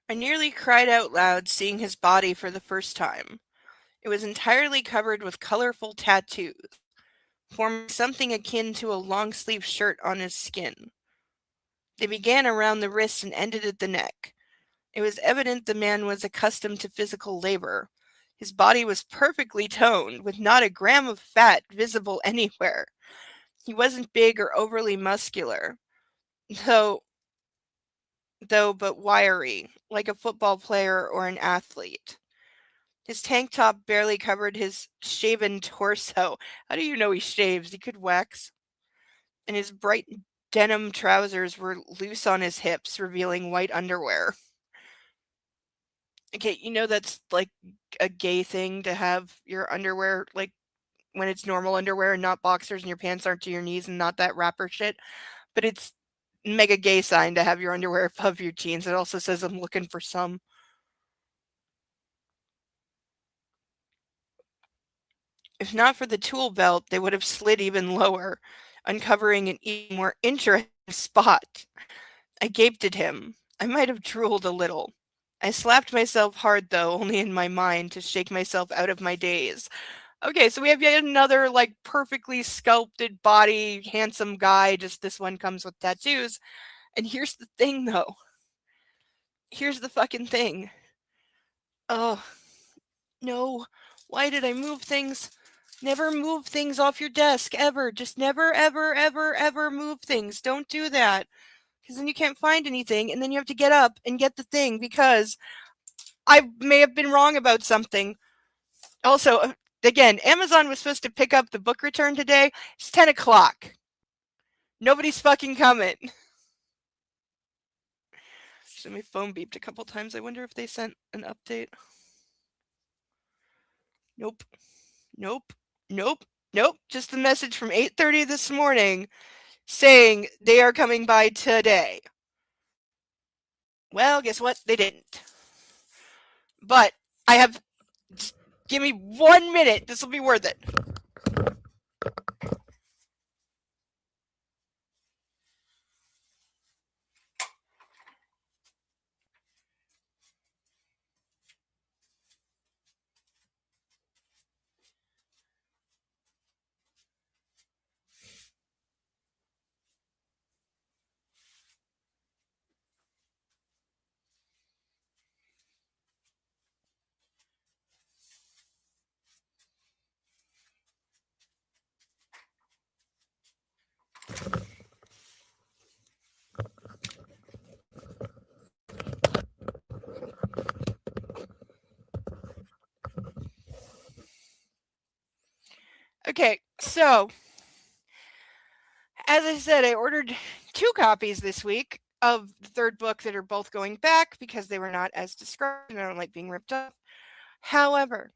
I nearly cried out loud seeing his body for the first time. It was entirely covered with colorful tattoos, forming something akin to a long-sleeved shirt on his skin. They began around the wrist and ended at the neck. It was evident the man was accustomed to physical labor. His body was perfectly toned, with not a gram of fat visible anywhere. He wasn't big or overly muscular, though but wiry, like a football player or an athlete. His tank top barely covered his shaven torso. How do you know he shaves? He could wax. And his bright denim trousers were loose on his hips, revealing white underwear. Okay, you know that's like a gay thing to have your underwear like when it's normal underwear and not boxers and your pants aren't to your knees and not that rapper shit. But it's mega gay sign to have your underwear above your jeans. It also says I'm looking for some. If not for the tool belt, they would have slid even lower, uncovering an even more interesting spot. I gaped at him. I might have drooled a little. I slapped myself hard, though, only in my mind, to shake myself out of my daze. Okay, so we have yet another, like, perfectly sculpted body, handsome guy, just this one comes with tattoos. And here's the thing, though. Here's the fucking thing. Oh, no. Why did I move things? Never move things off your desk, ever. Just never, ever, ever, ever move things. Don't do that. Because then you can't find anything, and then you have to get up and get the thing because I may have been wrong about something. Also, again, Amazon was supposed to pick up the book return today. It's 10 o'clock. Nobody's fucking coming. So my phone beeped a couple times. I wonder if they sent an update. Nope. Nope. Nope. Nope. Just a message from 8:30 this morning saying they are coming by today. Well, guess what? They didn't. But I have. Just give me 1 minute. This will be worth it. Okay, so as I said, I ordered 2 copies this week of the third book that are both going back because they were not as described and I don't like being ripped off. However,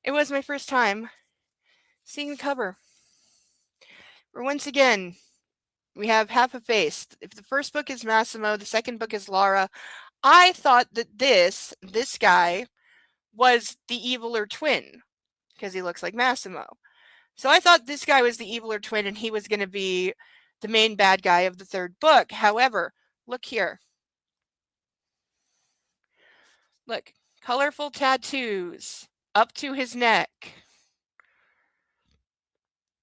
it was my first time seeing the cover. Where once again, we have half a face. If the first book is Massimo, the second book is Laura. I thought that this guy was the eviler twin because he looks like Massimo. So I thought this guy was the eviler twin and he was going to be the main bad guy of the third book. However, look here. Look, colorful tattoos up to his neck.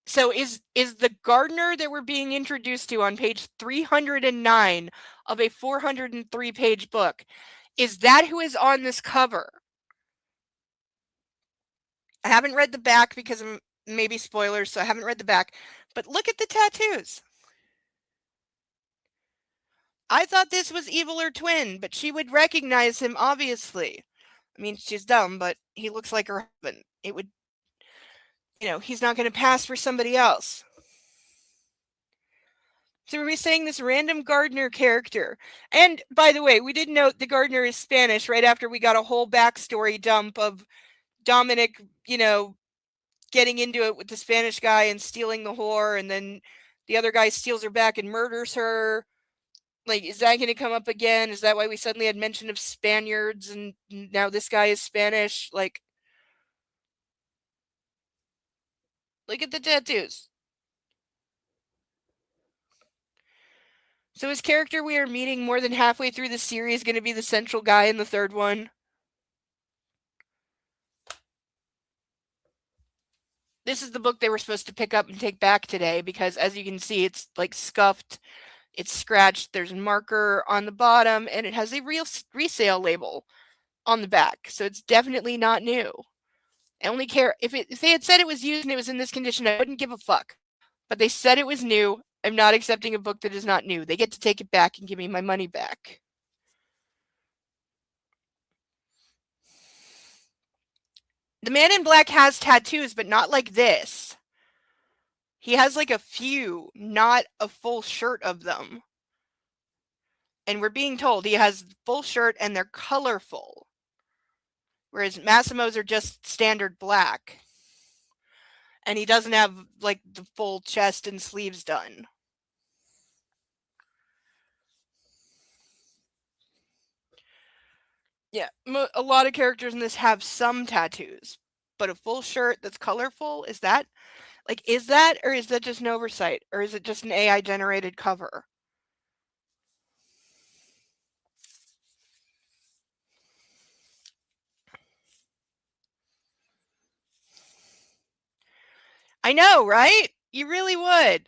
So is the gardener that we're being introduced to on page 309 of a 403-page book, is that who is on this cover? I haven't read the back because of maybe spoilers, so I haven't read the back. But look at the tattoos. I thought this was eviler twin, but she would recognize him, obviously. I mean, she's dumb, but he looks like her husband. It would, he's not going to pass for somebody else. So we're saying this random gardener character. And by the way, we did note the gardener is Spanish right after we got a whole backstory dump of Dominic, getting into it with the Spanish guy and stealing the whore, and then the other guy steals her back and murders her. Like, is that going to come up again? Is that why we suddenly had mention of Spaniards and now this guy is Spanish? Like, look at the tattoos. So his character we are meeting more than halfway through the series going to be the central guy in the third one? This is the book they were supposed to pick up and take back today because, as you can see, it's like scuffed, it's scratched, there's a marker on the bottom, and it has a real resale label on the back. So it's definitely not new. I only care if they had said it was used and it was in this condition, I wouldn't give a fuck. But they said it was new. I'm not accepting a book that is not new. They get to take it back and give me my money back. The man in black has tattoos, but not like this. He has like a few, not a full shirt of them. And we're being told he has full shirt and they're colorful. Whereas Massimo's are just standard black. And he doesn't have like the full chest and sleeves done. Yeah, a lot of characters in this have some tattoos, but a full shirt that's colorful, is that or is that just an oversight? Or is it just an AI generated cover? I know, right? You really would.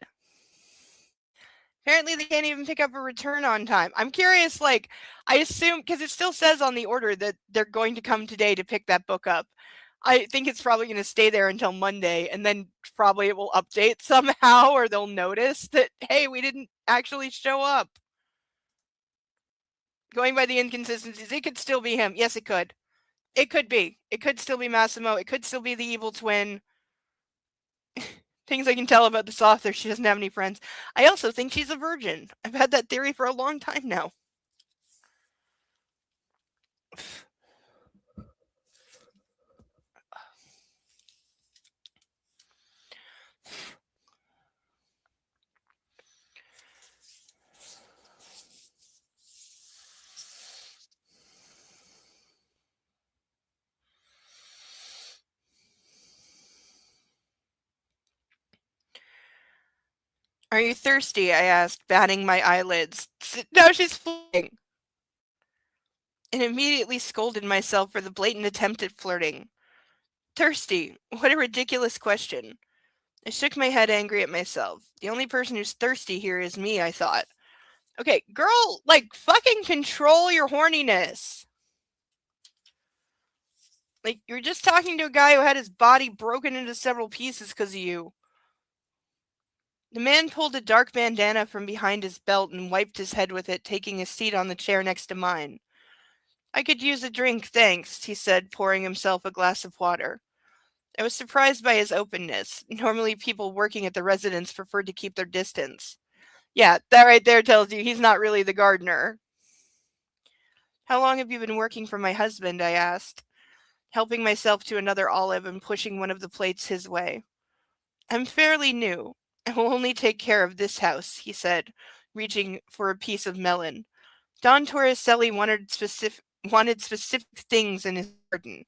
Apparently they can't even pick up a return on time. I'm curious, I assume, because it still says on the order that they're going to come today to pick that book up. I think it's probably going to stay there until Monday, and then probably it will update somehow, or they'll notice that, hey, we didn't actually show up. Going by the inconsistencies, it could still be him. Yes, it could. It could be. It could still be Massimo. It could still be the evil twin. Things I can tell about this author, she doesn't have any friends. I also think she's a virgin. I've had that theory for a long time now. Are you thirsty? I asked, batting my eyelids. No, she's flirting. And immediately scolded myself for the blatant attempt at flirting. Thirsty? What a ridiculous question. I shook my head angry at myself. The only person who's thirsty here is me, I thought. Okay, girl, fucking control your horniness. You're just talking to a guy who had his body broken into several pieces because of you. The man pulled a dark bandana from behind his belt and wiped his head with it, taking a seat on the chair next to mine. I could use a drink, thanks, he said, pouring himself a glass of water. I was surprised by his openness. Normally people working at the residence preferred to keep their distance. Yeah, that right there tells you he's not really the gardener. How long have you been working for my husband? I asked, helping myself to another olive and pushing one of the plates his way. I'm fairly new. I will only take care of this house, he said, reaching for a piece of melon. Don Torricelli wanted specific things in his garden.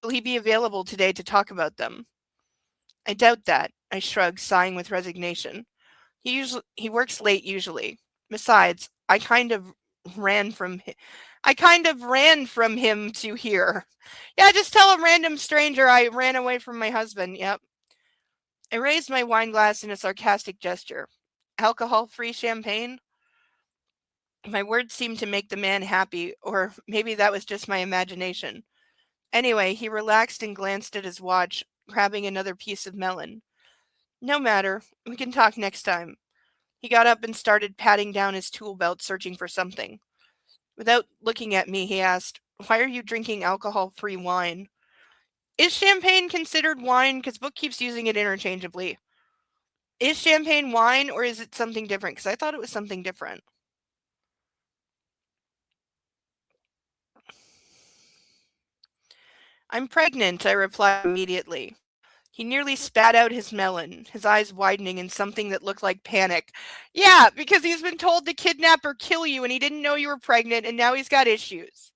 Will he be available today to talk about them? I doubt that, I shrugged, sighing with resignation. He works late usually. Besides, ran from hi- I kind of ran from him to here. Yeah, just tell a random stranger I ran away from my husband. Yep. I raised my wine glass in a sarcastic gesture. Alcohol-free champagne? My words seemed to make the man happy, or maybe that was just my imagination. Anyway, he relaxed and glanced at his watch, grabbing another piece of melon. No matter, we can talk next time. He got up and started patting down his tool belt, searching for something. Without looking at me, he asked, "Why are you drinking alcohol-free wine?" Is champagne considered wine? Because Book keeps using it interchangeably. Is champagne wine, or is it something different? Because I thought it was something different. I'm pregnant, I replied immediately. He nearly spat out his melon, his eyes widening in something that looked like panic. Yeah, because he's been told to kidnap or kill you and he didn't know you were pregnant and now he's got issues.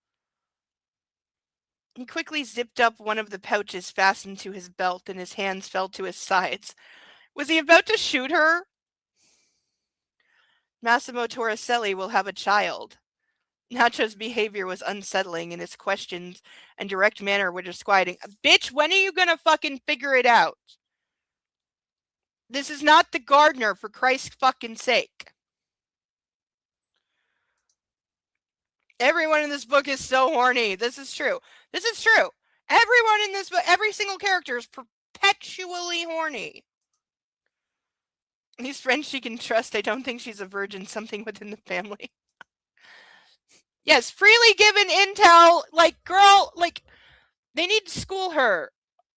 He quickly zipped up one of the pouches fastened to his belt and his hands fell to his sides. Was he about to shoot her? Massimo Torricelli will have a child. Nacho's behavior was unsettling and his questions and direct manner were disquieting. Bitch, when are you gonna fucking figure it out? This is not the gardener, for Christ's fucking sake. Everyone in this book is so horny. This is true. This is true. Everyone in this book, every single character is perpetually horny. These friends she can trust. I don't think she's a virgin. Something within the family. Yes, freely given intel. Like, girl, like, they need to school her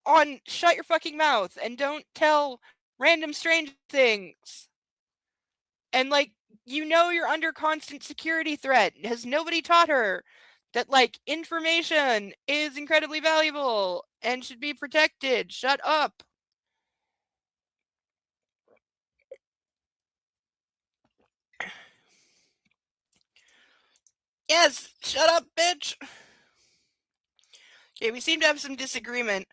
on shut your fucking mouth and don't tell random strange things. And, like, you know you're under constant security threat. Has nobody taught her that, like, information is incredibly valuable and should be protected? Shut up. Yes, shut up, bitch. Okay, we seem to have some disagreement.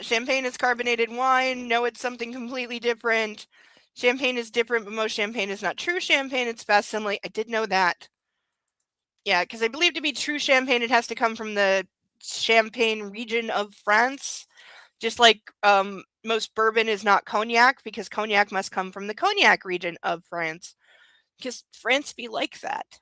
Champagne is carbonated wine. No, it's something completely different. Champagne is different, but most champagne is not true champagne. It's facsimile. I did know that. Yeah, because I believe to be true champagne, it has to come from the Champagne region of France. Just like most bourbon is not cognac, because cognac must come from the Cognac region of France. Because France be like that.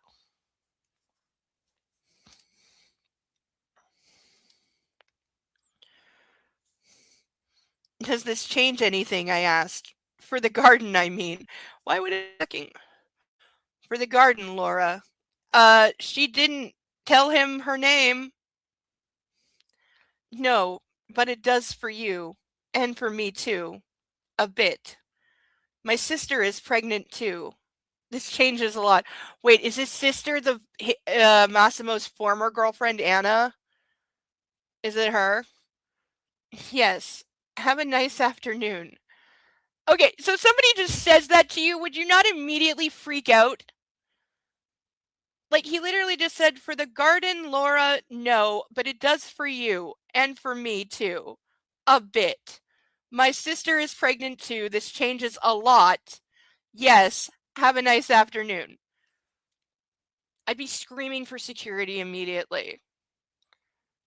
Does this change anything? I asked. For the garden, I mean. Why would it? For the garden, Laura. She didn't tell him her name. No, but it does for you. And for me, too. A bit. My sister is pregnant, too. This changes a lot. Wait, is his sister the Massimo's former girlfriend, Anna? Is it her? Yes. Have a nice afternoon. Okay, so somebody just says that to you. Would you not immediately freak out? Like, he literally just said, for the garden, Laura, no, but it does for you. And for me, too. A bit. My sister is pregnant, too. This changes a lot. Yes. Have a nice afternoon. I'd be screaming for security immediately.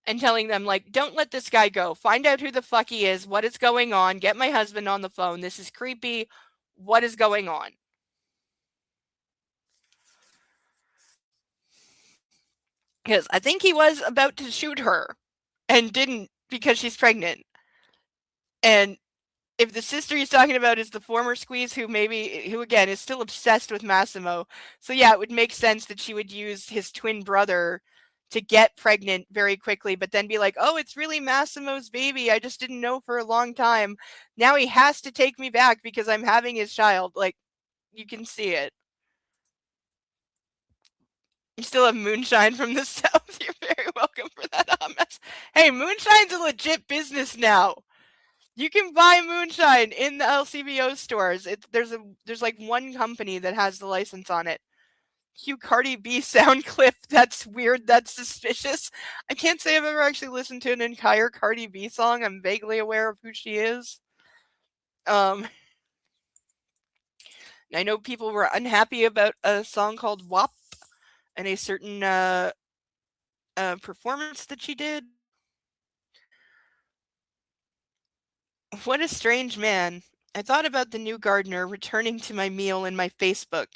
And telling them, like, don't let this guy go. Find out who the fuck he is, what is going on, get my husband on the phone. This is creepy. What is going on? Because I think he was about to shoot her and didn't because she's pregnant. And if the sister he's talking about is the former squeeze who again is still obsessed with Massimo, so yeah, it would make sense that she would use his twin brother to get pregnant very quickly, but then be like, oh, it's really Massimo's baby. I just didn't know for a long time. Now he has to take me back because I'm having his child. Like, you can see it. You still have moonshine from the south. You're very welcome for that mess. Hey, moonshine's a legit business now. You can buy moonshine in the LCBO stores. There's like one company that has the license on it. Cue Cardi B sound clip. That's weird. That's suspicious. I can't say I've ever actually listened to an entire Cardi B song. I'm vaguely aware of who she is. I know people were unhappy about a song called WAP and a certain performance that she did. What a strange man. I thought about the new gardener returning to my meal in my Facebook.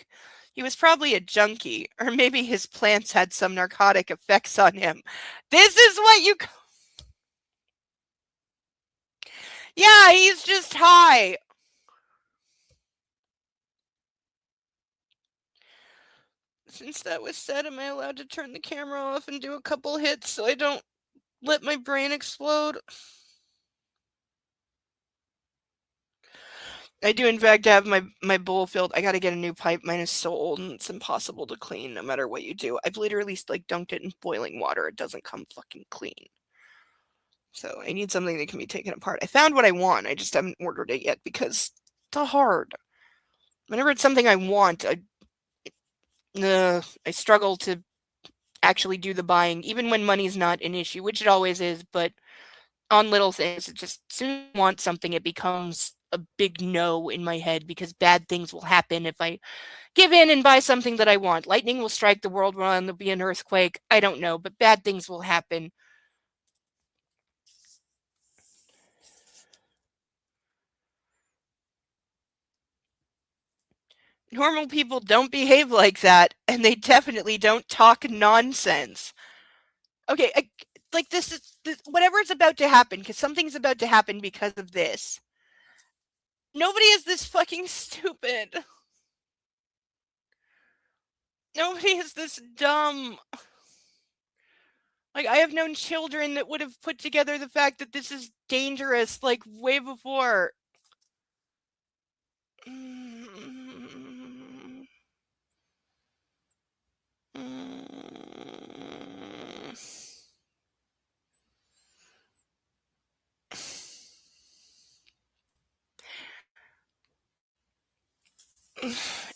He was probably a junkie, or maybe his plants had some narcotic effects on him. This is what you. Yeah, he's just high. Since that was said, am I allowed to turn the camera off and do a couple hits so I don't let my brain explode? I do in fact have my bowl filled. I gotta get a new pipe. Mine is so old and it's impossible to clean no matter what you do. I've literally like dunked it in boiling water. It doesn't come fucking clean. So I need something that can be taken apart. I found what I want. I just haven't ordered it yet because it's hard. Whenever it's something I want, I struggle to actually do the buying, even when money's not an issue, which it always is. But on little things, it just as soon as I want something, it becomes a big no in my head because bad things will happen if I give in and buy something that I want. Lightning will strike the world around, there'll be an earthquake. I don't know, but bad things will happen. Normal people don't behave like that, and they definitely don't talk nonsense. Okay, like this is whatever is about to happen, because something's about to happen because of this. Nobody is this fucking stupid. Nobody is this dumb. Like, I have known children that would have put together the fact that this is dangerous, like, way before.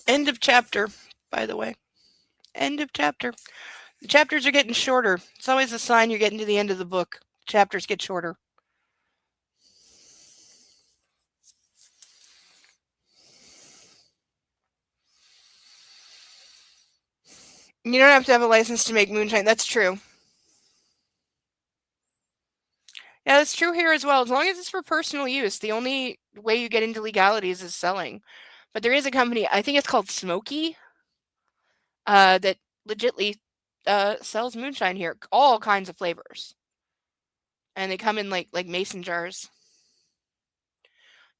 End of chapter, by the way. End of chapter. The chapters are getting shorter. It's always a sign you're getting to the end of the book. Chapters get shorter. You don't have to have a license to make moonshine. That's true. Yeah, that's true here as well. As long as it's for personal use, the only way you get into legalities is selling. But there is a company, I think it's called Smoky, that legitly sells moonshine here, all kinds of flavors, and they come in like mason jars.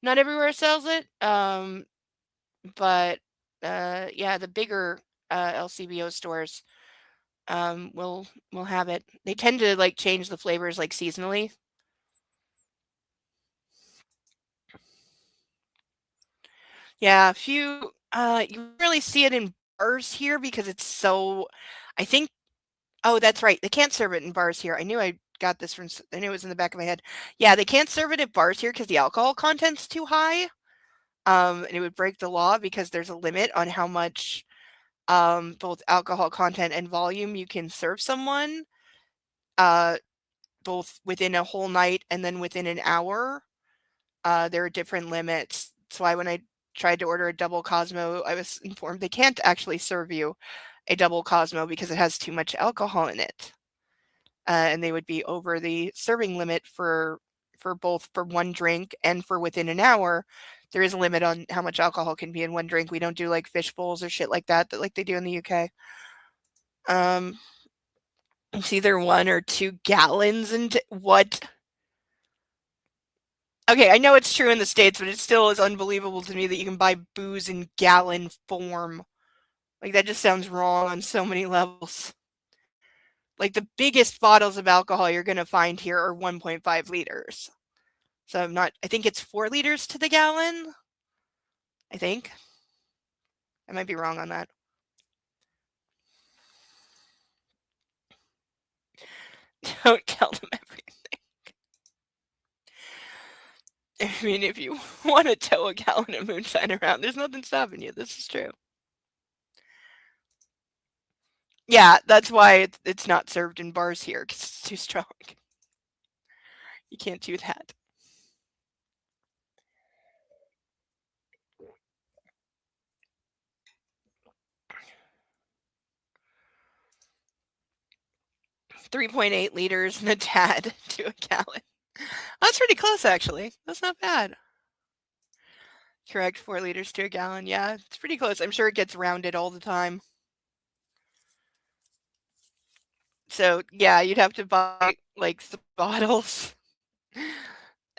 Not everywhere sells it, but yeah, the bigger LCBO stores will have it. They tend to like change the flavors like seasonally. Yeah, a few. You really see it in bars here because it's so. I think. Oh, that's right. They can't serve it in bars here. I knew I got this from. I knew it was in the back of my head. Yeah, they can't serve it at bars here because the alcohol content's too high. And it would break the law because there's a limit on how much both alcohol content and volume you can serve someone. Both within a whole night and then within an hour. There are different limits. That's why when I tried to order a double Cosmo, I was informed they can't actually serve you a double Cosmo because it has too much alcohol in it. And they would be over the serving limit for both for one drink and for within an hour. There is a limit on how much alcohol can be in one drink. We don't do like fish bowls or shit like that like they do in the UK. It's either 1 or 2 gallons and what? Okay, I know it's true in the States, but it still is unbelievable to me that you can buy booze in gallon form. Like, that just sounds wrong on so many levels. Like, the biggest bottles of alcohol you're going to find here are 1.5 liters. So I think it's 4 liters to the gallon. I think. I might be wrong on that. Don't tell them everything. I mean, if you want to tow a gallon of moonshine around, there's nothing stopping you. This is true. Yeah, that's why it's not served in bars here, because it's too strong. You can't do that. $3.8 and a tad to a gallon. That's pretty close, actually. That's not bad. Correct, 4 liters to a gallon. Yeah, it's pretty close. I'm sure it gets rounded all the time. So, yeah, you'd have to buy, like, some bottles.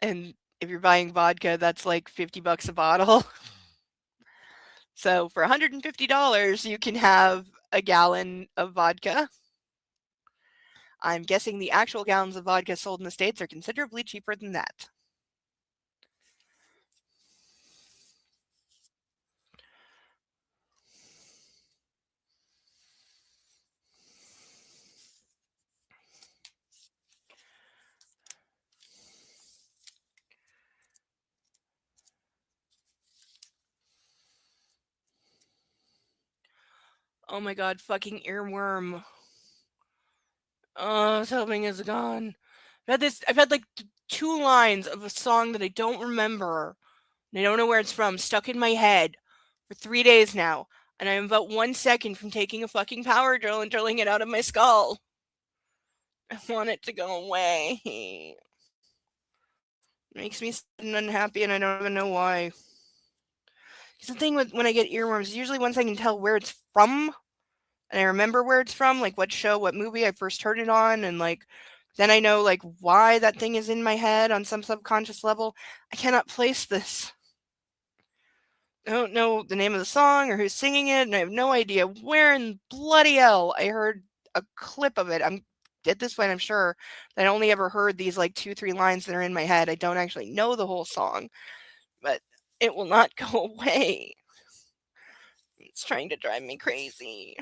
And if you're buying vodka, that's like $50 a bottle. So for $150, you can have a gallon of vodka. I'm guessing the actual gallons of vodka sold in the States are considerably cheaper than that. Oh my god, fucking earworm. Oh, I was hoping it's gone. I've had like 2 lines of a song that I don't remember. And I don't know where it's from, stuck in my head for 3 days now. And I'm about 1 second from taking a fucking power drill and drilling it out of my skull. I want it to go away. It makes me sad and unhappy, and I don't even know why. Because the thing with when I get earworms, usually once I can tell where it's from, and I remember where it's from, like what show, what movie I first heard it on, and like then I know like why that thing is in my head on some subconscious level. I cannot place this. I don't know the name of the song or who's singing it, and I have no idea where in bloody hell I heard a clip of it. I'm at this point, I'm sure that I only ever heard these like 2, 3 lines that are in my head. I don't actually know the whole song, but it will not go away. It's trying to drive me crazy.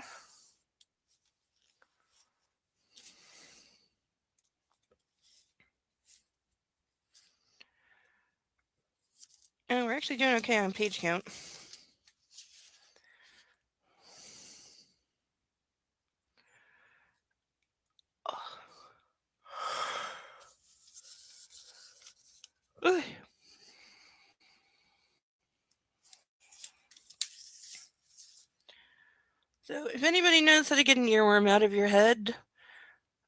Oh, we're actually doing okay on page count. Ugh. So, if anybody knows how to get an earworm out of your head,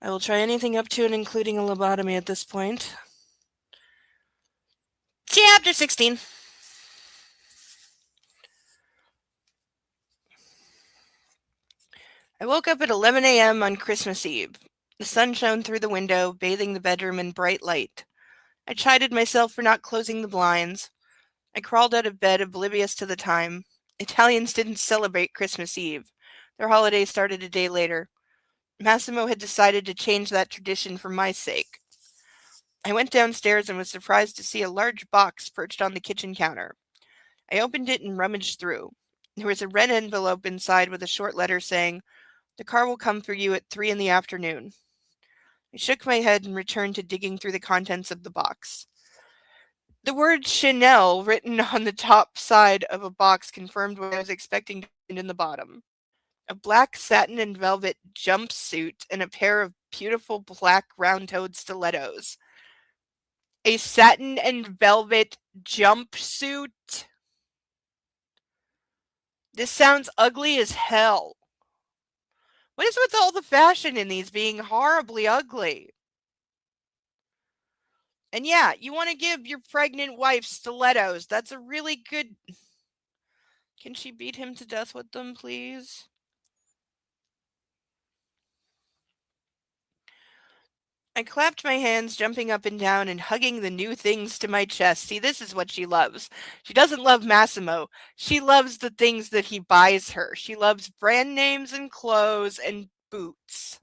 I will try anything up to and including a lobotomy at this point. Chapter 16. I woke up at 11 a.m. on Christmas Eve. The sun shone through the window, bathing the bedroom in bright light. I chided myself for not closing the blinds. I crawled out of bed, oblivious to the time. Italians didn't celebrate Christmas Eve. Their holiday started a day later. Massimo had decided to change that tradition for my sake. I went downstairs and was surprised to see a large box perched on the kitchen counter. I opened it and rummaged through. There was a red envelope inside with a short letter saying, "The car will come for you at 3 in the afternoon." I shook my head and returned to digging through the contents of the box. The word Chanel written on the top side of a box confirmed what I was expecting to find in the bottom. A black satin and velvet jumpsuit and a pair of beautiful black round-toed stilettos. A satin and velvet jumpsuit? This sounds ugly as hell. What is with all the fashion in these being horribly ugly? And yeah, you want to give your pregnant wife stilettos. That's a really good... Can she beat him to death with them, please? I clapped my hands, jumping up and down and hugging the new things to my chest. See, this is what she loves. She doesn't love Massimo. She loves the things that he buys her. She loves brand names and clothes and boots.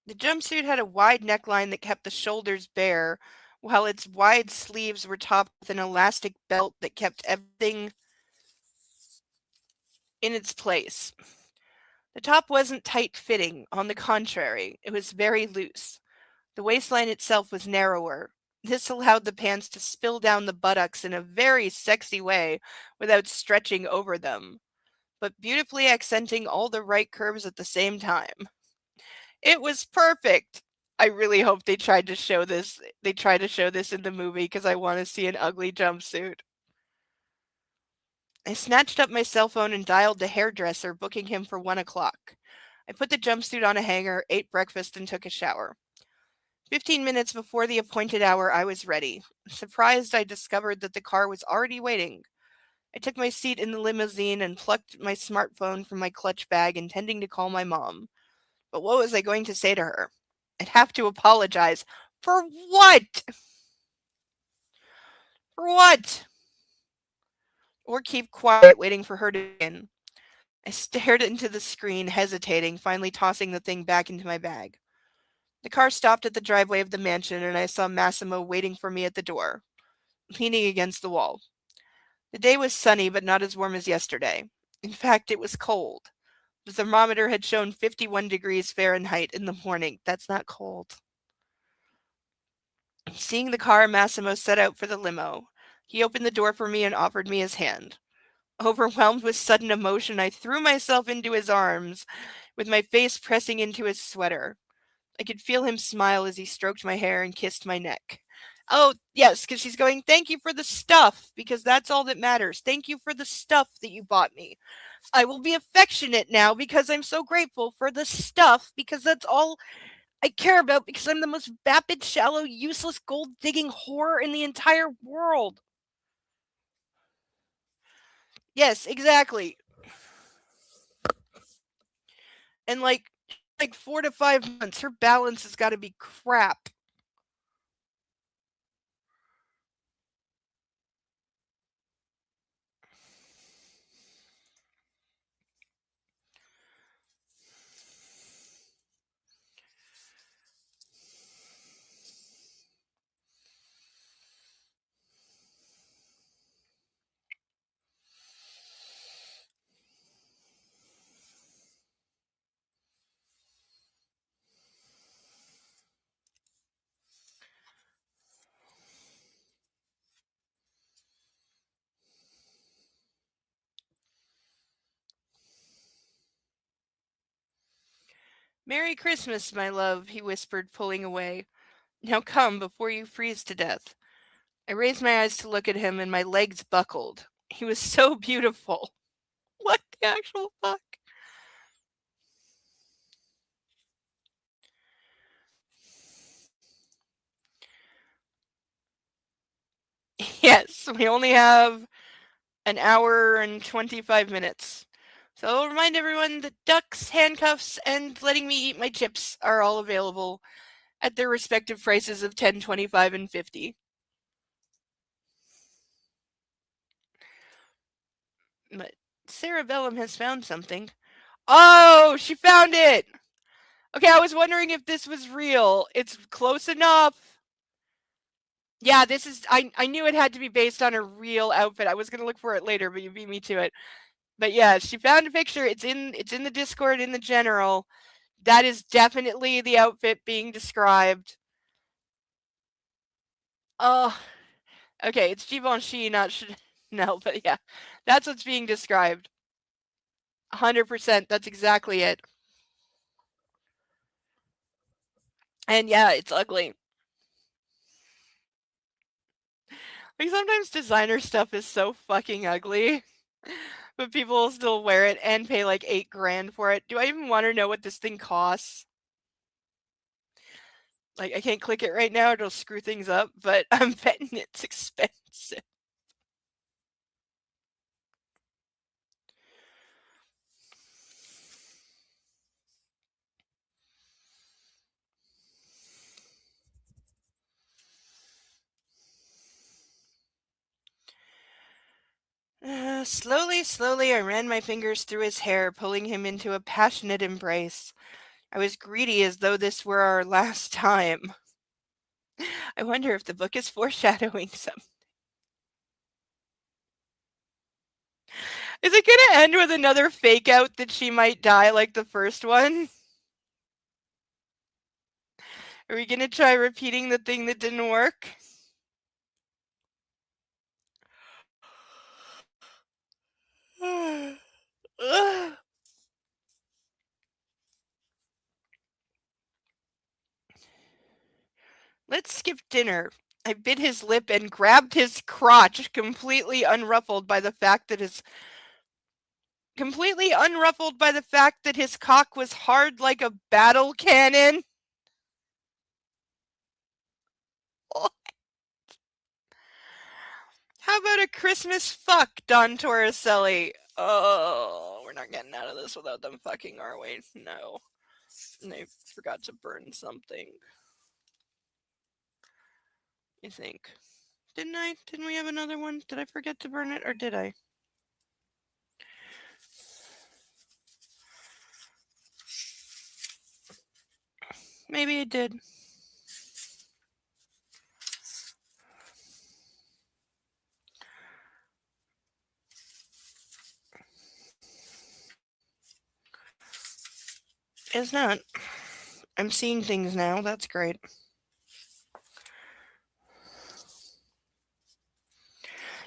The jumpsuit had a wide neckline that kept the shoulders bare, while its wide sleeves were topped with an elastic belt that kept everything in its place. The top wasn't tight-fitting, on the contrary, it was very loose. The waistline itself was narrower. This allowed the pants to spill down the buttocks in a very sexy way without stretching over them, but beautifully accenting all the right curves at the same time. It was perfect. I really hope they tried to show this. They tried to show this in the movie because I want to see an ugly jumpsuit. I snatched up my cell phone and dialed the hairdresser, booking him for 1 o'clock. I put the jumpsuit on a hanger, ate breakfast, and took a shower. 15 minutes before the appointed hour, I was ready. Surprised, I discovered that the car was already waiting. I took my seat in the limousine and plucked my smartphone from my clutch bag, intending to call my mom. But what was I going to say to her? I'd have to apologize. For what? For what? Or keep quiet, waiting for her to begin. I stared into the screen, hesitating, finally tossing the thing back into my bag. The car stopped at the driveway of the mansion, and I saw Massimo waiting for me at the door, leaning against the wall. The day was sunny, but not as warm as yesterday. In fact, it was cold. The thermometer had shown 51 degrees Fahrenheit in the morning. That's not cold. Seeing the car, Massimo set out for the limo. He opened the door for me and offered me his hand. Overwhelmed with sudden emotion, I threw myself into his arms, with my face pressing into his sweater. I could feel him smile as he stroked my hair and kissed my neck. Oh, yes, because she's going, thank you for the stuff, because that's all that matters. Thank you for the stuff that you bought me. I will be affectionate now because I'm so grateful for the stuff, because that's all I care about, because I'm the most vapid, shallow, useless, gold-digging whore in the entire world. Yes, exactly. And like 4 to 5 months, her balance has got to be crap. Merry Christmas, my love, he whispered, pulling away. Now come, before you freeze to death. I raised my eyes to look at him, and my legs buckled. He was so beautiful. What the actual fuck? Yes, we only have an hour and 25 minutes. So I'll remind everyone that ducks, handcuffs, and letting me eat my chips are all available at their respective prices of 10, 25, and 50. But Sarah Bellum has found something. Oh, she found it! Okay, I was wondering if this was real. It's close enough. Yeah, this is I knew it had to be based on a real outfit. I was gonna look for it later, but you beat me to it. But yeah, she found a picture. It's in the Discord in the general. That is definitely the outfit being described. Oh, okay, it's Givenchy, not Chanel, but yeah, that's what's being described. 100%, that's exactly it. And yeah, it's ugly. Like sometimes designer stuff is so fucking ugly, but people will still wear it and pay like 8 grand for it. Do I even want to know what this thing costs? Like I can't click it right now, it'll screw things up, but I'm betting it's expensive. Slowly, slowly, I ran my fingers through his hair, pulling him into a passionate embrace. I was greedy as though this were our last time. I wonder if the book is foreshadowing something. Is it gonna end with another fake out that she might die like the first one? Are we gonna try repeating the thing that didn't work? Let's skip dinner. I bit his lip and grabbed his crotch, completely unruffled by the fact that his cock was hard like a battle cannon. How about a Christmas fuck, Don Torricelli? Oh, we're not getting out of this without them fucking, are we? No. And they forgot to burn something. You think? Didn't I? Didn't we have another one? Did I forget to burn it, or did I? Maybe I did. It's not. I'm seeing things now. That's great.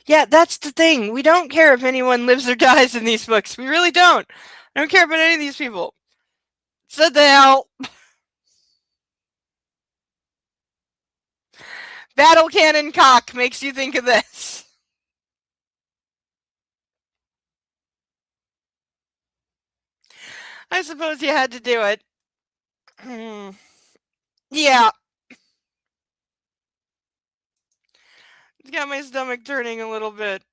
Yeah, that's the thing. We don't care if anyone lives or dies in these books. We really don't. I don't care about any of these people. Said the hell. Battle cannon cock makes you think of this. I suppose you had to do it. Yeah. It's got my stomach turning a little bit.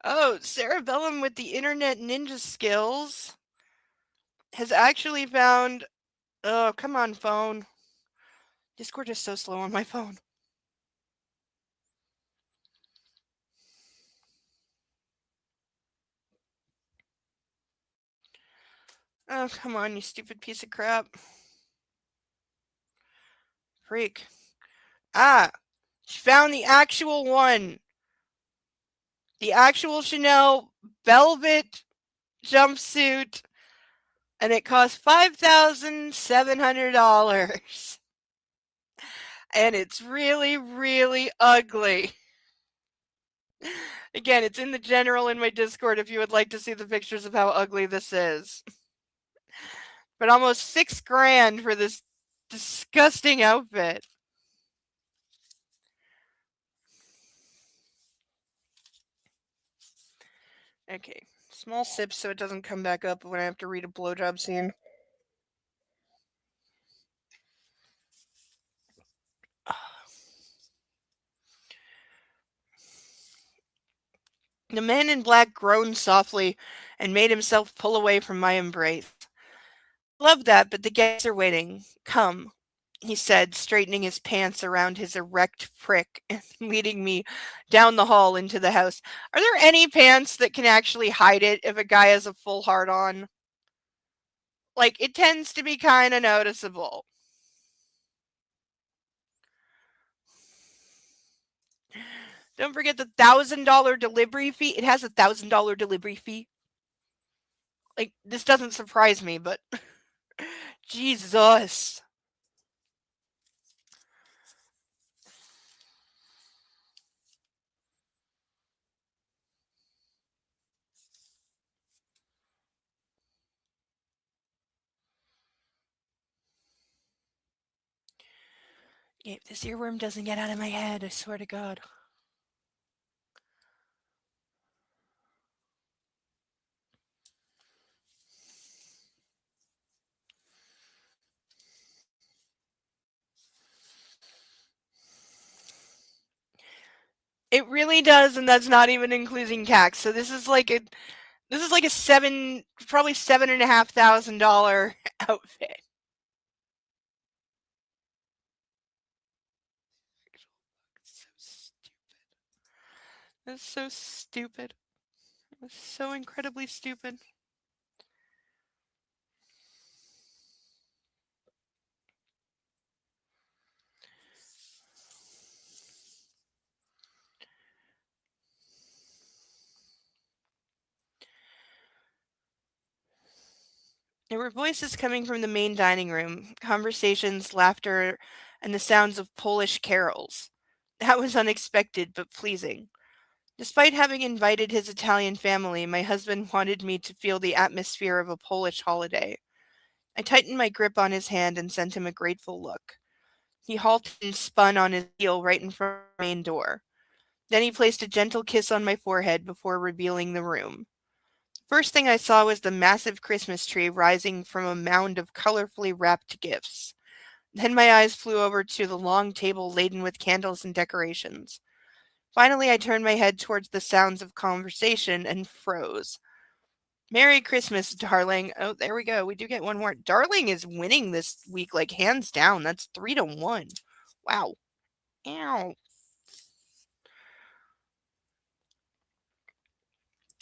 Oh, Cerebellum with the internet ninja skills has actually found. Oh, come on, phone. Discord is so slow on my phone. Oh, come on, you stupid piece of crap. Freak. Ah, she found the actual one. The actual Chanel velvet jumpsuit, and it cost $5,700. And it's really, really ugly. Again, it's in the general in my Discord if you would like to see the pictures of how ugly this is. But almost $6,000 for this disgusting outfit. Okay, small sips so it doesn't come back up when I have to read a blowjob scene. The man in black groaned softly and made himself pull away from my embrace. Love that, but the guests are waiting. Come, he said, straightening his pants around his erect prick and leading me down the hall into the house. Are there any pants that can actually hide it if a guy has a full heart on? Like, it tends to be kind of noticeable. Don't forget the $1,000 delivery fee. It has a $1,000 delivery fee. Like, this doesn't surprise me, but Jesus. If this earworm doesn't get out of my head, I swear to God. It really does, and that's not even including tax. So this is like a probably $7,500 outfit. So stupid. That's so stupid. That's so incredibly stupid. There were voices coming from the main dining room, conversations, laughter, and the sounds of Polish carols. That was unexpected but pleasing. Despite having invited his Italian family, my husband wanted me to feel the atmosphere of a Polish holiday. I tightened my grip on his hand and sent him a grateful look. He halted and spun on his heel right in front of the main door. Then he placed a gentle kiss on my forehead before revealing the room. First thing I saw was the massive Christmas tree rising from a mound of colorfully wrapped gifts. Then my eyes flew over to the long table laden with candles and decorations. Finally, I turned my head towards the sounds of conversation and froze. Merry Christmas, darling. Oh, there we go. We do get one more. Darling is winning this week, like hands down. That's 3-1. Wow. Ow.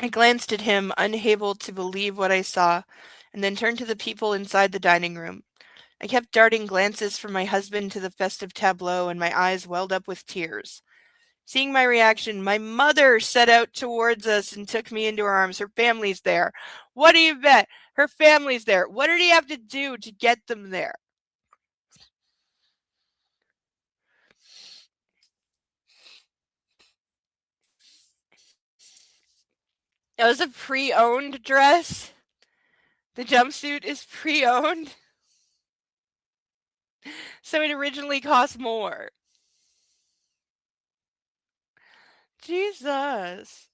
I glanced at him, unable to believe what I saw, and then turned to the people inside the dining room. I kept darting glances from my husband to the festive tableau, and my eyes welled up with tears. Seeing my reaction, my mother set out towards us and took me into her arms. Her family's there. What do you bet? Her family's there. What did he have to do to get them there? It was a pre-owned dress. The jumpsuit is pre-owned. So it originally cost more. Jesus.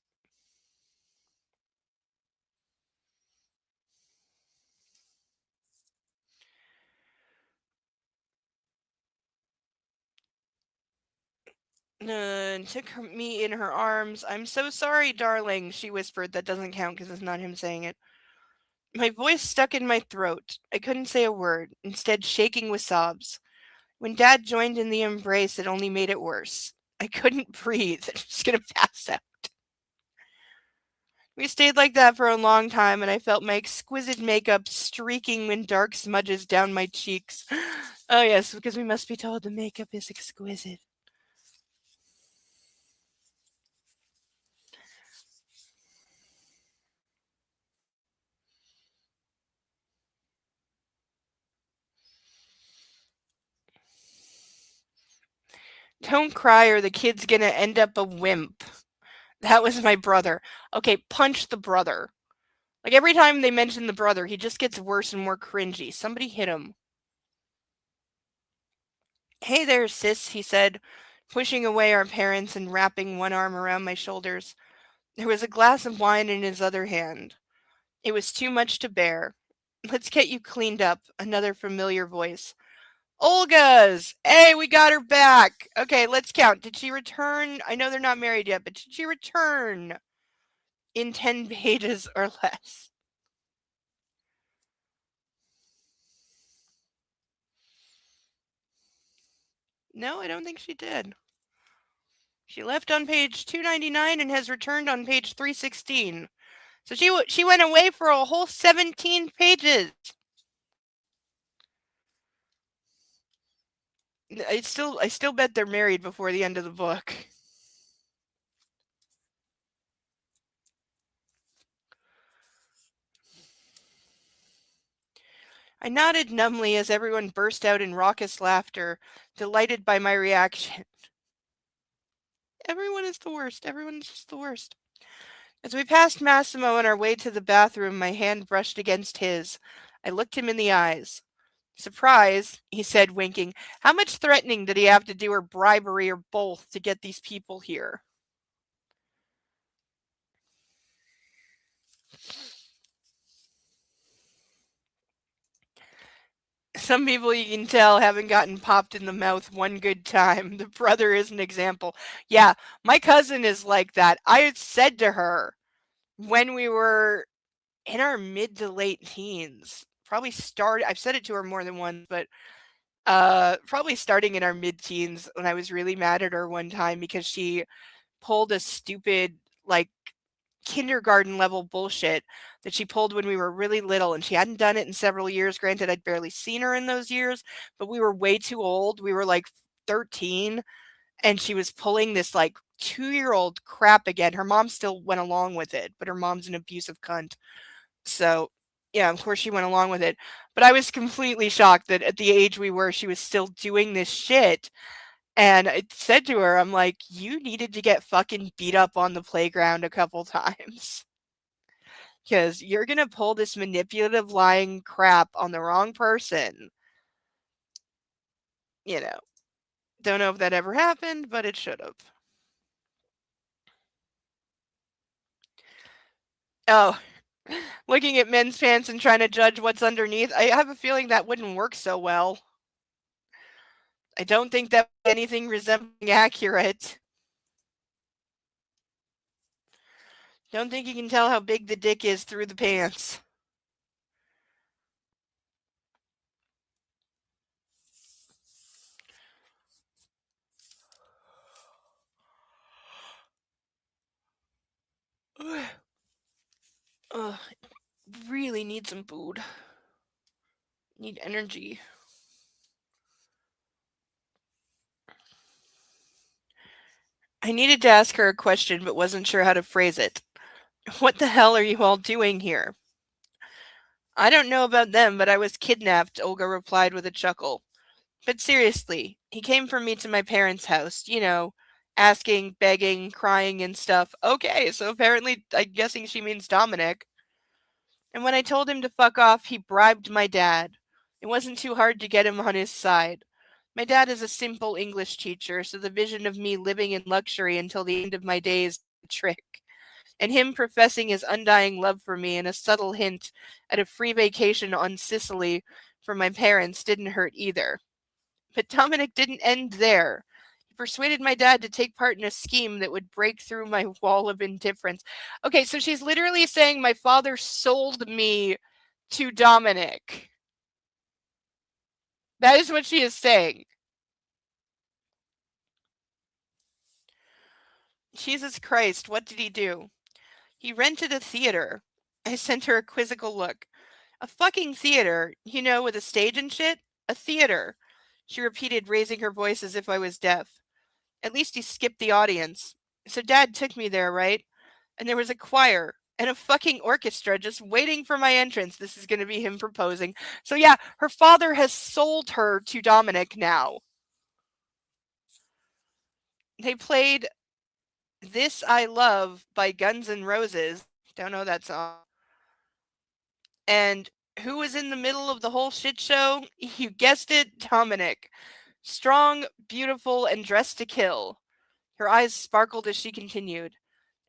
And took me in her arms. I'm so sorry, darling, she whispered. That doesn't count because it's not him saying it. My voice stuck in my throat. I couldn't say a word, instead shaking with sobs. When Dad joined in the embrace, it only made it worse. I couldn't breathe. I was going to pass out. We stayed like that for a long time, and I felt my exquisite makeup streaking in dark smudges down my cheeks. Oh, yes, because we must be told the makeup is exquisite. Don't cry or the kid's gonna end up a wimp. That was my brother. Okay, punch the brother. Like every time they mention the brother, he just gets worse and more cringy. Somebody hit him. Hey there, sis, he said, pushing away our parents and wrapping one arm around my shoulders. There was a glass of wine in his other hand. It was too much to bear. Let's get you cleaned up, another familiar voice. Olga's! Hey, we got her back! Okay, let's count. Did she return? I know they're not married yet, but did she return in 10 pages or less? No, I don't think she did. She left on page 299 and has returned on page 316. So she went away for a whole 17 pages. I still bet they're married before the end of the book. I nodded numbly as everyone burst out in raucous laughter, delighted by my reaction. Everyone is the worst. Everyone's just the worst. As we passed Massimo on our way to the bathroom, my hand brushed against his. I looked him in the eyes. Surprise, he said, winking. How much threatening did he have to do, or bribery, or both, to get these people here? Some people you can tell haven't gotten popped in the mouth one good time. The brother is an example. Yeah, my cousin is like that. I had said to her when we were in our mid to late teens, I've said it to her more than once, but probably starting in our mid-teens when I was really mad at her one time because she pulled a stupid, like, kindergarten level bullshit that she pulled when we were really little, and she hadn't done it in several years. Granted, I'd barely seen her in those years, but we were way too old. We were, like, 13, and she was pulling this, like, two-year-old crap again. Her mom still went along with it, but her mom's an abusive cunt. So Yeah, of course she went along with it. But I was completely shocked that at the age we were, she was still doing this shit. And I said to her, I'm like, you needed to get fucking beat up on the playground a couple times. Because you're going to pull this manipulative, lying crap on the wrong person. You know, don't know if that ever happened, but it should have. Oh, looking at men's pants and trying to judge what's underneath, I have a feeling that wouldn't work so well. I don't think that would be anything resembling accurate. Don't think you can tell how big the dick is through the pants. Ugh, really need some food. Need energy. I needed to ask her a question but wasn't sure how to phrase it. What the hell are you all doing here? I don't know about them, but I was kidnapped, Olga replied with a chuckle. But seriously, he came for me to my parents' house, asking, begging, crying, and stuff. Okay, so apparently, I'm guessing she means Dominic. And when I told him to fuck off, he bribed my dad. It wasn't too hard to get him on his side. My dad is a simple English teacher, so the vision of me living in luxury until the end of my days is a trick. And him professing his undying love for me and a subtle hint at a free vacation on Sicily for my parents didn't hurt either. But Dominic didn't end there. He persuaded my dad to take part in a scheme that would break through my wall of indifference. Okay, so she's literally saying my father sold me to Dominic. That is what she is saying. Jesus Christ, what did he do? He rented a theater. I sent her a quizzical look. A fucking theater, with a stage and shit? A theater. She repeated, raising her voice as if I was deaf. At least he skipped the audience. So Dad took me there, right? And there was a choir and a fucking orchestra just waiting for my entrance. This is going to be him proposing. So yeah, her father has sold her to Dominic now. They played This I Love by Guns N' Roses. Don't know that song. And who was in the middle of the whole shit show? You guessed it, Dominic. Strong, beautiful, and dressed to kill. Her eyes sparkled as she continued.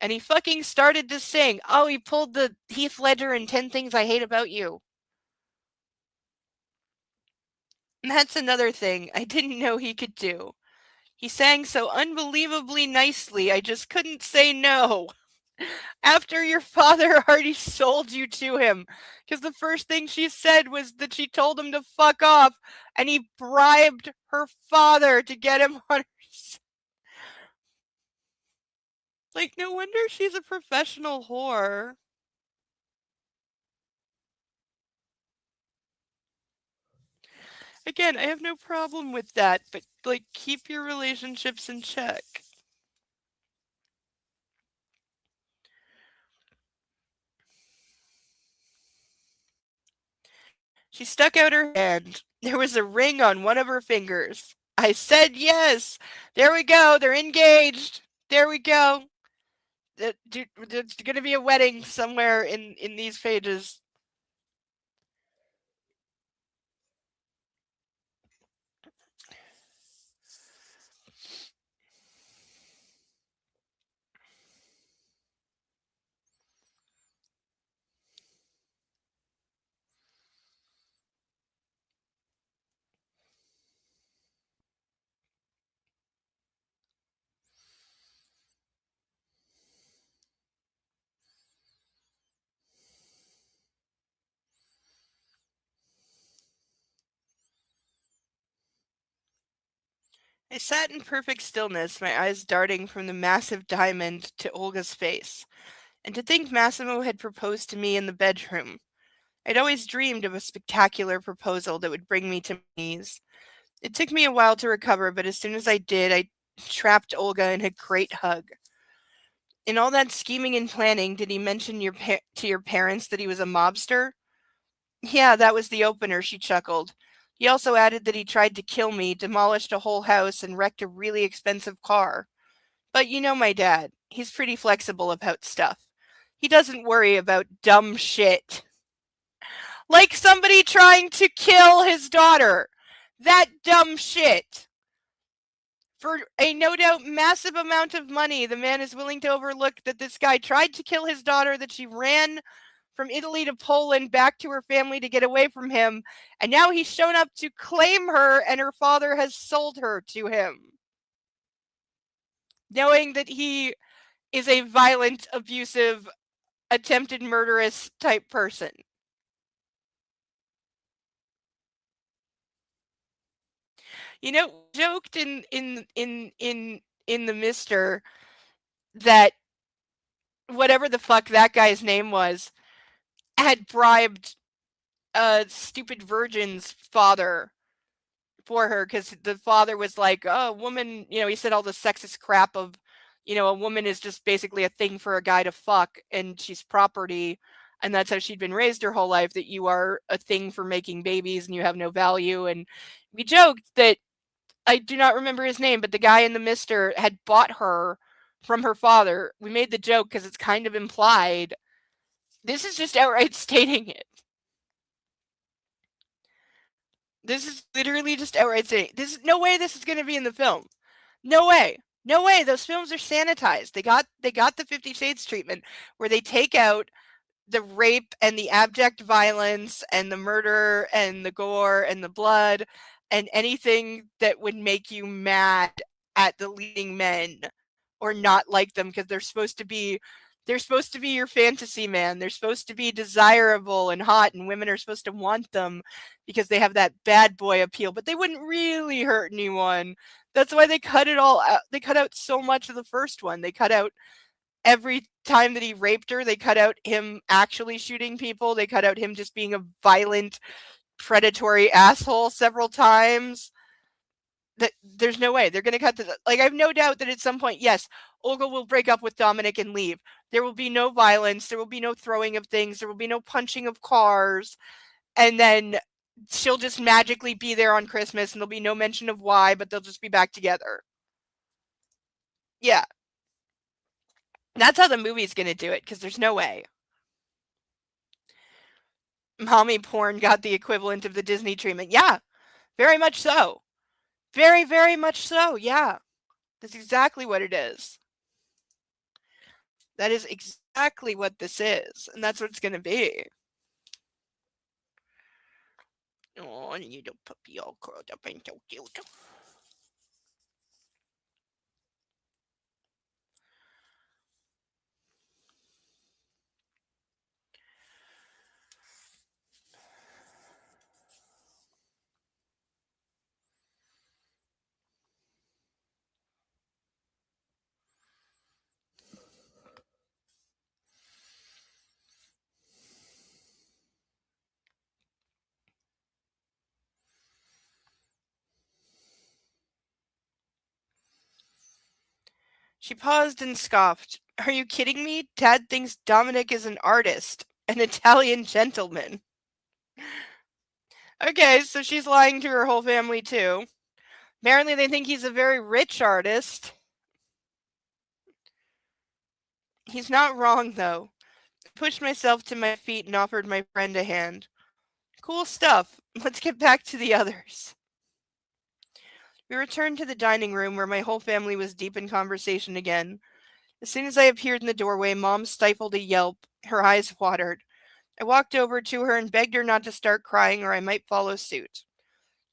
And he fucking started to sing. Oh, he pulled the Heath Ledger in 10 Things I Hate About You. And that's another thing I didn't know he could do. He sang so unbelievably nicely, I just couldn't say no. After your father already sold you to him. Because the first thing she said was that she told him to fuck off, and he bribed her father to get him on her side. Like, no wonder she's a professional whore. Again, I have no problem with that, but, like, keep your relationships in check. She stuck out her hand. There was a ring on one of her fingers. I said yes. There we go. They're engaged. There we go. There's going to be a wedding somewhere in these pages. I sat in perfect stillness, my eyes darting from the massive diamond to Olga's face. And to think Massimo had proposed to me in the bedroom. I'd always dreamed of a spectacular proposal that would bring me to my knees. It took me a while to recover, but as soon as I did, I trapped Olga in a great hug. In all that scheming and planning, did he mention to your parents that he was a mobster? Yeah, that was the opener, she chuckled. He also added that he tried to kill me, demolished a whole house, and wrecked a really expensive car. But you know my dad. He's pretty flexible about stuff. He doesn't worry about dumb shit. Like somebody trying to kill his daughter. That dumb shit. For a no doubt massive amount of money, the man is willing to overlook that this guy tried to kill his daughter, that she ran from Italy to Poland back to her family to get away from him, and now he's shown up to claim her, and her father has sold her to him. Knowing that he is a violent, abusive, attempted murderous type person. You know, joked in the Mister that whatever the fuck that guy's name was had bribed a stupid virgin's father for her, because the father was like, oh, a woman, he said all the sexist crap of, a woman is just basically a thing for a guy to fuck and she's property. And that's how she'd been raised her whole life, that you are a thing for making babies and you have no value. And we joked that, I do not remember his name, but the guy in the Mister had bought her from her father. We made the joke because it's kind of implied. This is just outright stating it. This is literally just outright saying, this is no way this is going to be in the film. No way. No way. Those films are sanitized. They got the 50 Shades treatment where they take out the rape and the abject violence and the murder and the gore and the blood and anything that would make you mad at the leading men or not like them, because they're supposed to be your fantasy man. They're supposed to be desirable and hot, and women are supposed to want them because they have that bad boy appeal, but they wouldn't really hurt anyone. That's why they cut it all out. They cut out so much of the first one. They cut out every time that he raped her. They cut out him actually shooting people. They cut out him just being a violent, predatory asshole several times. That there's no way they're going to cut the, like, I have no doubt that at some point, yes, Olga will break up with Dominic and leave. There will be no violence. There will be no throwing of things. There will be no punching of cars. And then she'll just magically be there on Christmas and there'll be no mention of why, but they'll just be back together. Yeah. That's how the movie's going to do it, because there's no way. Mommy porn got the equivalent of the Disney treatment. Yeah, very much so. Very, very much so. Yeah. That's exactly what it is. That is exactly what this is. And that's what it's going to be. Oh, little puppy all curled up and so cute. She paused and scoffed. Are you kidding me? Dad thinks Dominic is an artist. An Italian gentleman. Okay, so she's lying to her whole family too. Apparently they think he's a very rich artist. He's not wrong, though. I pushed myself to my feet and offered my friend a hand. Cool stuff. Let's get back to the others. We returned to the dining room where my whole family was deep in conversation again. As soon as I appeared in the doorway, Mom stifled a yelp. Her eyes watered. I walked over to her and begged her not to start crying or I might follow suit.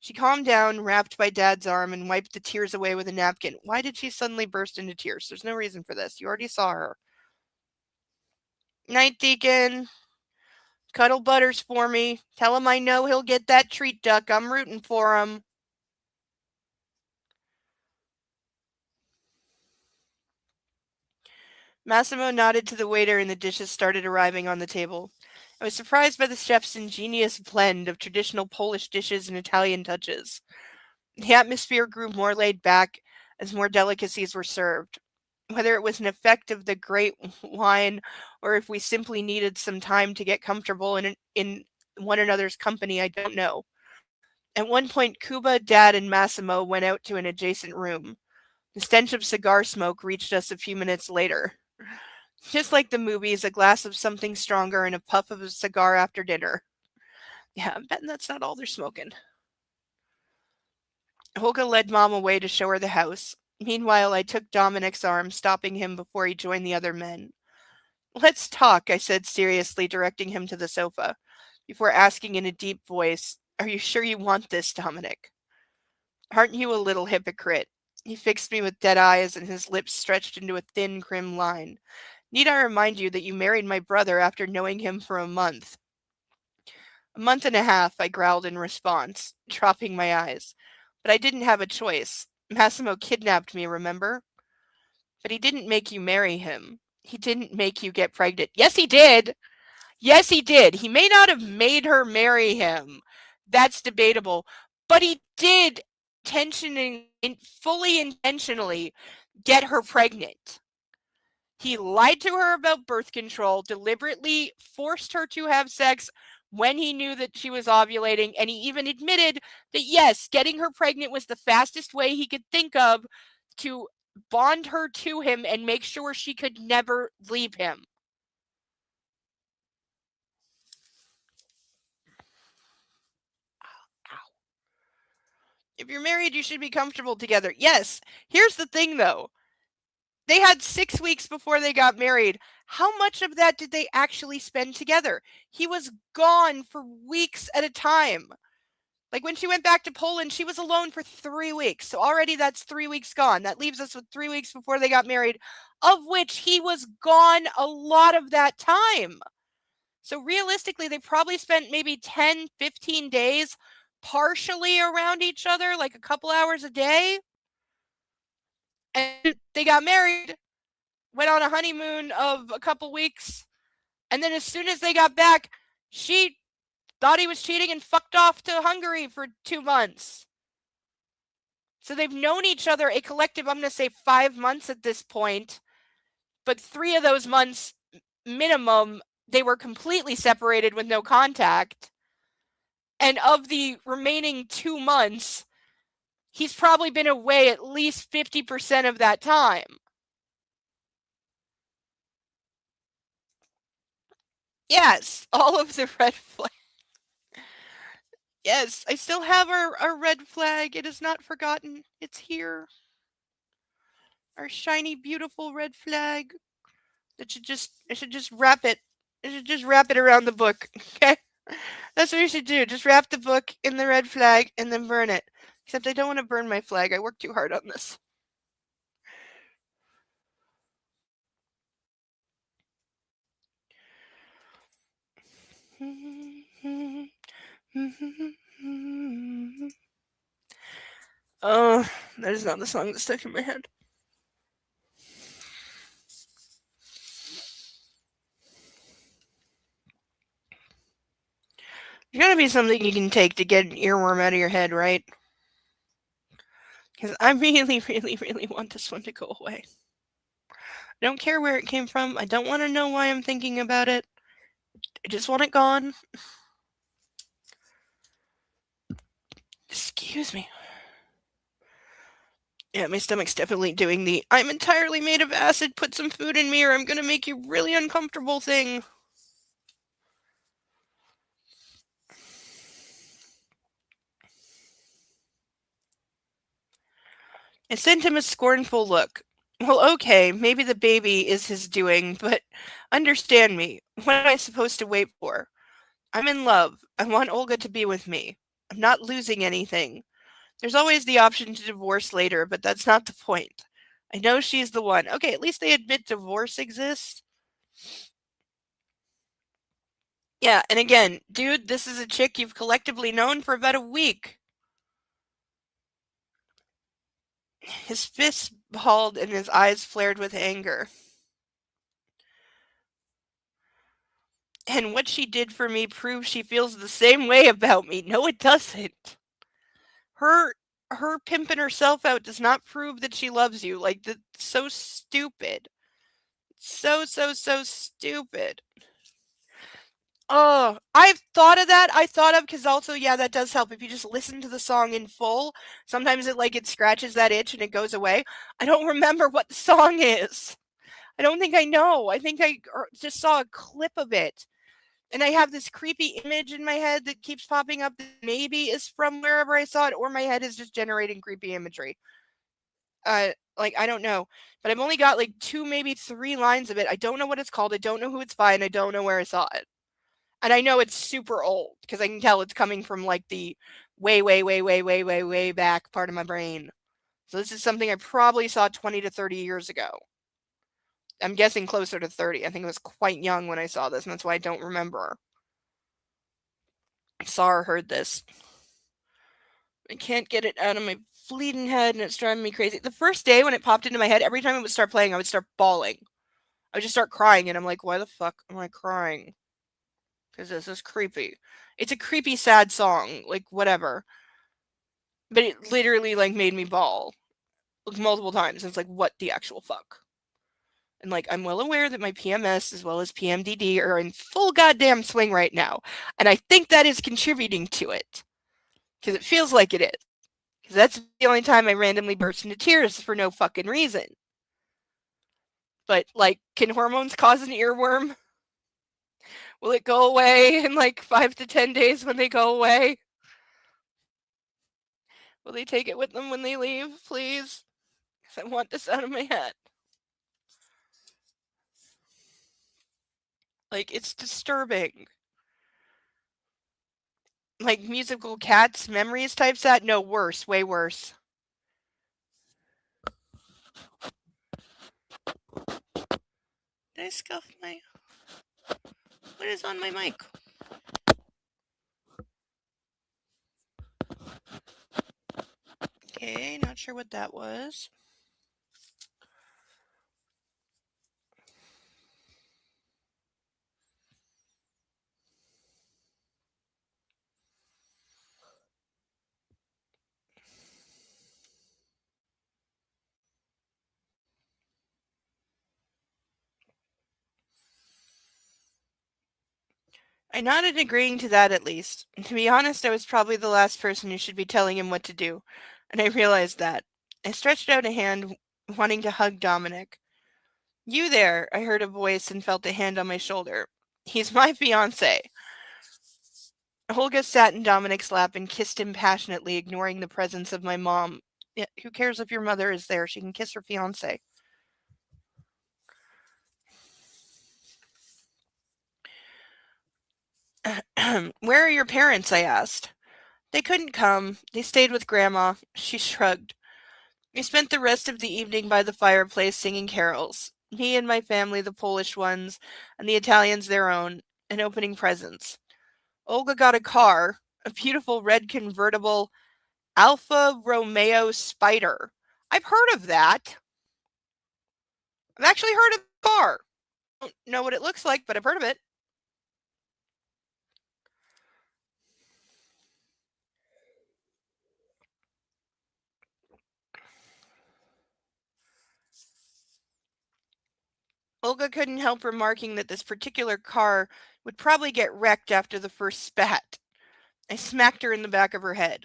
She calmed down, wrapped by Dad's arm, and wiped the tears away with a napkin. Why did she suddenly burst into tears? There's no reason for this. You already saw her. Night, Deacon. Cuddle Butters for me. Tell him I know he'll get that treat duck. I'm rooting for him. Massimo nodded to the waiter and the dishes started arriving on the table. I was surprised by the chef's ingenious blend of traditional Polish dishes and Italian touches. The atmosphere grew more laid back as more delicacies were served. Whether it was an effect of the great wine or if we simply needed some time to get comfortable in one another's company, I don't know. At one point, Kuba, Dad, and Massimo went out to an adjacent room. The stench of cigar smoke reached us a few minutes later. Just like the movies, a glass of something stronger and a puff of a cigar after dinner. Yeah, I'm betting that's not all they're smoking. Holga led Mom away to show her the house. Meanwhile, I took Dominic's arm, stopping him before he joined the other men. Let's talk, I said seriously, directing him to the sofa, before asking in a deep voice, Are you sure you want this, Dominic? Aren't you a little hypocrite? He fixed me with dead eyes, and his lips stretched into a thin, grim line. Need I remind you that you married my brother after knowing him for a month? A month and a half, I growled in response, dropping my eyes. But I didn't have a choice. Massimo kidnapped me, remember? But he didn't make you marry him. He didn't make you get pregnant. Yes, he did! Yes, he did. He may not have made her marry him. That's debatable. But he did fully intentionally get her pregnant. He lied to her about birth control, deliberately forced her to have sex when he knew that she was ovulating, and he even admitted that, yes, getting her pregnant was the fastest way he could think of to bond her to him and make sure she could never leave him. If you're married, you should be comfortable together. Yes. Here's the thing, though. They had 6 weeks before they got married. How much of that did they actually spend together? He was gone for weeks at a time. Like when she went back to Poland, she was alone for 3 weeks. So already that's 3 weeks gone. That leaves us with 3 weeks before they got married, of which he was gone a lot of that time. So realistically, they probably spent maybe 10, 15 days partially around each other, like a couple hours a day. And they got married, went on a honeymoon of a couple weeks, and then as soon as they got back, she thought he was cheating and fucked off to Hungary for 2 months. So they've known each other a collective, I'm going to say 5 months at this point, but 3 of those months minimum, they were completely separated with no contact. And of the remaining 2 months, he's probably been away at least 50% of that time. Yes, all of the red flags. Yes, I still have our red flag. It is not forgotten. It's here. Our shiny, beautiful red flag. I should just wrap it. I should just wrap it around the book. Okay? That's what you should do. Just wrap the book in the red flag and then burn it. Except I don't want to burn my flag. I worked too hard on this. Oh, that is not the song that stuck in my head. There's gotta be something you can take to get an earworm out of your head, right? Because I really, really, really want this one to go away. I don't care where it came from. I don't want to know why I'm thinking about it. I just want it gone. Excuse me. Yeah, my stomach's definitely doing the I'm entirely made of acid, put some food in me or I'm gonna make you really uncomfortable thing. I sent him a scornful look. Well, okay, maybe the baby is his doing, but understand me. What am I supposed to wait for? I'm in love. I want Olga to be with me. I'm not losing anything. There's always the option to divorce later, but that's not the point. I know she's the one. Okay, at least they admit divorce exists. Yeah, and again, dude, this is a chick you've collectively known for about a week. His fists balled and his eyes flared with anger. And what she did for me proves she feels the same way about me. No, it doesn't. Her pimping herself out does not prove that she loves you. Like, that's so stupid. So stupid. Oh, I've thought of that. I thought of because also, yeah, that does help if you just listen to the song in full. Sometimes it scratches that itch and it goes away. I don't remember what the song is. I don't think I know. I think I just saw a clip of it. And I have this creepy image in my head that keeps popping up that maybe is from wherever I saw it, or my head is just generating creepy imagery. I don't know. But I've only got like two, maybe three lines of it. I don't know what it's called. I don't know who it's by, and I don't know where I saw it. And I know it's super old because I can tell it's coming from like the way, way, way, way, way, way, way back part of my brain. So this is something I probably saw 20 to 30 years ago. I'm guessing closer to 30. I think I was quite young when I saw this, and that's why I don't remember. I saw or heard this. I can't get it out of my fleeting head, and it's driving me crazy. The first day when it popped into my head, every time it would start playing, I would start bawling. I would just start crying, and I'm like, why the fuck am I crying? Because this is creepy. It's a creepy, sad song, like, whatever. But it literally, like, made me bawl like, multiple times. It's like, what the actual fuck? And, like, I'm well aware that my PMS as well as PMDD are in full goddamn swing right now. And I think that is contributing to it. Because it feels like it is. Because that's the only time I randomly burst into tears for no fucking reason. But, like, can hormones cause an earworm? Will it go away in, like, 5 to 10 days when they go away? Will they take it with them when they leave, please? Because I want this out of my head. Like, it's disturbing. Like, musical cats, memories type set? No, worse. Way worse. Did I scuff my... What is on my mic? Okay, not sure what that was. I nodded agreeing to that at least. To be honest, I was probably the last person who should be telling him what to do, and I realized that. I stretched out a hand, wanting to hug Dominic. You there, I heard a voice and felt a hand on my shoulder. He's my fiance. Olga sat in Dominic's lap and kissed him passionately, ignoring the presence of my mom. Yeah, who cares if your mother is there? She can kiss her fiance. Where are your parents? I asked. They couldn't come. They stayed with Grandma. She shrugged. We spent the rest of the evening by the fireplace singing carols. Me and my family, the Polish ones, and the Italians their own, and opening presents. Olga got a car, a beautiful red convertible Alfa Romeo Spider. I've heard of that. I've actually heard of the car. I don't know what it looks like, but I've heard of it. Olga couldn't help remarking that this particular car would probably get wrecked after the first spat. I smacked her in the back of her head.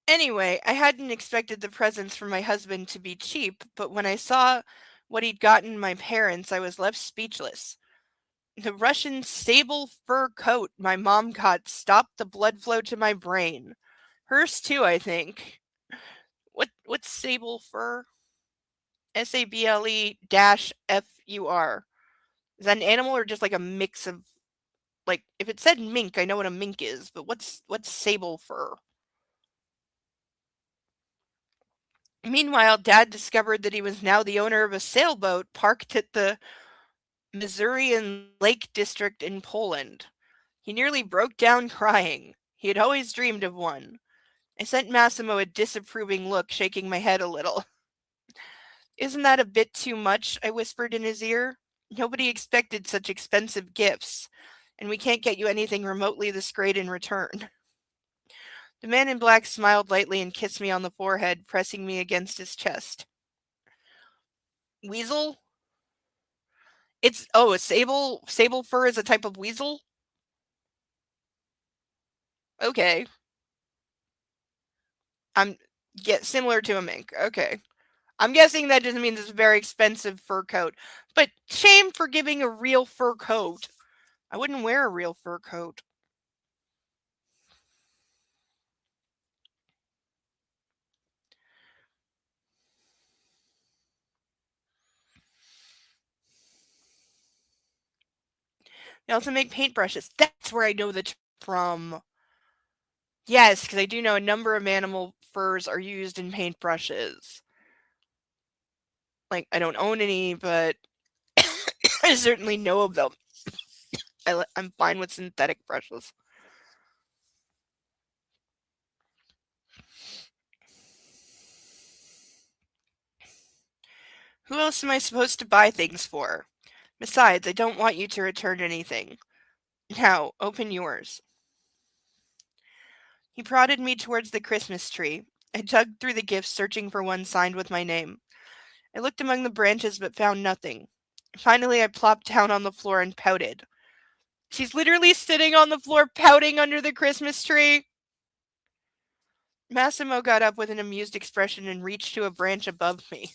Anyway, I hadn't expected the presents from my husband to be cheap, but when I saw what he'd gotten my parents, I was left speechless. The Russian sable fur coat my mom got stopped the blood flow to my brain. Hers too, I think. What's sable fur? SABLE dash FUR. Is that an animal or just like a mix of like if it said mink, I know what a mink is, but what's sable fur? Meanwhile, Dad discovered that he was now the owner of a sailboat parked at the Missourian Lake District in Poland. He nearly broke down crying. He had always dreamed of one. I sent Massimo a disapproving look, shaking my head a little. Isn't that a bit too much? I whispered in his ear. Nobody expected such expensive gifts, and we can't get you anything remotely this great in return. The man in black smiled lightly and kissed me on the forehead, pressing me against his chest. Weasel? It's a sable fur is a type of weasel? Okay. I'm similar to a mink. Okay. I'm guessing that just means it's a very expensive fur coat. But shame for giving a real fur coat. I wouldn't wear a real fur coat. They also make paintbrushes. That's where I know the term from. Yes, because I do know a number of animal furs are used in paintbrushes. Like, I don't own any, but I certainly know of them. I'm fine with synthetic brushes. Who else am I supposed to buy things for? Besides, I don't want you to return anything. Now, open yours. He prodded me towards the Christmas tree. I dug through the gifts, searching for one signed with my name. I looked among the branches but found nothing. Finally, I plopped down on the floor and pouted. She's literally sitting on the floor pouting under the Christmas tree. Massimo got up with an amused expression and reached to a branch above me.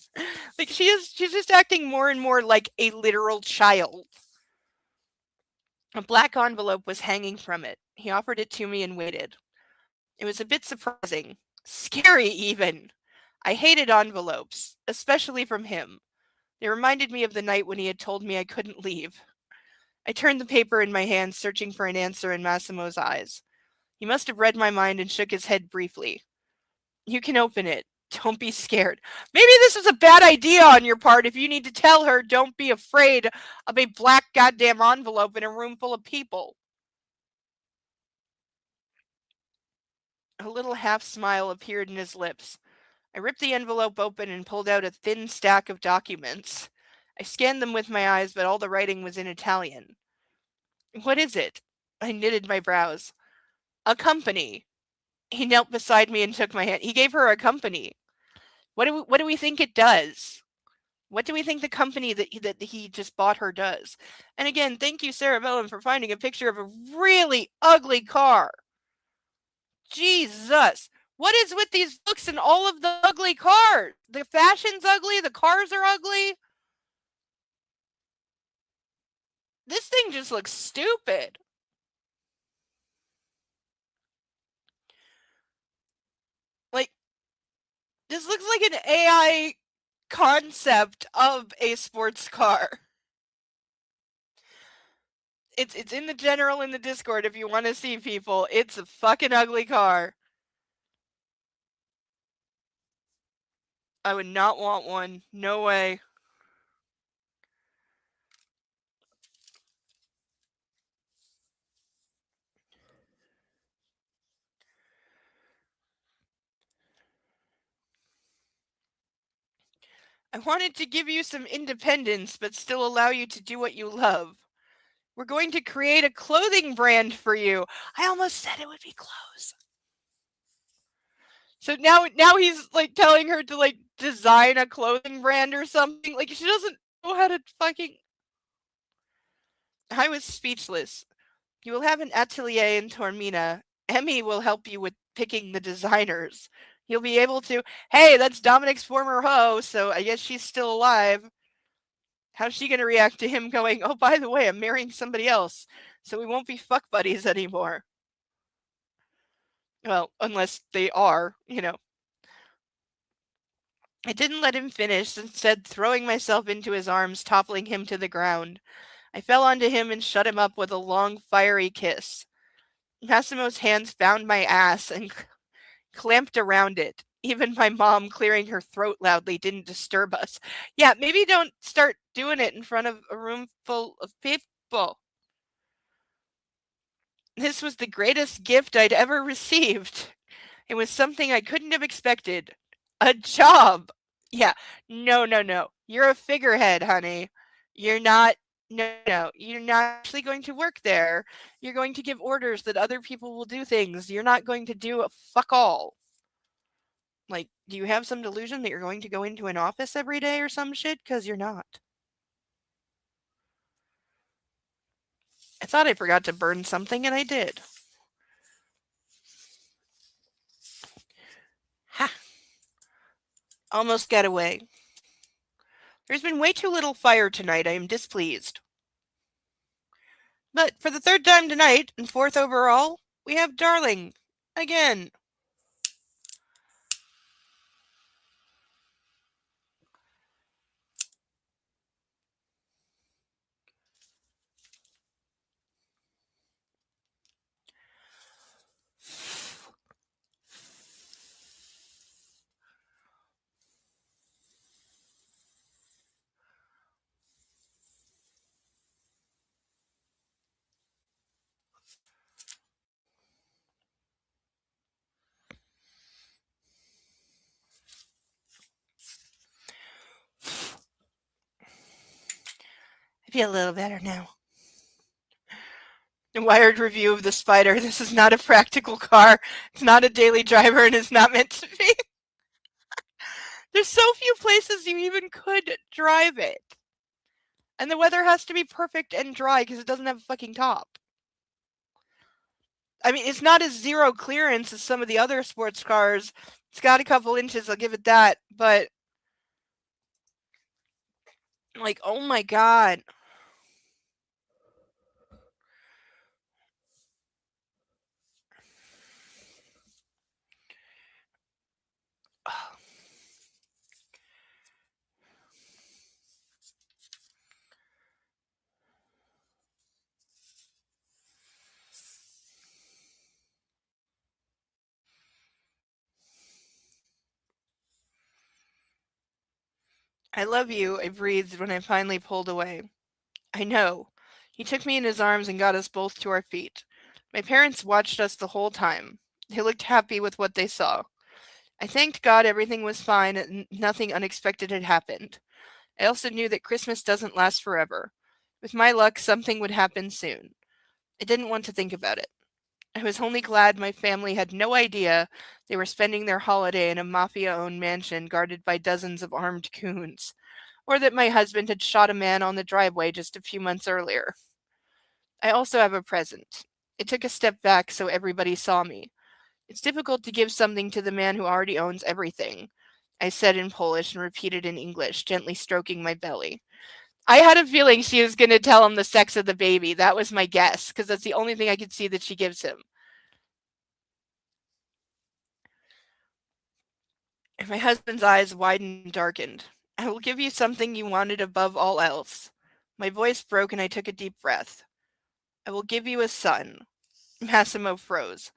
Like she's just acting more and more like a literal child. A black envelope was hanging from it. He offered it to me and waited. It was a bit surprising. Scary, even. I hated envelopes, especially from him. They reminded me of the night when he had told me I couldn't leave. I turned the paper in my hand, searching for an answer in Massimo's eyes. He must have read my mind and shook his head briefly. You can open it. Don't be scared. Maybe this was a bad idea on your part if you need to tell her don't be afraid of a black goddamn envelope in a room full of people. A little half smile appeared in his lips. I ripped the envelope open and pulled out a thin stack of documents. I scanned them with my eyes, but all the writing was in Italian. What is it? I knitted my brows. A company. He knelt beside me and took my hand. He gave her a company. What do we think it does? What do we think the company that he just bought her does? And again, thank you, Sarah Bellin, for finding a picture of a really ugly car. Jesus. What is with these books and all of the ugly cars? The fashion's ugly, the cars are ugly. This thing just looks stupid. Like, this looks like an AI concept of a sports car. It's in the general in the Discord if you want to see, people. It's a fucking ugly car. I would not want one. No way. I wanted to give you some independence, but still allow you to do what you love. We're going to create a clothing brand for you. I almost said it would be clothes. So now he's like telling her to like design a clothing brand or something. Like she doesn't know how to fucking. I was speechless. You will have an atelier in Tormina. Emmy will help you with picking the designers. You'll be able to. Hey, that's Dominic's former hoe, so I guess she's still alive. How's she gonna react to him going, oh, by the way, I'm marrying somebody else, so we won't be fuck buddies anymore? Well, unless they are, you know. I didn't let him finish, instead throwing myself into his arms, toppling him to the ground. I fell onto him and shut him up with a long, fiery kiss. Massimo's hands found my ass and clamped around it. Even my mom clearing her throat loudly didn't disturb us. Yeah, maybe don't start doing it in front of a room full of people. This was the greatest gift I'd ever received. It was something I couldn't have expected. A job. Yeah. No, no, no. You're a figurehead, honey. You're not. No, no. You're not actually going to work there. You're going to give orders that other people will do things. You're not going to do a fuck all. Like, do you have some delusion that you're going to go into an office every day or some shit? Because you're not. I thought I forgot to burn something, and I did. Ha! Almost got away. There's been way too little fire tonight. I am displeased. But for the third time tonight, and fourth overall, we have Darling. Again. I feel a little better now. A wired review of the Spider. This is not a practical car. It's not a daily driver and is not meant to be. There's so few places you even could drive it. And the weather has to be perfect and dry because it doesn't have a fucking top. I mean, it's not as zero clearance as some of the other sports cars. It's got a couple inches, I'll give it that. But, like, oh my god. I love you, I breathed when I finally pulled away. I know. He took me in his arms and got us both to our feet. My parents watched us the whole time. They looked happy with what they saw. I thanked God everything was fine and nothing unexpected had happened. I also knew that Christmas doesn't last forever. With my luck, something would happen soon. I didn't want to think about it. I was only glad my family had no idea they were spending their holiday in a mafia-owned mansion guarded by dozens of armed goons, or that my husband had shot a man on the driveway just a few months earlier. I also have a present. I took a step back so everybody saw me. It's difficult to give something to the man who already owns everything, I said in Polish and repeated in English, gently stroking my belly. I had a feeling she was going to tell him the sex of the baby. That was my guess, because that's the only thing I could see that she gives him. And my husband's eyes widened and darkened. I will give you something you wanted above all else. My voice broke and I took a deep breath. I will give you a son. Massimo froze.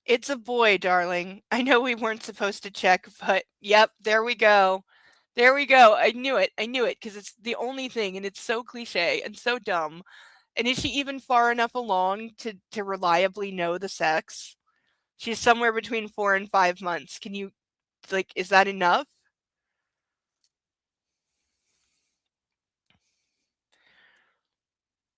It's a boy, darling. I know we weren't supposed to check, but yep, there we go. There we go. I knew it. I knew it because it's the only thing and it's so cliche and so dumb. And is she even far enough along to reliably know the sex? She's somewhere between 4 and 5 months. Can you, like, is that enough?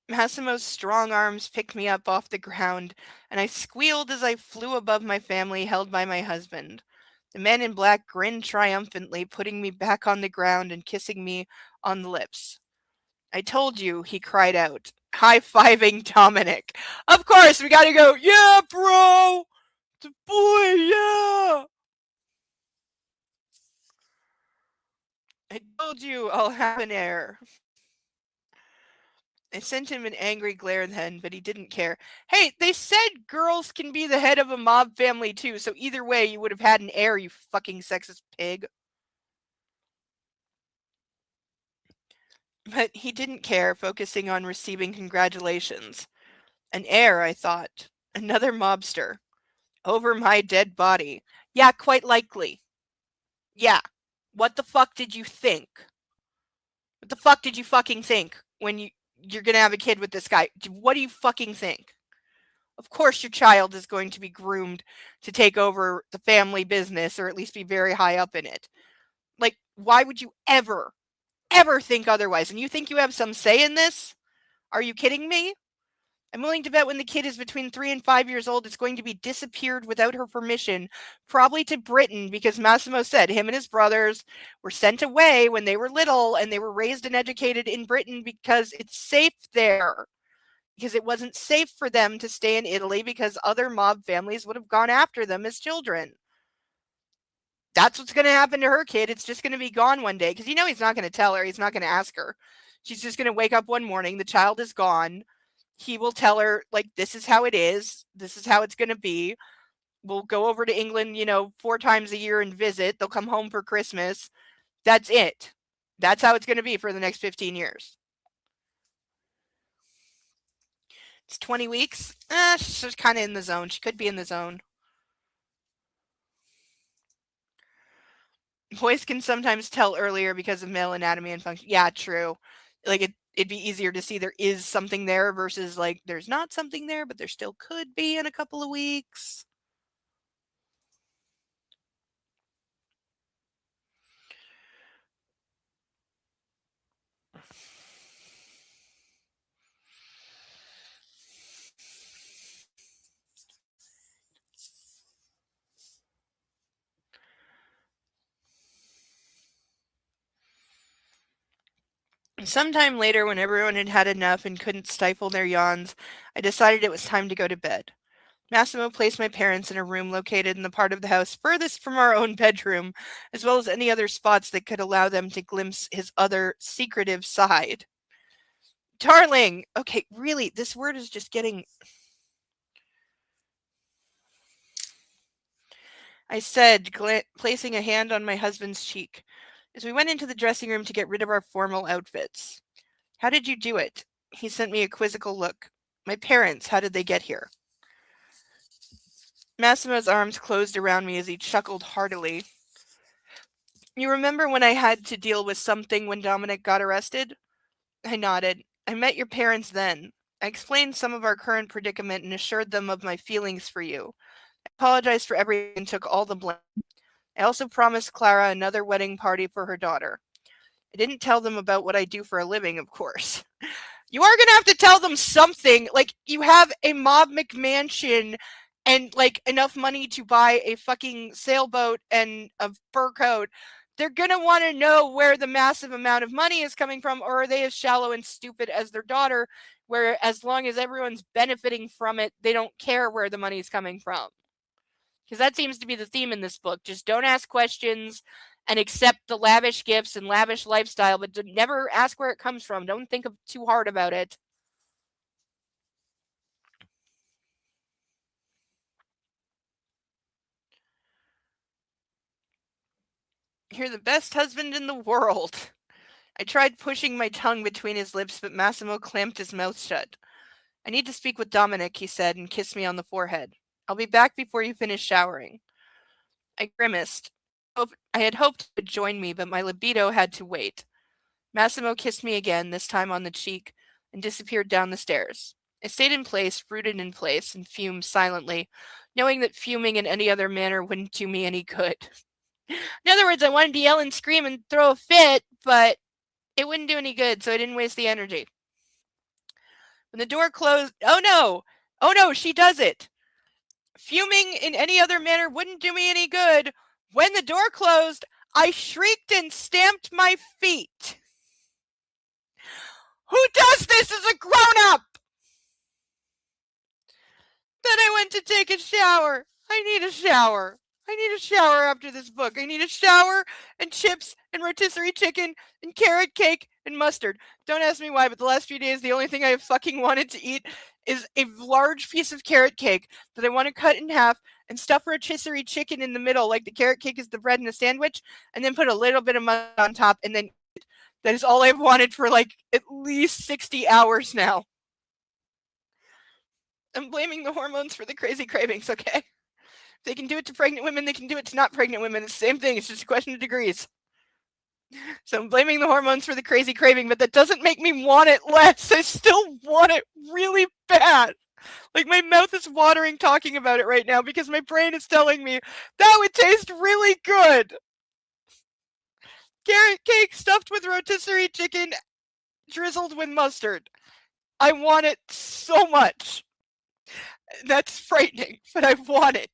Massimo's strong arms picked me up off the ground, and I squealed as I flew above my family, held by my husband. The man in black grinned triumphantly, putting me back on the ground and kissing me on the lips. I told you, he cried out, high-fiving Dominic. Of course, we gotta go, yeah, bro! The boy, yeah! I told you I'll have an heir. I sent him an angry glare then, but he didn't care. Hey, they said girls can be the head of a mob family too, so either way you would have had an heir, you fucking sexist pig. But he didn't care, focusing on receiving congratulations. An heir, I thought. Another mobster. Over my dead body. Yeah, quite likely. Yeah. What the fuck did you think? What the fuck did you fucking think when you're gonna have a kid with this guy? What do you fucking think? Of course your child is going to be groomed to take over the family business or at least be very high up in it. Like, why would you ever think otherwise? And you think you have some say in this? Are you kidding me? I'm willing to bet when the kid is between 3 and 5 years old, it's going to be disappeared without her permission, probably to Britain, because Massimo said him and his brothers were sent away when they were little and they were raised and educated in Britain because it's safe there. because it wasn't safe for them to stay in Italy because other mob families would have gone after them as children. That's what's going to happen to her kid. It's just going to be gone one day because he's not going to tell her. He's not going to ask her. She's just going to wake up one morning. The child is gone. He will tell her, like, this is how it is. This is how it's going to be. We'll go over to England, 4 times a year and visit. They'll come home for Christmas. That's it. That's how it's going to be for the next 15 years. It's 20 weeks. She's kind of in the zone. She could be in the zone. Boys can sometimes tell earlier because of male anatomy and function. Yeah, true. Like, it'd be easier to see there is something there versus, like, there's not something there, but there still could be in a couple of weeks. Sometime later, when everyone had had enough and couldn't stifle their yawns, I decided it was time to go to bed. Massimo placed my parents in a room located in the part of the house furthest from our own bedroom, as well as any other spots that could allow them to glimpse his other secretive side. Darling! Okay, really, this word is just getting. I said, placing a hand on my husband's cheek, as we went into the dressing room to get rid of our formal outfits. How did you do it? He sent me a quizzical look. My parents, how did they get here? Massimo's arms closed around me as he chuckled heartily. You remember when I had to deal with something when Dominic got arrested? I nodded. I met your parents then. I explained some of our current predicament and assured them of my feelings for you. I apologized for everything and took all the blame. I also promised Clara another wedding party for her daughter. I didn't tell them about what I do for a living, of course. You are going to have to tell them something. Like, you have a Mob McMansion and, like, enough money to buy a fucking sailboat and a fur coat. They're going to want to know where the massive amount of money is coming from, or are they as shallow and stupid as their daughter, where as long as everyone's benefiting from it, they don't care where the money's coming from? Because that seems to be the theme in this book. Just don't ask questions and accept the lavish gifts and lavish lifestyle, but never ask where it comes from. Don't think too hard about it. You're the best husband in the world. I tried pushing my tongue between his lips, but Massimo clamped his mouth shut. I need to speak with Dominic, he said, and kissed me on the forehead. I'll be back before you finish showering. I grimaced. I had hoped he would join me, but my libido had to wait. Massimo kissed me again, this time on the cheek, and disappeared down the stairs. I stayed in place, rooted in place, and fumed silently, knowing that fuming in any other manner wouldn't do me any good. In other words, I wanted to yell and scream and throw a fit, but it wouldn't do any good, so I didn't waste the energy. When the door closed, oh no, she does it. Fuming in any other manner wouldn't do me any good. When the door closed, I shrieked and stamped my feet. Who does this as a grown-up? Then I went to take a shower. I need a shower. I need a shower after this book. I need a shower and chips and rotisserie chicken and carrot cake and mustard. Don't ask me why, but the last few days, the only thing I have fucking wanted to eat is a large piece of carrot cake that I want to cut in half and stuff rotisserie chicken in the middle, like the carrot cake is the bread in a sandwich, and then put a little bit of mustard on top, and then that is all I've wanted for like at least 60 hours now. I'm blaming the hormones for the crazy cravings, okay? If they can do it to pregnant women, they can do it to not pregnant women. It's the same thing. It's just a question of degrees. So I'm blaming the hormones for the crazy craving, but that doesn't make me want it less. I still want it really bad. Like, my mouth is watering talking about it right now because my brain is telling me that would taste really good. Carrot cake stuffed with rotisserie chicken drizzled with mustard. I want it so much. That's frightening, but I want it.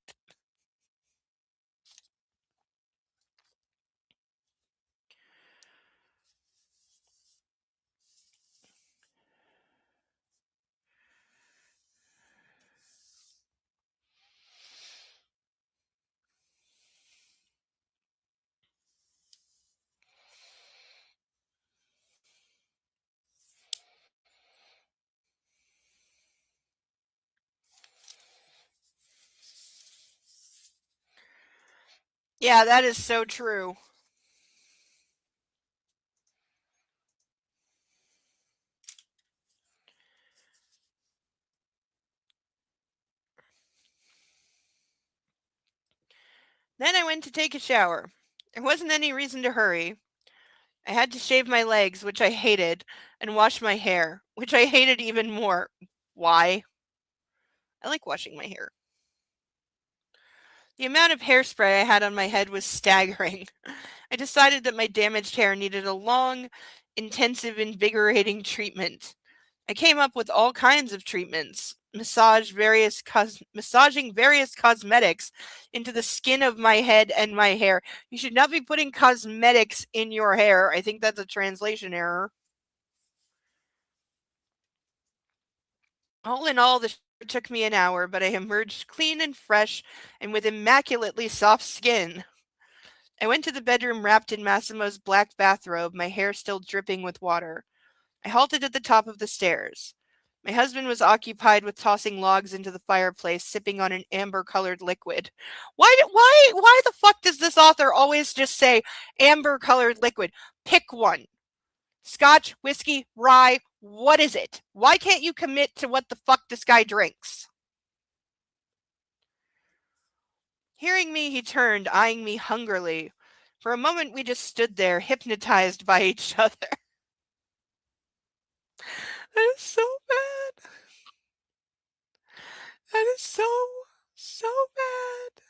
Yeah, that is so true. Then I went to take a shower. There wasn't any reason to hurry. I had to shave my legs, which I hated, and wash my hair, which I hated even more. Why? I like washing my hair. The amount of hairspray I had on my head was staggering. I decided that my damaged hair needed a long, intensive, invigorating treatment. I came up with all kinds of treatments, massaging various cosmetics into the skin of my head and my hair. You should not be putting cosmetics in your hair. I think that's a translation error. All in all, the shower took me an hour, but I emerged clean and fresh and with immaculately soft skin. I went to the bedroom wrapped in Massimo's black bathrobe, my hair still dripping with water. I halted at the top of the stairs. My husband was occupied with tossing logs into the fireplace, sipping on an amber-colored liquid. Why the fuck does this author always just say amber-colored liquid? Pick one. Scotch, whiskey, rye, what is it? Why can't you commit to what the fuck this guy drinks? Hearing me, he turned, eyeing me hungrily. For a moment, we just stood there, hypnotized by each other. That is so bad. That is so bad.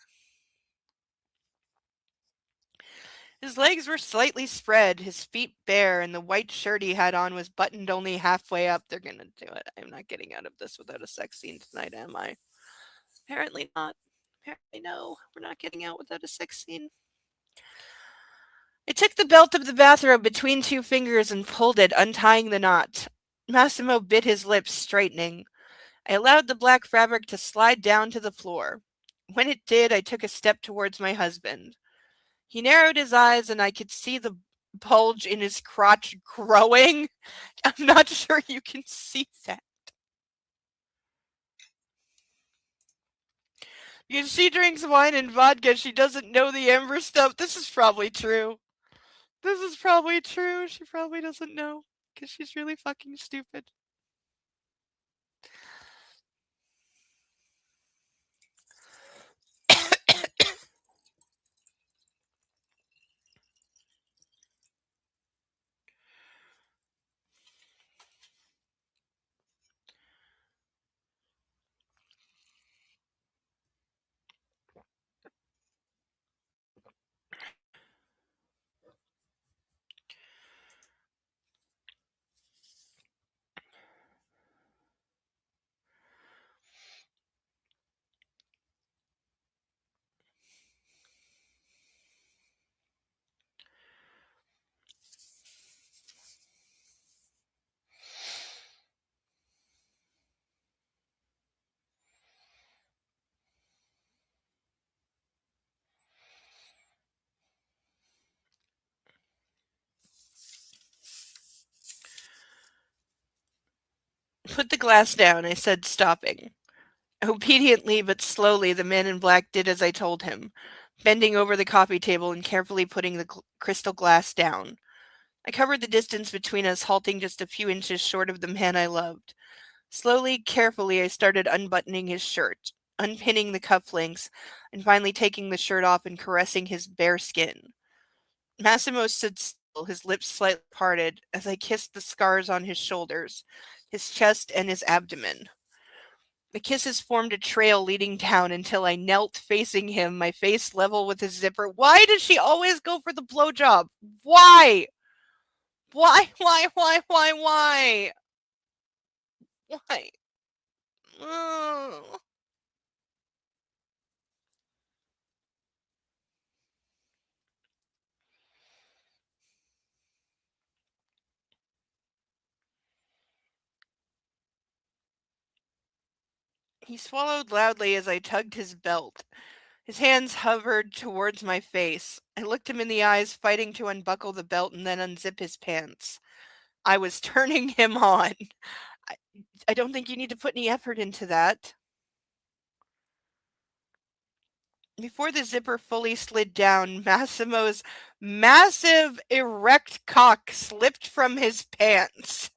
His legs were slightly spread, his feet bare, and the white shirt he had on was buttoned only halfway up. They're gonna do it. I'm not getting out of this without a sex scene tonight, am I? Apparently not. Apparently no. We're not getting out without a sex scene. I took the belt of the bathrobe between two fingers and pulled it, untying the knot. Massimo bit his lips, straightening. I allowed the black fabric to slide down to the floor. When it did, I took a step towards my husband. He narrowed his eyes, and I could see the bulge in his crotch growing. I'm not sure you can see that. Because she drinks wine and vodka, she doesn't know the amber stuff. This is probably true. This is probably true. She probably doesn't know. Because she's really fucking stupid. Put the glass down, I said, stopping. Obediently but slowly, the man in black did as I told him, bending over the coffee table and carefully putting the crystal glass down. I covered the distance between us, halting just a few inches short of the man I loved. Slowly, carefully, I started unbuttoning his shirt, unpinning the cufflinks, and finally taking the shirt off and caressing his bare skin. Massimo stood still, his lips slightly parted, as I kissed the scars on his shoulders, his chest, and his abdomen. The kisses formed a trail leading down until I knelt facing him, my face level with his zipper. Why does she always go for the blowjob? Why? Why? Why? Ugh. He swallowed loudly as I tugged his belt. His hands hovered towards my face. I looked him in the eyes, fighting to unbuckle the belt and then unzip his pants. I was turning him on. I, I don't think you need to put any effort into that. Before the zipper fully slid down, Massimo's massive erect cock slipped from his pants.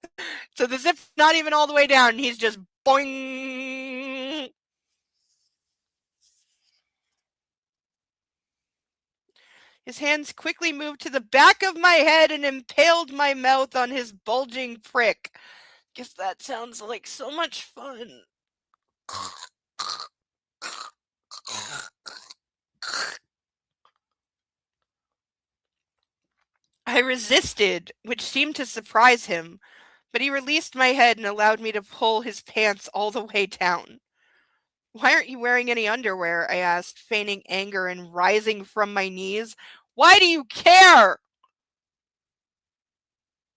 So the zip's not even all the way down. He's just boing. His hands quickly moved to the back of my head and impaled my mouth on his bulging prick. Guess that sounds like so much fun. I resisted, which seemed to surprise him, but he released my head and allowed me to pull his pants all the way down. Why aren't you wearing any underwear? I asked, feigning anger and rising from my knees. Why do you care?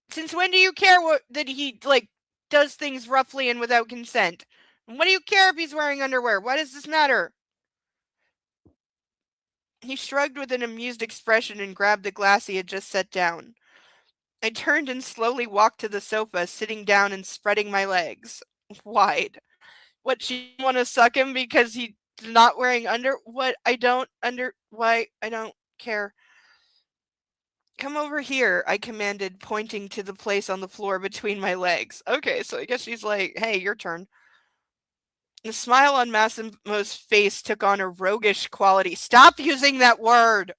Since when do you care that he, does things roughly and without consent? And what do you care if he's wearing underwear? Why does this matter? He shrugged with an amused expression and grabbed the glass he had just set down. I turned and slowly walked to the sofa, sitting down and spreading my legs wide. What, she want to suck him because he's not wearing why, I don't care. Come over here, I commanded, pointing to the place on the floor between my legs. Okay, so I guess she's like, hey, your turn. The smile on Massimo's face took on a roguish quality. Stop using that word!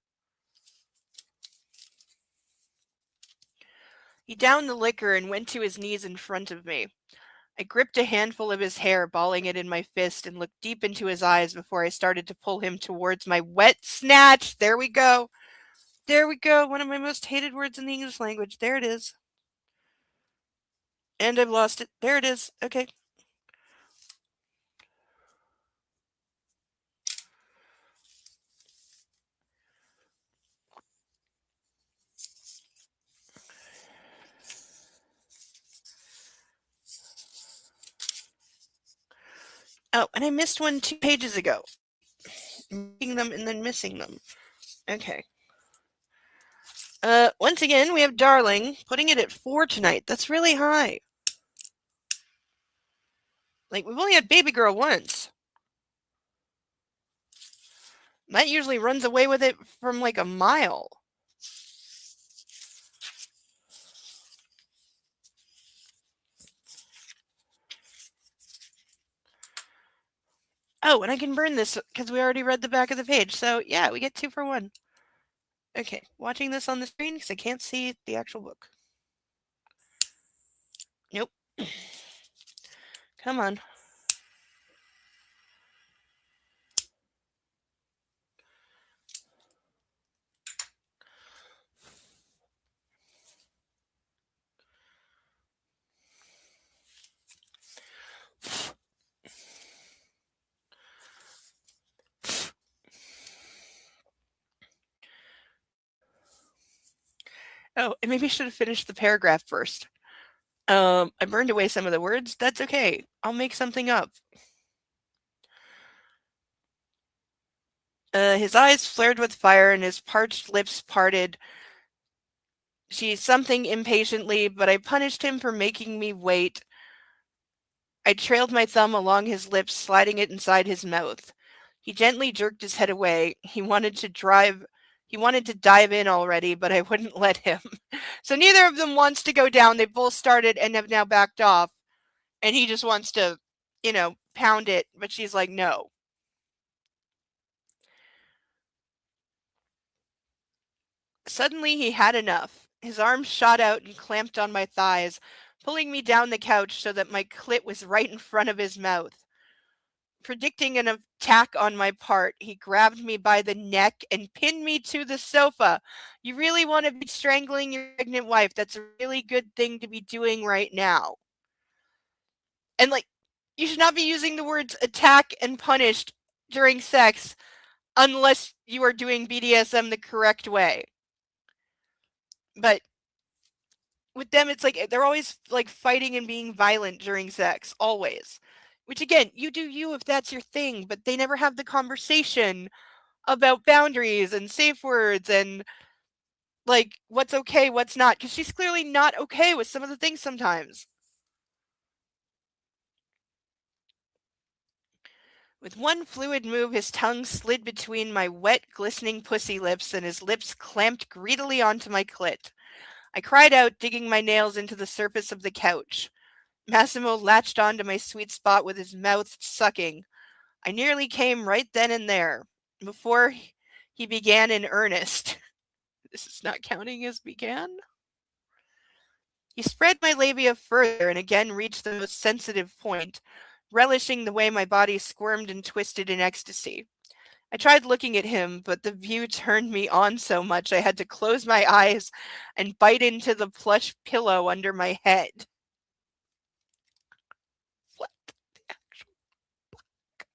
He downed the liquor and went to his knees in front of me. I gripped a handful of his hair, balling it in my fist, and looked deep into his eyes before I started to pull him towards my wet snatch. There we go. There we go. One of my most hated words in the English language. There it is. And I've lost it. There it is. Okay. Oh, and I missed one 2 pages ago. Making them and then missing them. Okay. Once again, we have Darling, putting it at 4 tonight. That's really high. Like, we've only had Baby Girl once. That usually runs away with it from like a mile. Oh, and I can burn this because we already read the back of the page. So, yeah, we get 2 for 1. Okay, watching this on the screen because I can't see the actual book. Nope. Come on. Oh, and maybe I should have finished the paragraph first. I burned away some of the words. That's okay. I'll make something up. His eyes flared with fire and his parched lips parted. She something impatiently, but I punished him for making me wait. I trailed my thumb along his lips, sliding it inside his mouth. He gently jerked his head away. He wanted to dive in already, but I wouldn't let him. So neither of them wants to go down. They both started and have now backed off. And he just wants to, pound it, but she's like, no. Suddenly he had enough. His arms shot out and clamped on my thighs, pulling me down the couch so that my clit was right in front of his mouth. Predicting an attack on my part, he grabbed me by the neck and pinned me to the sofa. You really want to be strangling your pregnant wife. That's a really good thing to be doing right now. And, you should not be using the words attack and punished during sex unless you are doing BDSM the correct way. But with them, it's like they're always fighting and being violent during sex, always. Which again, you do you if that's your thing, but they never have the conversation about boundaries and safe words and what's okay, what's not, because she's clearly not okay with some of the things sometimes. With one fluid move, his tongue slid between my wet, glistening pussy lips, and his lips clamped greedily onto my clit. I cried out, digging my nails into the surface of the couch. Massimo latched onto my sweet spot with his mouth sucking. I nearly came right then and there, before he began in earnest. This is not counting as began. He spread my labia further and again reached the most sensitive point, relishing the way my body squirmed and twisted in ecstasy. I tried looking at him, but the view turned me on so much I had to close my eyes and bite into the plush pillow under my head. What the actual fuck?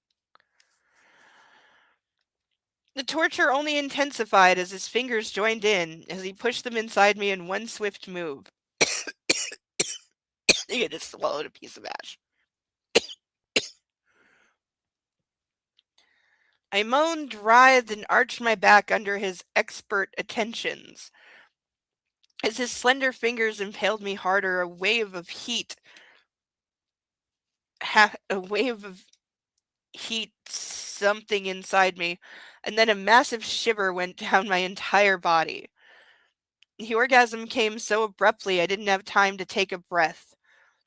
The torture only intensified as his fingers joined in, as he pushed them inside me in one swift move. He just swallowed a piece of ash. I moaned, writhed, and arched my back under his expert attentions. As his slender fingers impaled me harder, a wave of heat, something inside me, and then a massive shiver went down my entire body. The orgasm came so abruptly I didn't have time to take a breath.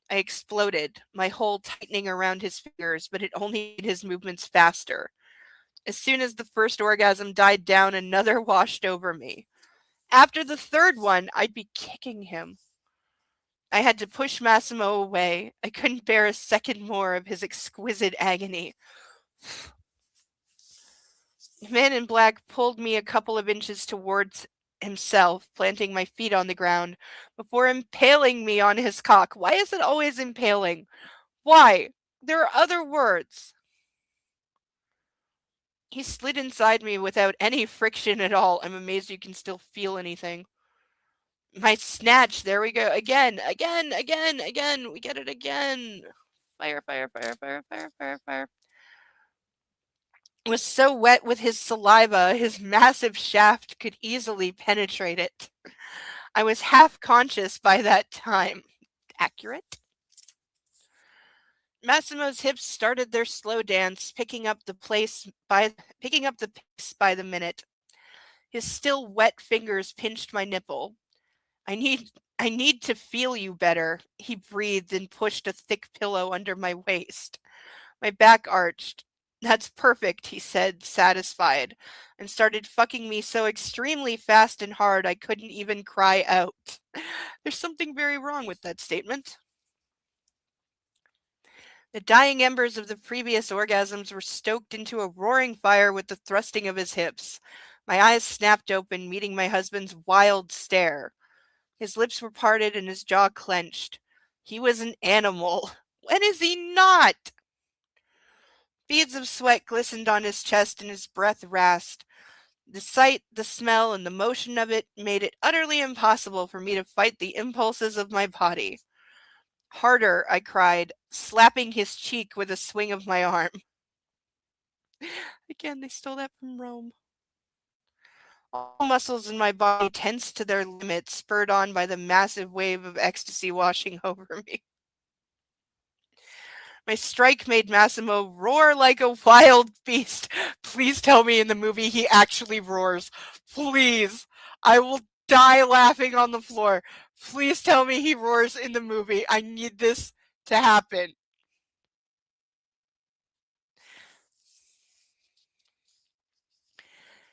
I exploded, my hold tightening around his fingers, but it only made his movements faster. As soon as the first orgasm died down, another washed over me. After the third one, I'd be kicking him. I had to push Massimo away. I couldn't bear a second more of his exquisite agony. The man in black pulled me a couple of inches towards himself, planting my feet on the ground, before impaling me on his cock. Why is it always impaling? Why? There are other words. He slid inside me without any friction at all. I'm amazed you can still feel anything. My snatch, there we go. Again. We get it again. Fire. Was so wet with his saliva, his massive shaft could easily penetrate it. I was half conscious by that time. Accurate? Massimo's hips started their slow dance, picking up the pace by the minute. His still wet fingers pinched my nipple. I need to feel you better, he breathed and pushed a thick pillow under my waist. My back arched. That's perfect, he said, satisfied, and started fucking me so extremely fast and hard I couldn't even cry out. There's something very wrong with that statement. The dying embers of the previous orgasms were stoked into a roaring fire with the thrusting of his hips. My eyes snapped open, meeting my husband's wild stare. His lips were parted and his jaw clenched. He was an animal. When is he not? Beads of sweat glistened on his chest and his breath rasped. The sight, the smell, and the motion of it made it utterly impossible for me to fight the impulses of my body. Harder, I cried, slapping his cheek with a swing of my arm. Again, they stole that from Rome. All muscles in my body tensed to their limit, spurred on by the massive wave of ecstasy washing over me. My strike made Massimo roar like a wild beast. Please tell me in the movie he actually roars. Please. I will die laughing on the floor. Please tell me he roars in the movie. I need this to happen.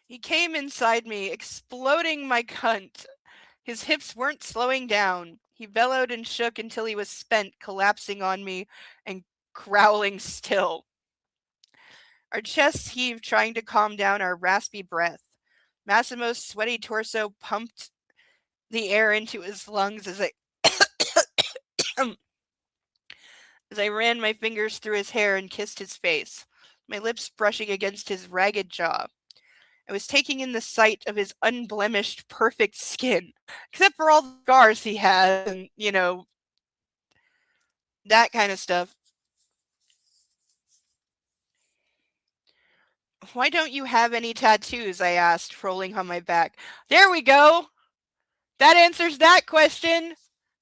He came inside me, exploding my cunt. His hips weren't slowing down. He bellowed and shook until he was spent, collapsing on me and growling still. Our chests heaved, trying to calm down our raspy breath. Massimo's sweaty torso pumped the air into his lungs as I ran my fingers through his hair and kissed his face, my lips brushing against his ragged jaw. I was taking in the sight of his unblemished, perfect skin, except for all the scars he has and, that kind of stuff. Why don't you have any tattoos? I asked, rolling on my back. There we go! That answers that question!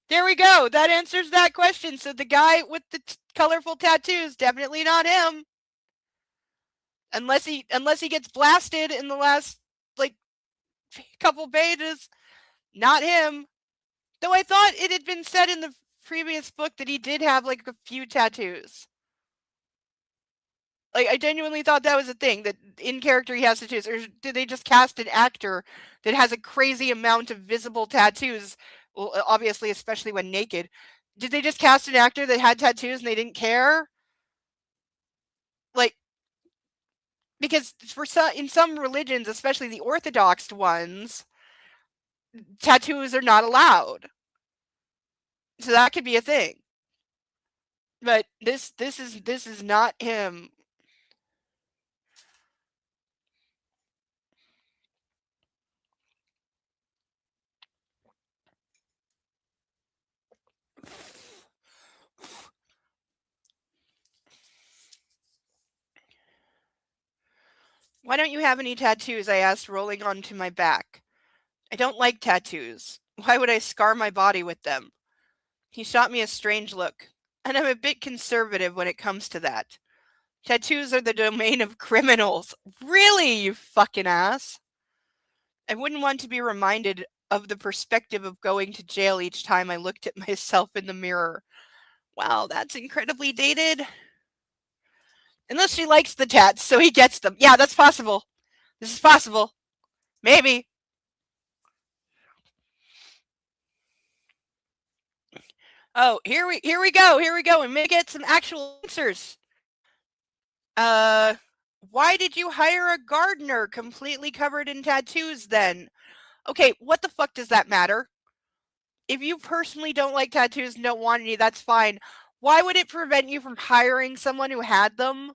There we go! That answers that question! So the guy with the colorful tattoos, definitely not him! Unless he gets blasted in the last, like, couple pages. Not him. Though I thought it had been said in the previous book that he did have, like, a few tattoos. Like, I genuinely thought that was a thing, that in character he has tattoos. Or did they just cast an actor that has a crazy amount of visible tattoos? Well, obviously, especially when naked. Did they just cast an actor that had tattoos and they didn't care? Like, because in some religions, especially the Orthodox ones, tattoos are not allowed. So that could be a thing. But this is not him. Why don't you have any tattoos? I asked, rolling onto my back. I don't like tattoos. Why would I scar my body with them? He shot me a strange look. And I'm a bit conservative when it comes to that. Tattoos are the domain of criminals. Really, you fucking ass? I wouldn't want to be reminded of the perspective of going to jail each time I looked at myself in the mirror. Wow, that's incredibly dated. Unless she likes the tats, so he gets them. Yeah, that's possible. This is possible. Maybe. Oh, here we go. Here we go. And may get some actual answers. Why did you hire a gardener completely covered in tattoos then? Okay, what the fuck does that matter? If you personally don't like tattoos and don't want any, that's fine. Why would it prevent you from hiring someone who had them?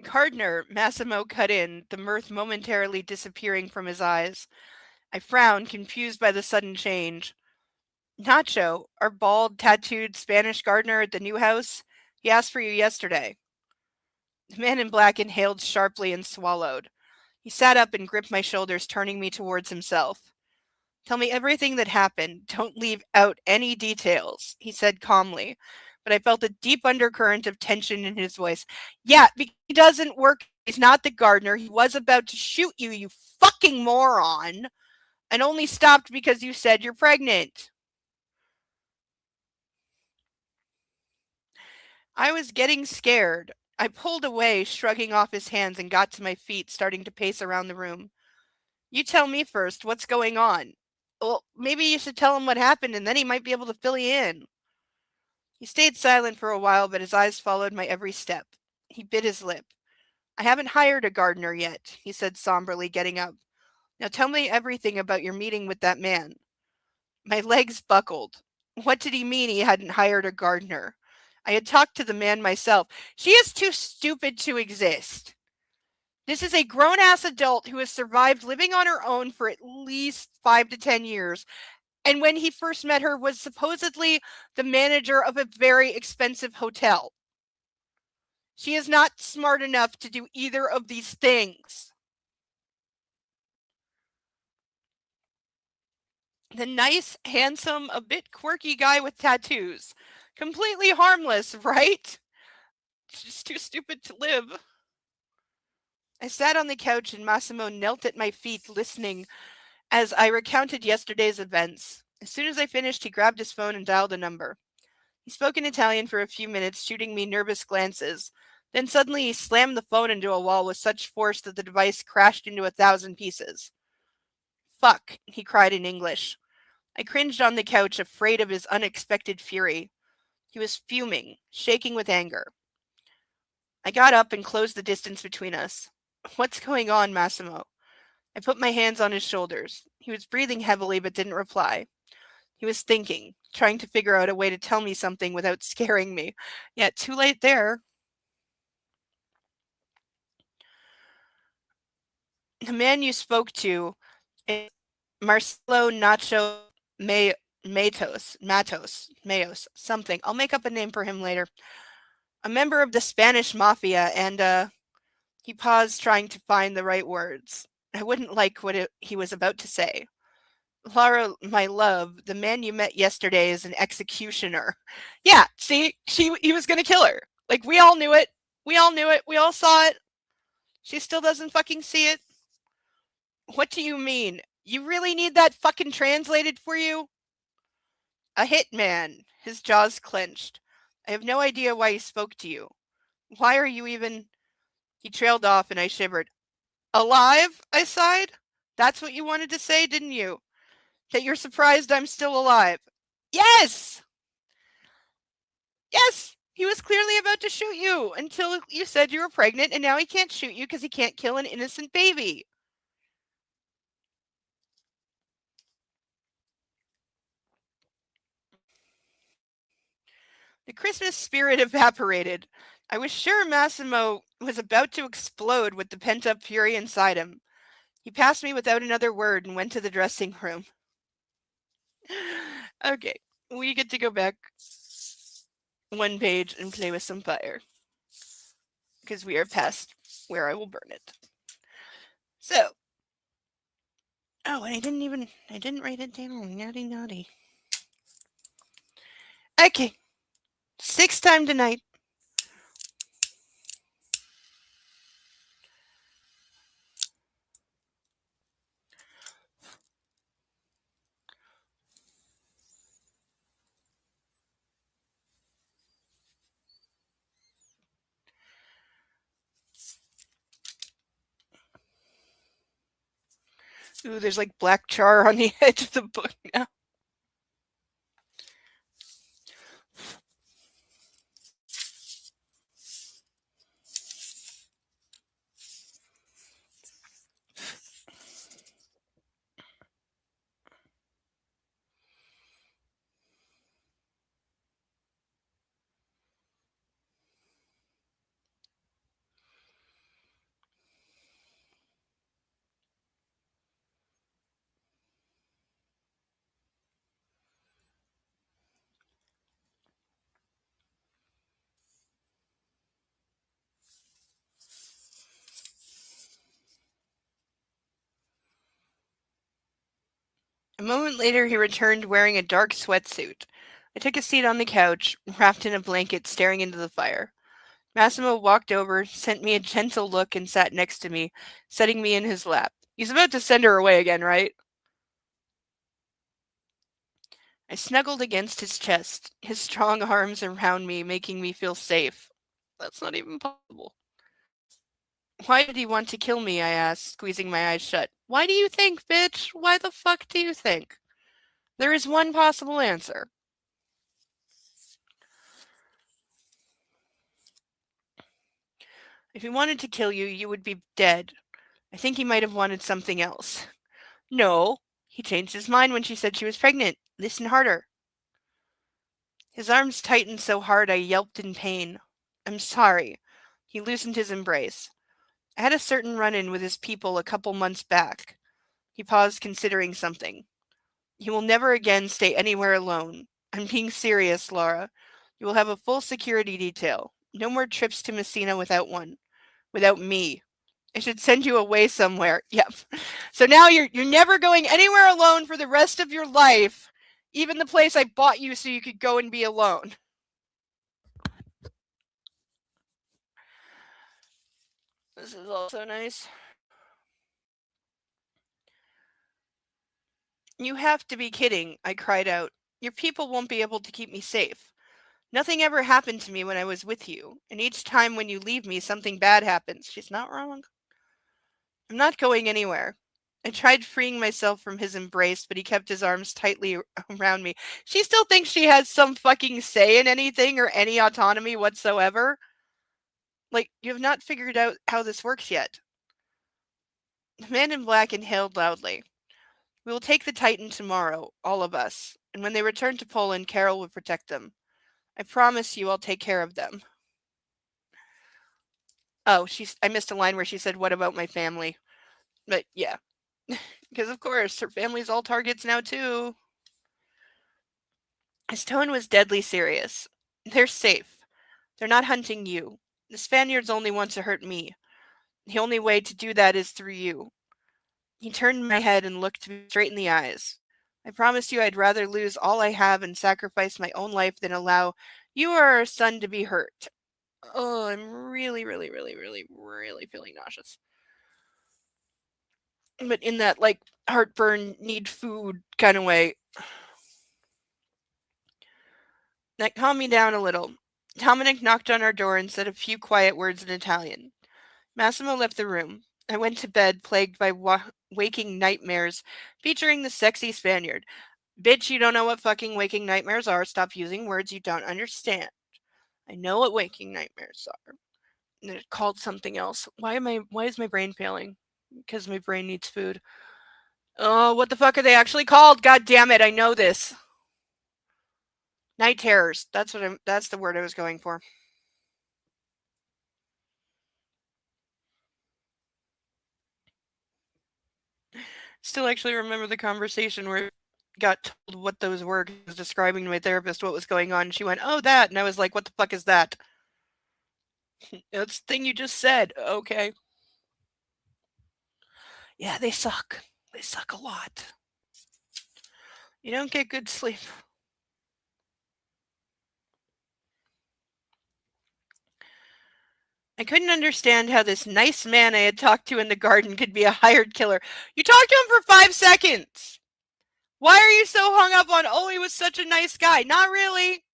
Gardner, Massimo cut in, the mirth momentarily disappearing from his eyes. I frowned, confused by the sudden change. Nacho, our bald, tattooed Spanish gardener at the new house, he asked for you yesterday. The man in black inhaled sharply and swallowed. He sat up and gripped my shoulders, turning me towards himself. Tell me everything that happened. Don't leave out any details, he said calmly. But I felt a deep undercurrent of tension in his voice. Yeah, he doesn't work. He's not the gardener. He was about to shoot you, you fucking moron. And only stopped because you said you're pregnant. I was getting scared. I pulled away, shrugging off his hands, and got to my feet, starting to pace around the room. You tell me first, what's going on? Well, maybe you should tell him what happened, and then he might be able to fill you in. He stayed silent for a while, but his eyes followed my every step. He bit his lip. I haven't hired a gardener yet, he said somberly, getting up. Now tell me everything about your meeting with that man. My legs buckled. What did he mean he hadn't hired a gardener? I had talked to the man myself. She is too stupid to exist. This is a grown-ass adult who has survived living on her own for at least 5 to 10 years, and when he first met her was supposedly the manager of a very expensive hotel. She is not smart enough to do either of these things. The nice, handsome, a bit quirky guy with tattoos. Completely harmless, right? She's too stupid to live. I sat on the couch and Massimo knelt at my feet listening as I recounted yesterday's events. As soon as I finished, he grabbed his phone and dialed a number. He spoke in Italian for a few minutes, shooting me nervous glances. Then suddenly he slammed the phone into a wall with such force that the device crashed into 1,000 pieces. Fuck, he cried in English. I cringed on the couch, afraid of his unexpected fury. He was fuming, shaking with anger. I got up and closed the distance between us. What's going on, Massimo? I put my hands on his shoulders. He was breathing heavily but didn't reply. He was thinking, trying to figure out a way to tell me something without scaring me. Yet too late there. The man you spoke to is Marcelo Nacho Matos, something. I'll make up a name for him later. A member of the Spanish mafia and, He paused, trying to find the right words. I wouldn't like what he was about to say. Lara, my love, the man you met yesterday is an executioner. Yeah, see, he was gonna kill her. Like, we all knew it. We all knew it. We all saw it. She still doesn't fucking see it. What do you mean? You really need that fucking translated for you? A hitman. His jaws clenched. I have no idea why he spoke to you. Why are you even... He trailed off and I shivered. Alive? I sighed. That's what you wanted to say, didn't you? That you're surprised I'm still alive. Yes! Yes! He was clearly about to shoot you until you said you were pregnant, and now he can't shoot you because he can't kill an innocent baby. The Christmas spirit evaporated. I was sure Massimo was about to explode with the pent-up fury inside him. He passed me without another word and went to the dressing room. Okay, we get to go back one page and play with some fire. Because we are past where I will burn it. So. Oh, and I didn't write it down. Naughty. Okay. 6th time tonight. Ooh, there's like black char on the edge of the book now. A moment later, he returned wearing a dark sweatsuit. I took a seat on the couch, wrapped in a blanket, staring into the fire. Massimo walked over, sent me a gentle look, and sat next to me, setting me in his lap. He's about to send her away again, right? I snuggled against his chest, his strong arms around me, making me feel safe. That's not even possible. Why did he want to kill me? I asked, squeezing my eyes shut. Why do you think, bitch? Why the fuck do you think? There is one possible answer. If he wanted to kill you, you would be dead. I think he might have wanted something else. No, he changed his mind when she said she was pregnant. Listen harder. His arms tightened so hard I yelped in pain. I'm sorry. He loosened his embrace. I had a certain run-in with his people a couple months back. He paused, considering something. You will never again stay anywhere alone. I'm being serious, Laura. You will have a full security detail. No more trips to Messina without one. Without me. I should send you away somewhere. Yep. So now you're never going anywhere alone for the rest of your life. Even the place I bought you so you could go and be alone. This is also nice. You have to be kidding, I cried out. Your people won't be able to keep me safe. Nothing ever happened to me when I was with you, and each time when you leave me, something bad happens. She's not wrong. I'm not going anywhere. I tried freeing myself from his embrace, but he kept his arms tightly around me. She still thinks she has some fucking say in anything or any autonomy whatsoever. Like, you have not figured out how this works yet. The man in black inhaled loudly. We will take the Titan tomorrow, all of us, and when they return to Poland, Carol will protect them. I promise you I'll take care of them. Oh, I missed a line where she said, what about my family? But yeah, because of course, her family's all targets now too. His tone was deadly serious. They're safe. They're not hunting you. The Spaniards only want to hurt me. The only way to do that is through you. He turned my head and looked me straight in the eyes. I promised you I'd rather lose all I have and sacrifice my own life than allow you or our son to be hurt. Oh, I'm really, really, really, really, really feeling nauseous. But in that, like, heartburn, need food kind of way. That calmed me down a little. Dominic knocked on our door and said a few quiet words in Italian. Massimo left the room. I went to bed, plagued by waking nightmares featuring the sexy Spaniard. Bitch, you don't know what fucking waking nightmares are. Stop using words you don't understand. I know what waking nightmares are. And they're called something else. Why is my brain failing? Because my brain needs food. Oh, what the fuck are they actually called? God damn it, I know this. Night terrors. That's the word I was going for. Still actually remember the conversation where I got told what those were. I was describing to my therapist what was going on. She went, "Oh, that." And I was like, "What the fuck is that?" It's the thing you just said. Okay. Yeah, they suck. They suck a lot. You don't get good sleep. I couldn't understand how this nice man I had talked to in the garden could be a hired killer. You talked to him for 5 seconds. Why are you so hung up on, oh, he was such a nice guy? Not really.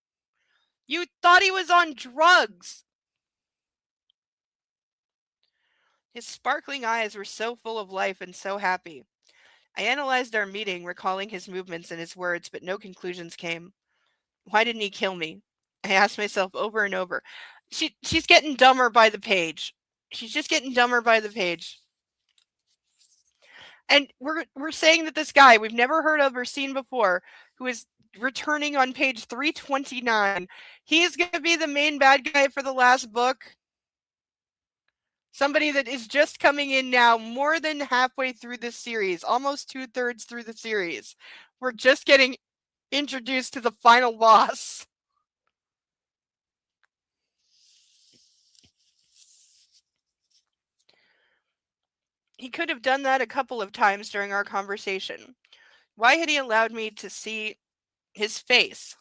You thought he was on drugs. His sparkling eyes were so full of life and so happy. I analyzed our meeting, recalling his movements and his words, but no conclusions came. Why didn't he kill me? I asked myself over and over. She's getting dumber by the page. She's just getting dumber by the page. And we're saying that this guy we've never heard of or seen before, who is returning on page 329, he's going to be the main bad guy for the last book. Somebody that is just coming in now, more than halfway through this series, almost 2/3 through the series. We're just getting introduced to the final boss. He could have done that a couple of times during our conversation. Why had he allowed me to see his face?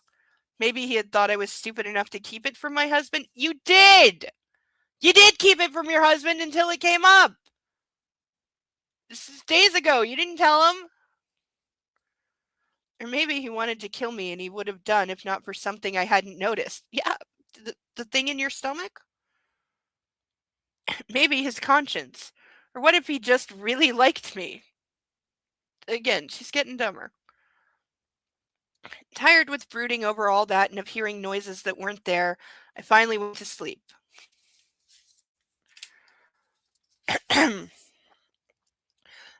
Maybe he had thought I was stupid enough to keep it from my husband. You did! You did keep it from your husband until it came up. This is days ago. You didn't tell him. Or maybe he wanted to kill me and he would have done if not for something I hadn't noticed. Yeah, the thing in your stomach? Maybe his conscience. Or what if he just really liked me? Again, she's getting dumber. Tired with brooding over all that and of hearing noises that weren't there, I finally went to sleep.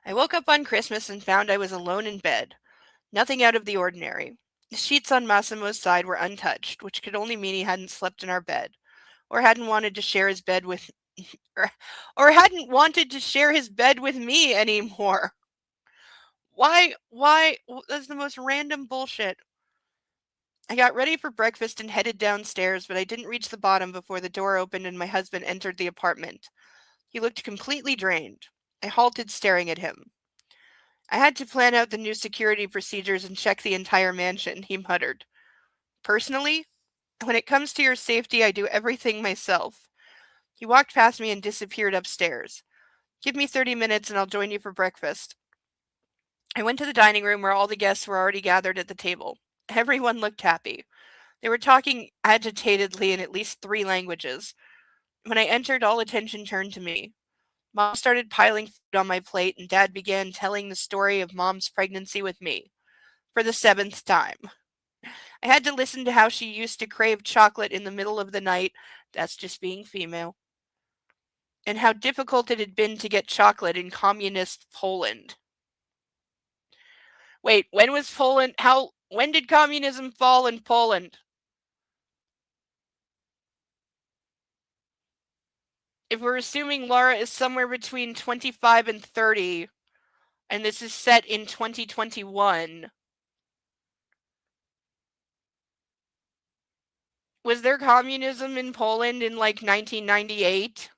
I woke up on Christmas and found I was alone in bed. Nothing out of the ordinary. The sheets on Massimo's side were untouched, which could only mean he hadn't slept in our bed, or hadn't wanted to share his bed with or hadn't wanted to share his bed with me anymore. Why? That's the most random bullshit. I got ready for breakfast and headed downstairs, but I didn't reach the bottom before the door opened and my husband entered the apartment. He looked completely drained. I halted, staring at him. I had to plan out the new security procedures and check the entire mansion, he muttered. Personally, when it comes to your safety, I do everything myself. He walked past me and disappeared upstairs. Give me 30 minutes and I'll join you for breakfast. I went to the dining room where all the guests were already gathered at the table. Everyone looked happy. They were talking agitatedly in at least 3 languages. When I entered, all attention turned to me. Mom started piling food on my plate, and Dad began telling the story of Mom's pregnancy with me. For the 7th time. I had to listen to how she used to crave chocolate in the middle of the night. That's just being female. And how difficult it had been to get chocolate in communist Poland. Wait, when did communism fall in Poland? If we're assuming Laura is somewhere between 25 and 30, and this is set in 2021, was there communism in Poland in like 1998?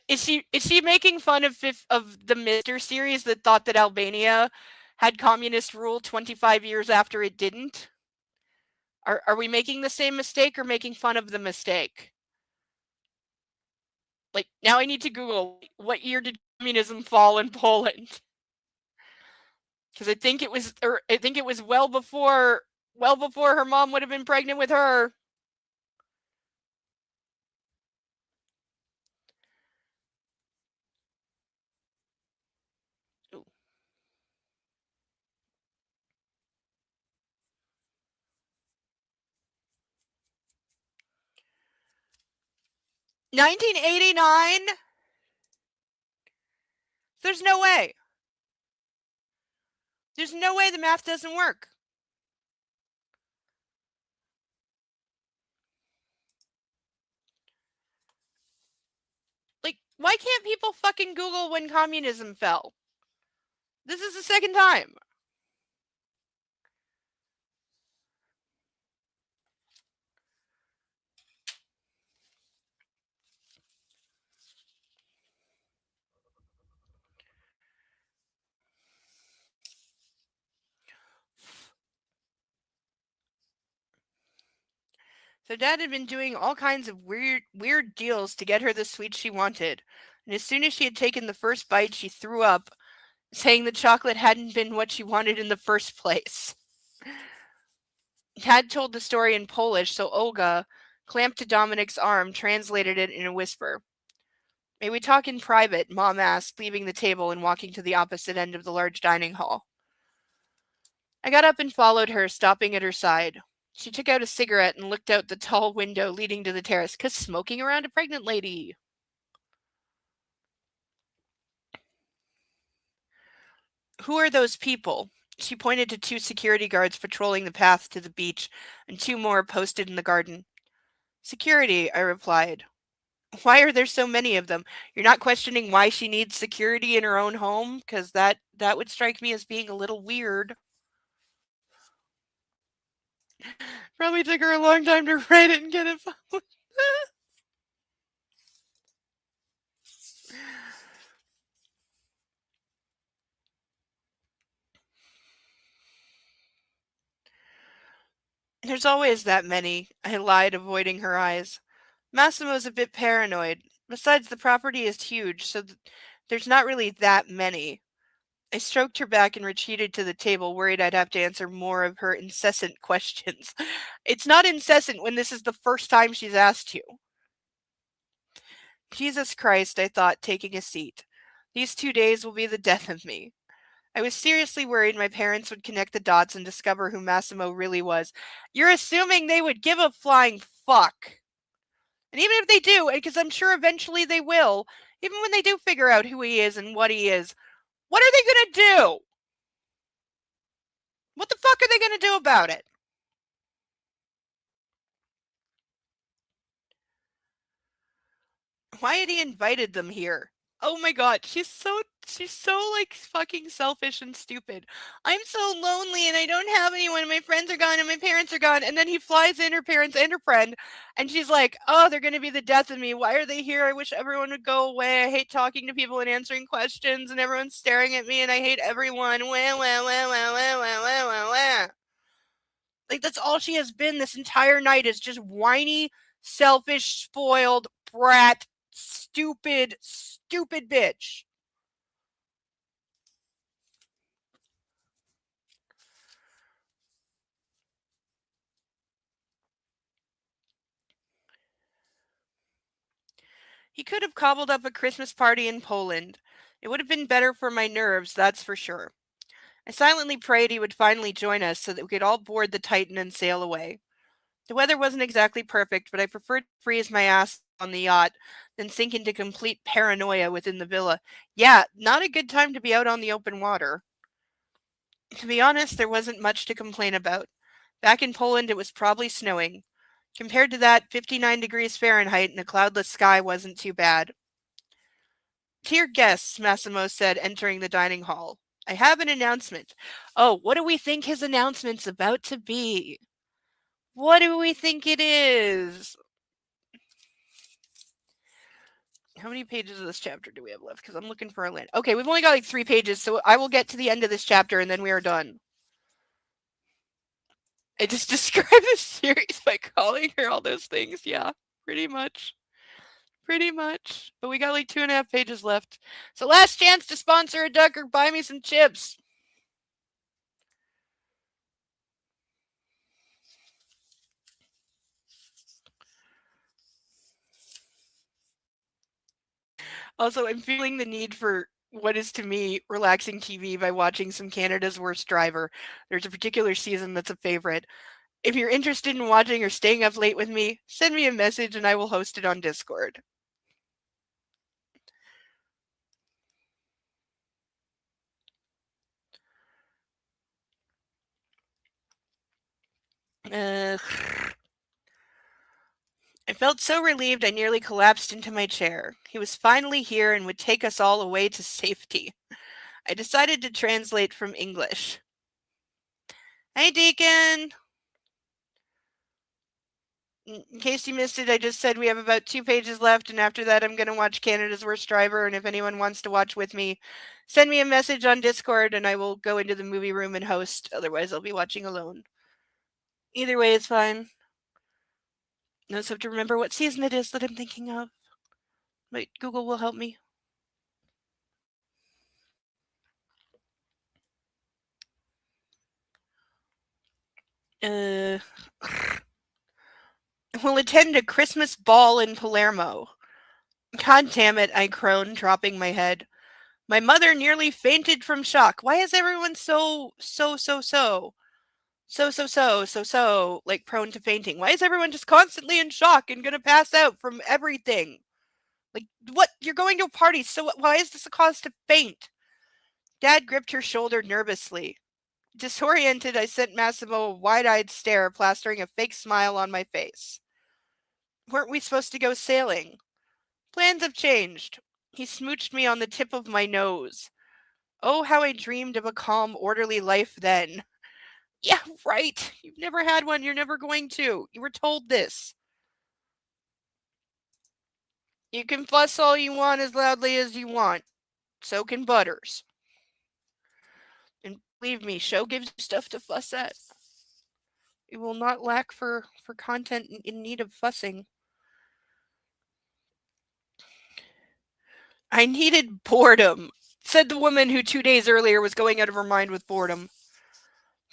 Is she making fun of the Mr. series that thought that Albania had communist rule 25 years after it didn't? Are we making the same mistake or making fun of the mistake? Like, now I need to Google what year did communism fall in Poland? Because I think it was well before her mom would have been pregnant with her. Ooh. 1989? There's no way. There's no way the math doesn't work. Like, why can't people fucking Google when communism fell? This is the second time. So Dad had been doing all kinds of weird deals to get her the sweets she wanted. And as soon as she had taken the first bite, she threw up, saying the chocolate hadn't been what she wanted in the first place. Dad told the story in Polish, so Olga, clamped to Dominic's arm, translated it in a whisper. May we talk in private? Mom asked, leaving the table and walking to the opposite end of the large dining hall. I got up and followed her, stopping at her side. She took out a cigarette and looked out the tall window leading to the terrace, 'cause smoking around a pregnant lady. Who are those people? She pointed to 2 security guards patrolling the path to the beach and 2 more posted in the garden. Security, I replied. Why are there so many of them? You're not questioning why she needs security in her own home? Because that would strike me as being a little weird. Probably took her a long time to write it and get it published. There's always that many, I lied, avoiding her eyes. Massimo's a bit paranoid. Besides, the property is huge, so there's not really that many. I stroked her back and retreated to the table, worried I'd have to answer more of her incessant questions. It's not incessant when this is the first time she's asked you. Jesus Christ, I thought, taking a seat. These 2 days will be the death of me. I was seriously worried my parents would connect the dots and discover who Massimo really was. You're assuming they would give a flying fuck. And even if they do, because I'm sure eventually they will, even when they do figure out who he is and what he is, what are they going to do? What the fuck are they going to do about it? Why had he invited them here? Oh my god, she's so like fucking selfish and stupid. I'm so lonely and I don't have anyone and my friends are gone and my parents are gone, and then he flies in her parents and her friend and she's like, "Oh, they're going to be the death of me. Why are they here? I wish everyone would go away. I hate talking to people and answering questions and everyone's staring at me and I hate everyone." Wah, wah, wah, wah, wah, wah, wah, wah, wah. Like, that's all she has been this entire night, is just whiny, selfish, spoiled, brat, stupid bitch. He could have cobbled up a Christmas party in Poland. It would have been better for my nerves, that's for sure. I silently prayed he would finally join us so that we could all board the Titan and sail away. The weather wasn't exactly perfect, but I preferred to freeze my ass on the yacht than sink into complete paranoia within the villa. Yeah, not a good time to be out on the open water. To be honest, there wasn't much to complain about. Back in Poland, it was probably snowing. Compared to that, 59 degrees Fahrenheit and a cloudless sky wasn't too bad. Dear guests, Massimo said, entering the dining hall, I have an announcement. Oh, what do we think his announcement's about to be? What do we think it is? How many pages of this chapter do we have left? Because I'm looking for a land. Okay, we've only got like 3 pages, so I will get to the end of this chapter and then we are done. I just described this series by calling her all those things. Yeah, pretty much. Pretty much. But we got like 2.5 pages left. So last chance to sponsor a duck or buy me some chips. Also, I'm feeling the need for what is to me relaxing TV by watching some Canada's Worst Driver. There's a particular season that's a favorite. If you're interested in watching or staying up late with me, send me a message and I will host it on Discord. I felt so relieved I nearly collapsed into my chair. He was finally here and would take us all away to safety. I decided to translate from English. Hey, Deacon! In case you missed it, I just said we have about 2 pages left, and after that I'm going to watch Canada's Worst Driver, and if anyone wants to watch with me, send me a message on Discord and I will go into the movie room and host, otherwise I'll be watching alone. Either way is fine. I just have to remember what season it is that I'm thinking of. But Google will help me. We'll attend a Christmas ball in Palermo. God damn it, I groaned, dropping my head. My mother nearly fainted from shock. Why is everyone so, like prone to fainting? Why is everyone just constantly in shock and gonna pass out from everything? Like, what? You're going to a party, so why is this a cause to faint? Dad gripped her shoulder nervously. Disoriented, I sent Massimo a wide-eyed stare, plastering a fake smile on my face. Weren't we supposed to go sailing? Plans have changed. He smooched me on the tip of my nose. Oh, how I dreamed of a calm, orderly life then. Yeah, right. You've never had one. You're never going to. You were told this. You can fuss all you want as loudly as you want. So can Butters. And believe me, show gives you stuff to fuss at. It will not lack for content in need of fussing. I needed boredom, said the woman who 2 days earlier was going out of her mind with boredom.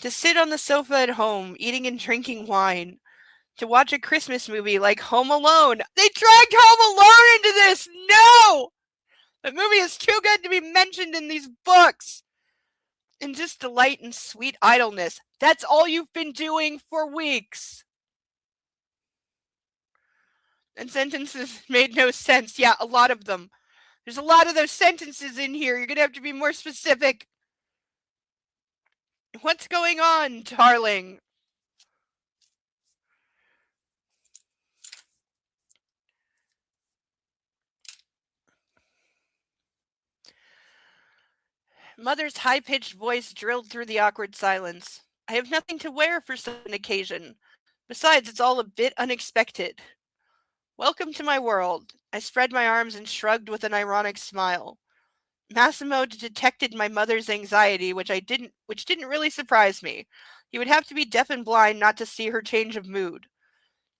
To sit on the sofa at home, eating and drinking wine. To watch a Christmas movie like Home Alone. They dragged Home Alone into this! No! The movie is too good to be mentioned in these books. And just delight in sweet idleness. That's all you've been doing for weeks. And sentences made no sense. Yeah, a lot of them. There's a lot of those sentences in here. You're going to have to be more specific. What's going on, darling? Mother's high-pitched voice drilled through the awkward silence. I have nothing to wear for such an occasion. Besides, it's all a bit unexpected. Welcome to my world. I spread my arms and shrugged with an ironic smile. Massimo detected my mother's anxiety, which didn't really surprise me. He would have to be deaf and blind not to see her change of mood.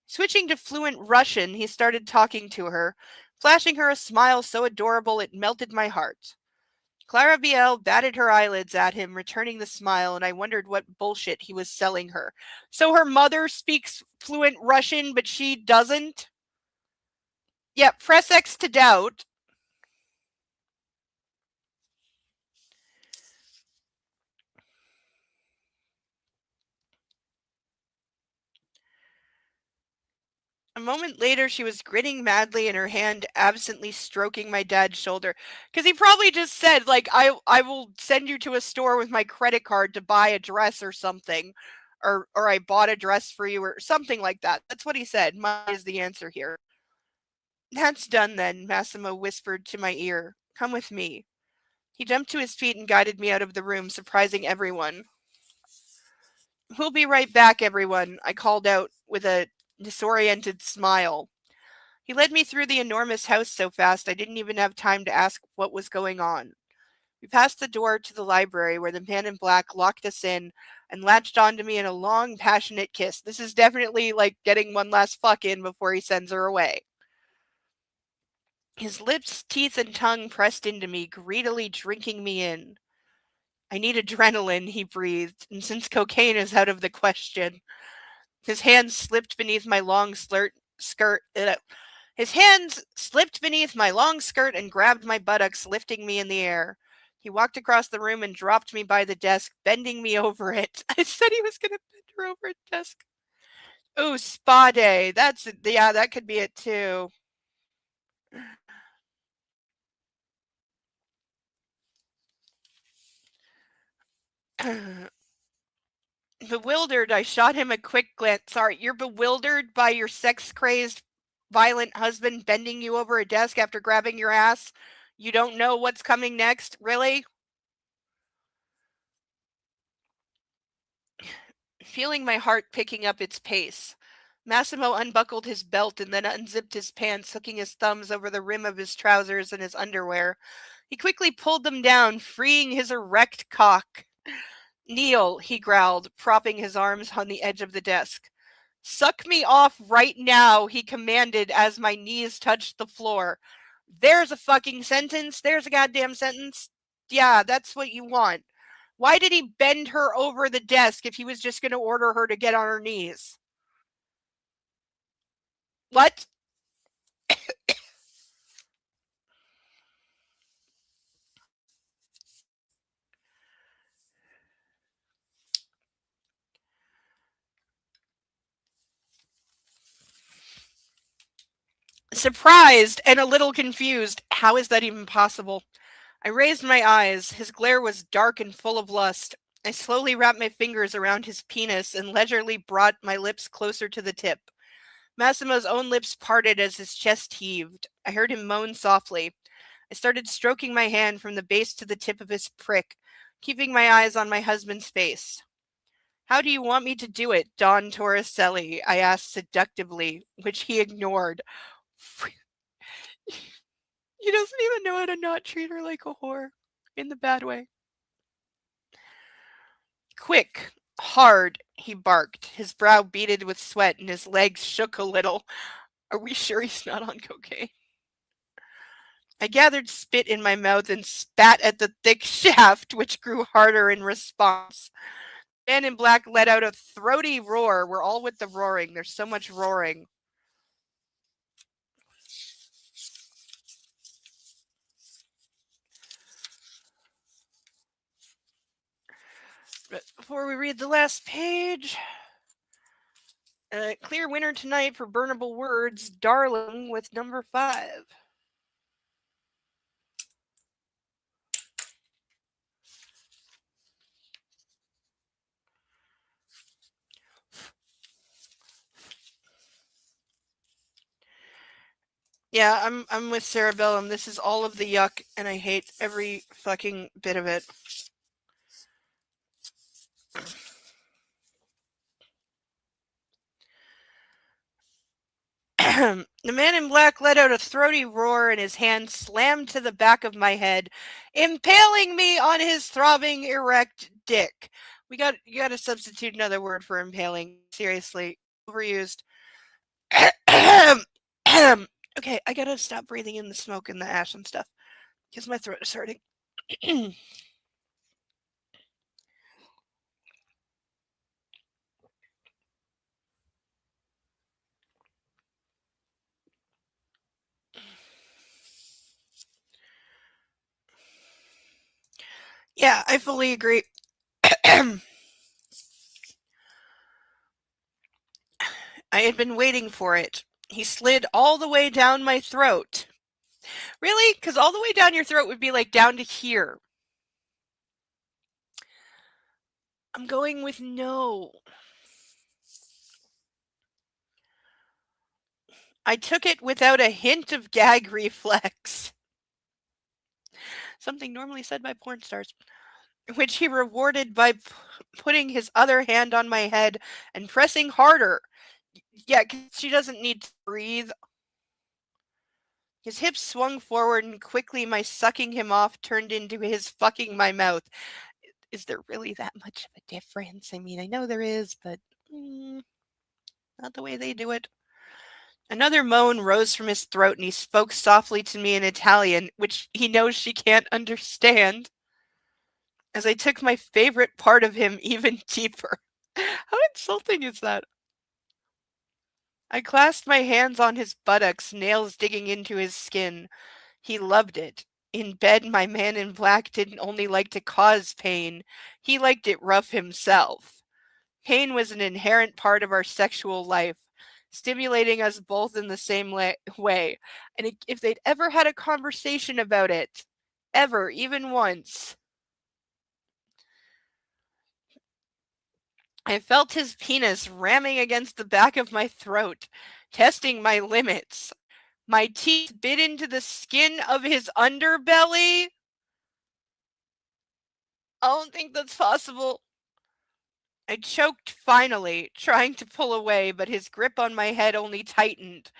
Switching to fluent Russian, he started talking to her, flashing her a smile so adorable it melted my heart. Clara Biel batted her eyelids at him, returning the smile, and I wondered what bullshit he was selling her. So her mother speaks fluent Russian, but she doesn't? Yeah, press X to doubt. A moment later, she was grinning madly and her hand absently stroking my dad's shoulder. Because he probably just said, like, I will send you to a store with my credit card to buy a dress or something. Or I bought a dress for you or something like that. That's what he said. Mine is the answer here. That's done then, Massimo whispered to my ear. Come with me. He jumped to his feet and guided me out of the room, surprising everyone. We'll be right back, everyone, I called out with a disoriented smile. He led me through the enormous house so fast I didn't even have time to ask what was going on. We passed the door to the library where the man in black locked us in and latched onto me in a long, passionate kiss. This is definitely like getting one last fuck in before he sends her away. His lips, teeth, and tongue pressed into me, greedily drinking me in. I need adrenaline, he breathed, and since cocaine is out of the question. His hands slipped beneath my long skirt. His hands slipped beneath my long skirt and grabbed my buttocks, lifting me in the air. He walked across the room and dropped me by the desk, bending me over it. I said he was going to bend her over a desk. Oh, spa day. Yeah, that could be it too. Bewildered, I shot him a quick glance. Sorry, you're bewildered by your sex-crazed, violent husband bending you over a desk after grabbing your ass? You don't know what's coming next? Really? Feeling my heart picking up its pace. Massimo unbuckled his belt and then unzipped his pants, hooking his thumbs over the rim of his trousers and his underwear. He quickly pulled them down, freeing his erect cock. Kneel, he growled, propping his arms on the edge of the desk. Suck me off right now, he commanded as my knees touched the floor. There's a fucking sentence. There's a goddamn sentence. Yeah, that's what you want. Why did he bend her over the desk if he was just going to order her to get on her knees? What? Surprised and a little confused. How is that even possible? I raised my eyes. His glare was dark and full of lust. I slowly wrapped my fingers around his penis and leisurely brought my lips closer to the tip. Massimo's own lips parted as his chest heaved. I heard him moan softly. I started stroking my hand from the base to the tip of his prick, keeping my eyes on my husband's face. How do you want me to do it, Don Torricelli? I asked seductively, which he ignored. He doesn't even know how to not treat her like a whore. In the bad way. Quick, hard, he barked, his brow beaded with sweat and his legs shook a little. Are we sure he's not on cocaine? I gathered spit in my mouth and spat at the thick shaft, which grew harder in response. The man in black let out a throaty roar. We're all with the roaring. There's so much roaring. But before we read the last page, clear winner tonight for burnable words, Darling with number 5. Yeah, I'm with Cerebellum. This is all of the yuck, and I hate every fucking bit of it. The man in black let out a throaty roar and his hand slammed to the back of my head, impaling me on his throbbing erect dick. You got to substitute another word for impaling. Seriously, overused. Okay, I gotta stop breathing in the smoke and the ash and stuff because my throat is hurting. Yeah, I fully agree. I had been waiting for it. He slid all the way down my throat. Really? Because all the way down your throat would be like down to here. I'm going with no. I took it without a hint of gag reflex. Something normally said by porn stars. Which he rewarded by putting his other hand on my head and pressing harder. Yeah, 'cause she doesn't need to breathe. His hips swung forward and quickly my sucking him off turned into his fucking my mouth. Is there really that much of a difference? I mean, I know there is, but not the way they do it. Another moan rose from his throat and he spoke softly to me in Italian, which he knows she can't understand, as I took my favorite part of him even deeper. How insulting is that? I clasped my hands on his buttocks, nails digging into his skin. He loved it. In bed, my man in black didn't only like to cause pain, he liked it rough himself. Pain was an inherent part of our sexual life, stimulating us both in the same way. And if they'd ever had a conversation about it, ever, even once, I felt his penis ramming against the back of my throat, testing my limits. My teeth bit into the skin of his underbelly. I don't think that's possible. I choked finally, trying to pull away, but his grip on my head only tightened.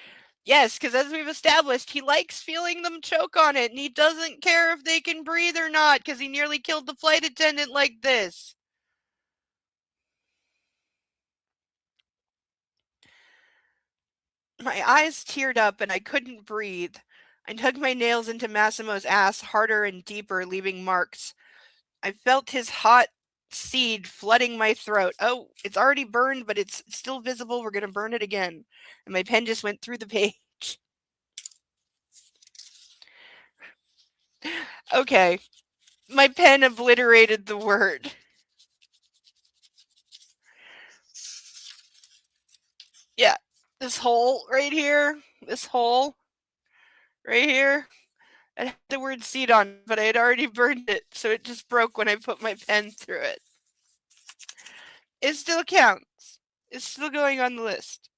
Yes, because as we've established, he likes feeling them choke on it, and he doesn't care if they can breathe or not, because he nearly killed the flight attendant like this. My eyes teared up, and I couldn't breathe. I dug my nails into Massimo's ass harder and deeper, leaving marks. I felt his hot seed flooding my throat. Oh, it's already burned, but it's still visible. We're going to burn it again. And my pen just went through the page. Okay. My pen obliterated the word. Yeah. This hole right here. This hole right here. It had the word seed on it, but I had already burned it, so it just broke when I put my pen through it. It still counts. It's still going on the list.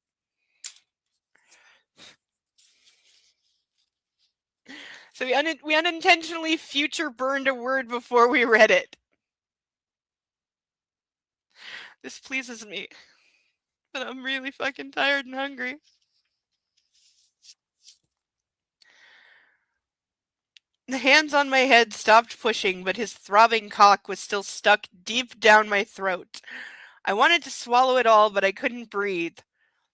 So we unintentionally future burned a word before we read it. This pleases me. But I'm really fucking tired and hungry. The hands on my head stopped pushing, but his throbbing cock was still stuck deep down my throat. I wanted to swallow it all, but I couldn't breathe.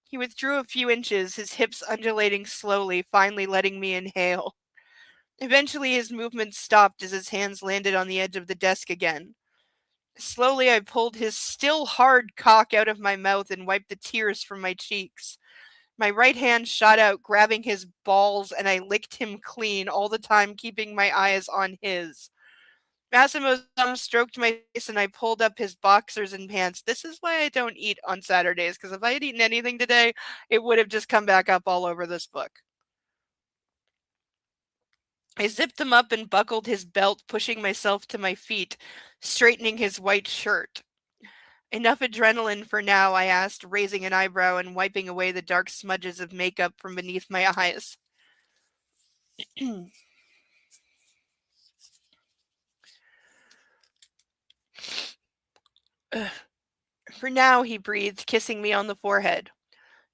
He withdrew a few inches, his hips undulating slowly, finally letting me inhale. Eventually his movements stopped as his hands landed on the edge of the desk again. Slowly I pulled his still hard cock out of my mouth and wiped the tears from my cheeks. My right hand shot out, grabbing his balls, and I licked him clean, all the time keeping my eyes on his. Massimo's thumb stroked my face and I pulled up his boxers and pants. This is why I don't eat on Saturdays, because if I had eaten anything today, it would have just come back up all over this book. I zipped him up and buckled his belt, pushing myself to my feet, straightening his white shirt. Enough adrenaline for now, I asked, raising an eyebrow and wiping away the dark smudges of makeup from beneath my eyes. For now, he breathed, kissing me on the forehead.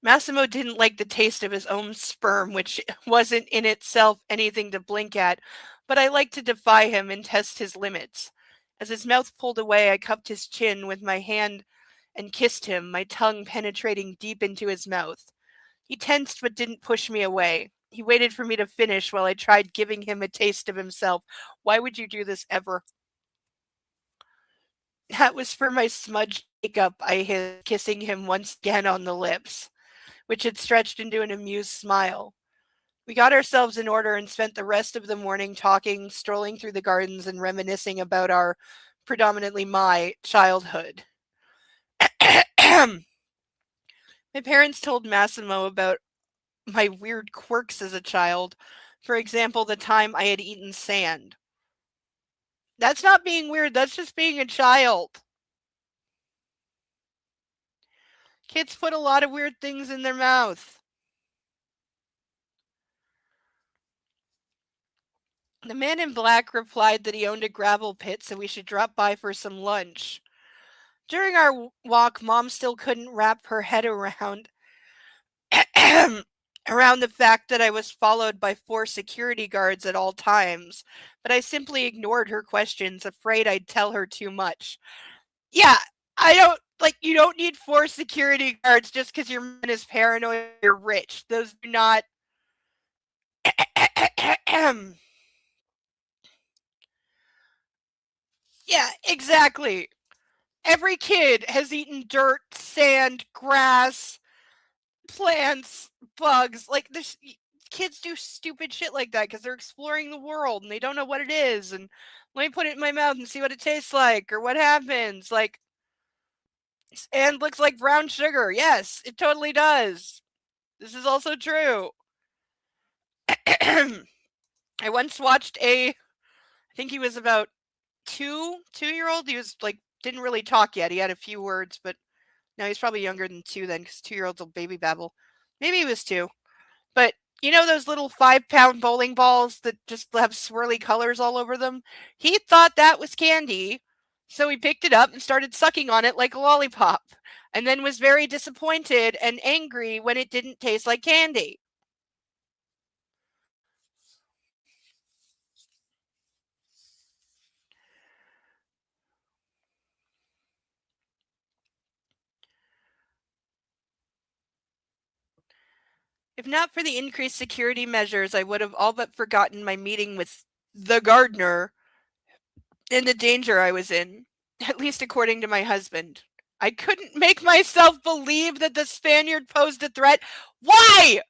Massimo didn't like the taste of his own sperm, which wasn't in itself anything to blink at, but I liked to defy him and test his limits. As his mouth pulled away, I cupped his chin with my hand and kissed him, my tongue penetrating deep into his mouth. He tensed but didn't push me away. He waited for me to finish while I tried giving him a taste of himself. Why would you do this ever? That was for my smudged makeup, I hissed, kissing him once again on the lips, which had stretched into an amused smile. We got ourselves in order and spent the rest of the morning talking, strolling through the gardens, and reminiscing about our, predominantly my, childhood. My parents told Massimo about my weird quirks as a child. For example, the time I had eaten sand. That's not being weird, that's just being a child. Kids put a lot of weird things in their mouth. The man in black replied that he owned a gravel pit, so we should drop by for some lunch. During our walk, Mom still couldn't wrap her head around around the fact that I was followed by 4 security guards at all times, but I simply ignored her questions, afraid I'd tell her too much. Yeah, I don't like you don't need 4 security guards just because your man is paranoid or you're rich. Those do not Yeah, exactly. Every kid has eaten dirt, sand, grass, plants, bugs. Like this kids do stupid shit like that because they're exploring the world and they don't know what it is, and let me put it in my mouth and see what it tastes like or what happens. Like, and looks like brown sugar. Yes, it totally does. This is also true. I once watched I think he was about two-year old. He was like, didn't really talk yet. He had a few words, but no, he's probably younger than 2 then, because 2-year-olds will baby babble. Maybe he was 2. But you know those little 5-pound bowling balls that just have swirly colors all over them? He thought that was candy, so he picked it up and started sucking on it like a lollipop, and then was very disappointed and angry when it didn't taste like candy. If not for the increased security measures, I would have all but forgotten my meeting with the gardener and the danger I was in, at least according to my husband. I couldn't make myself believe that the Spaniard posed a threat. Why?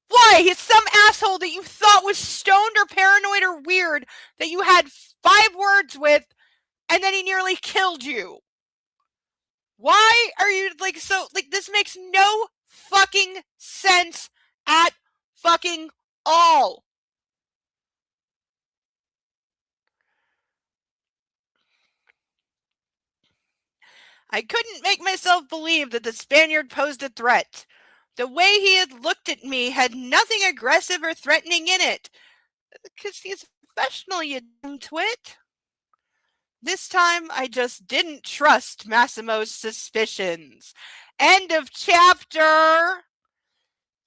Why? He's some asshole that you thought was stoned or paranoid or weird that you had 5 words with, and then he nearly killed you. Why are you like so like this makes no fucking sense at fucking all. I couldn't make myself believe that the Spaniard posed a threat. The way he had looked at me had nothing aggressive or threatening in it. Because he's professional, you dumb twit. This time, I just didn't trust Massimo's suspicions. End of chapter.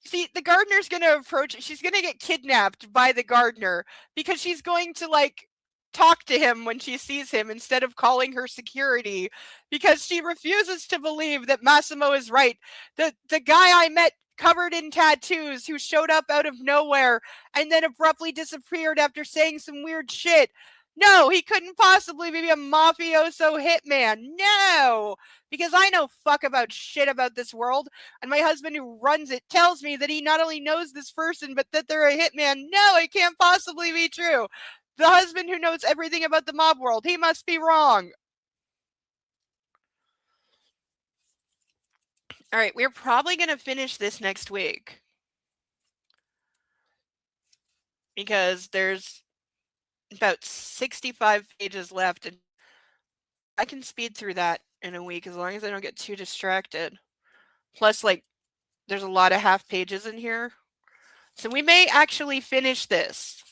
See, the gardener's gonna approach. She's gonna get kidnapped by the gardener because she's going to like talk to him when she sees him instead of calling her security because she refuses to believe that Massimo is right. The guy I met covered in tattoos who showed up out of nowhere and then abruptly disappeared after saying some weird shit. No, he couldn't possibly be a mafioso hitman. No, because I know fuck about shit about this world, and my husband who runs it tells me that he not only knows this person, but that they're a hitman. No, it can't possibly be true. The husband who knows everything about the mob world, he must be wrong. All right, we're probably going to finish this next week because there's about 65 pages left, and I can speed through that in a week as long as I don't get too distracted. Plus, like, there's a lot of half pages in here. So we may actually finish this.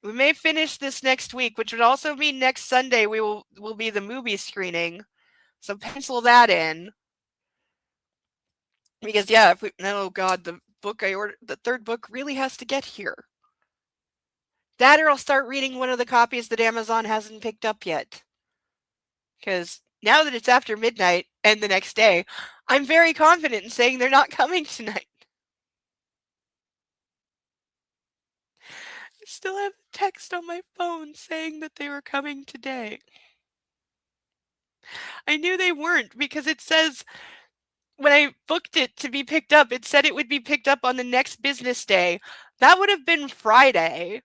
We may finish this next week, which would also mean next Sunday will be the movie screening. So pencil that in. Because yeah, if we oh god, the book I ordered, the 3rd book really has to get here. That or I'll start reading one of the copies that Amazon hasn't picked up yet. Because now that it's after midnight and the next day, I'm very confident in saying they're not coming tonight. I still have a text on my phone saying that they were coming today. I knew they weren't because it says when I booked it to be picked up, it said it would be picked up on the next business day. That would have been Friday.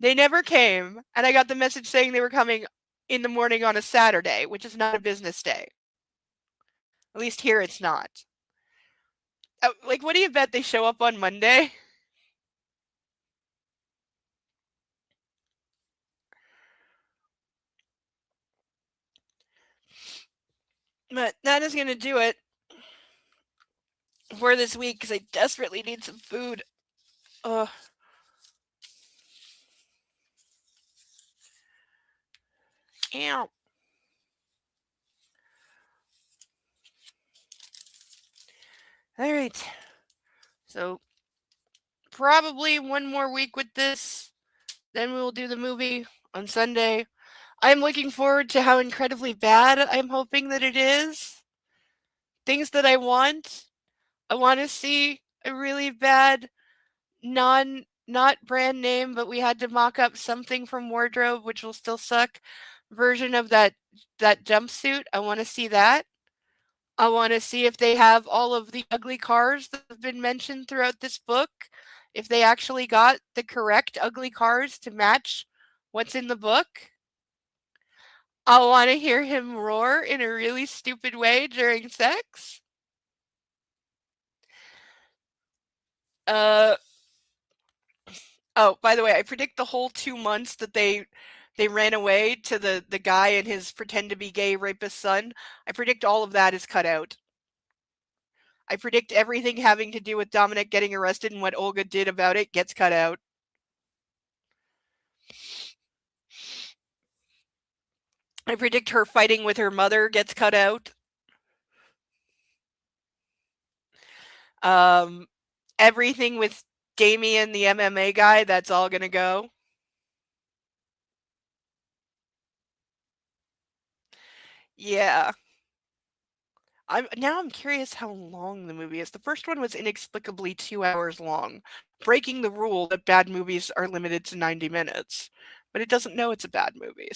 They never came, and I got the message saying they were coming in the morning on a Saturday, which is not a business day. At least here it's not. Like, what do you bet they show up on Monday? But that is going to do it for this week because I desperately need some food. Ugh. Ow. All right. So probably one more week with this. Then we will do the movie on Sunday. I'm looking forward to how incredibly bad I'm hoping that it is. Things that I want. I want to see a really bad not brand name, but we had to mock up something from wardrobe, which will still suck, version of that jumpsuit. I want to see that. I want to see if they have all of the ugly cars that have been mentioned throughout this book. If they actually got the correct ugly cars to match what's in the book. I want to hear him roar in a really stupid way during sex. Uh oh, by the way, I predict the whole 2 months that they ran away to the guy and his pretend to be gay rapist son. I predict all of that is cut out. I predict everything having to do with Dominic getting arrested and what Olga did about it gets cut out. I predict her fighting with her mother gets cut out. Um, everything with Damien, the MMA guy, that's all gonna go. Yeah. I'm curious how long the movie is. The first one was inexplicably 2 hours long, breaking the rule that bad movies are limited to 90 minutes. But it doesn't know it's a bad movie.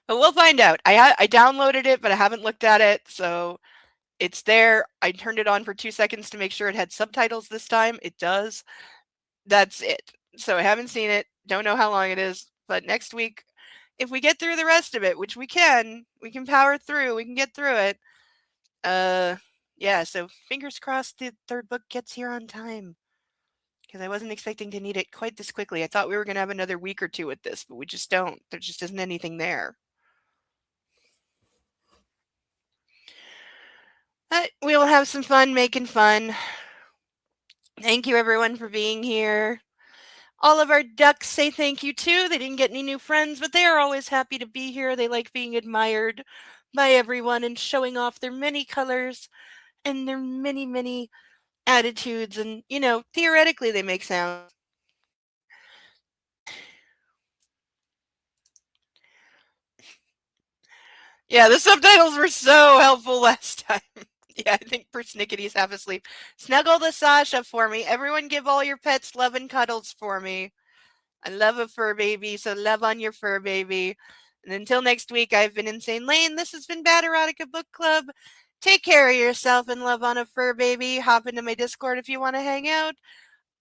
But we'll find out. I downloaded it, but I haven't looked at it, so it's there. I turned it on for 2 seconds to make sure it had subtitles this time. It does. That's it. So I haven't seen it. Don't know how long it is, but next week, if we get through the rest of it, which we can power through. We can get through it. Yeah, so fingers crossed the third book gets here on time. Because I wasn't expecting to need it quite this quickly. I thought we were going to have another week or two with this, but we just don't. There just isn't anything there. But we will have some fun making fun. Thank you, everyone, for being here. All of our ducks say thank you too. They didn't get any new friends, but they are always happy to be here. They like being admired by everyone and showing off their many colors and their many, many attitudes. And, theoretically, they make sound. Yeah, the subtitles were so helpful last time. Yeah, I think Persnickety's half asleep. Snuggle the Sasha for me. Everyone give all your pets love and cuddles for me. I love a fur baby, so love on your fur baby. And until next week, I've been Insane Lane. This has been Bad Erotica Book Club. Take care of yourself and love on a fur baby. Hop into my Discord if you want to hang out.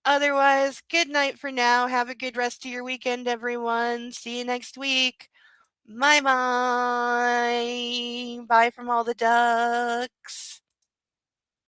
Otherwise, good night for now. Have a good rest of your weekend, everyone. See you next week. Bye bye. Bye from all the ducks.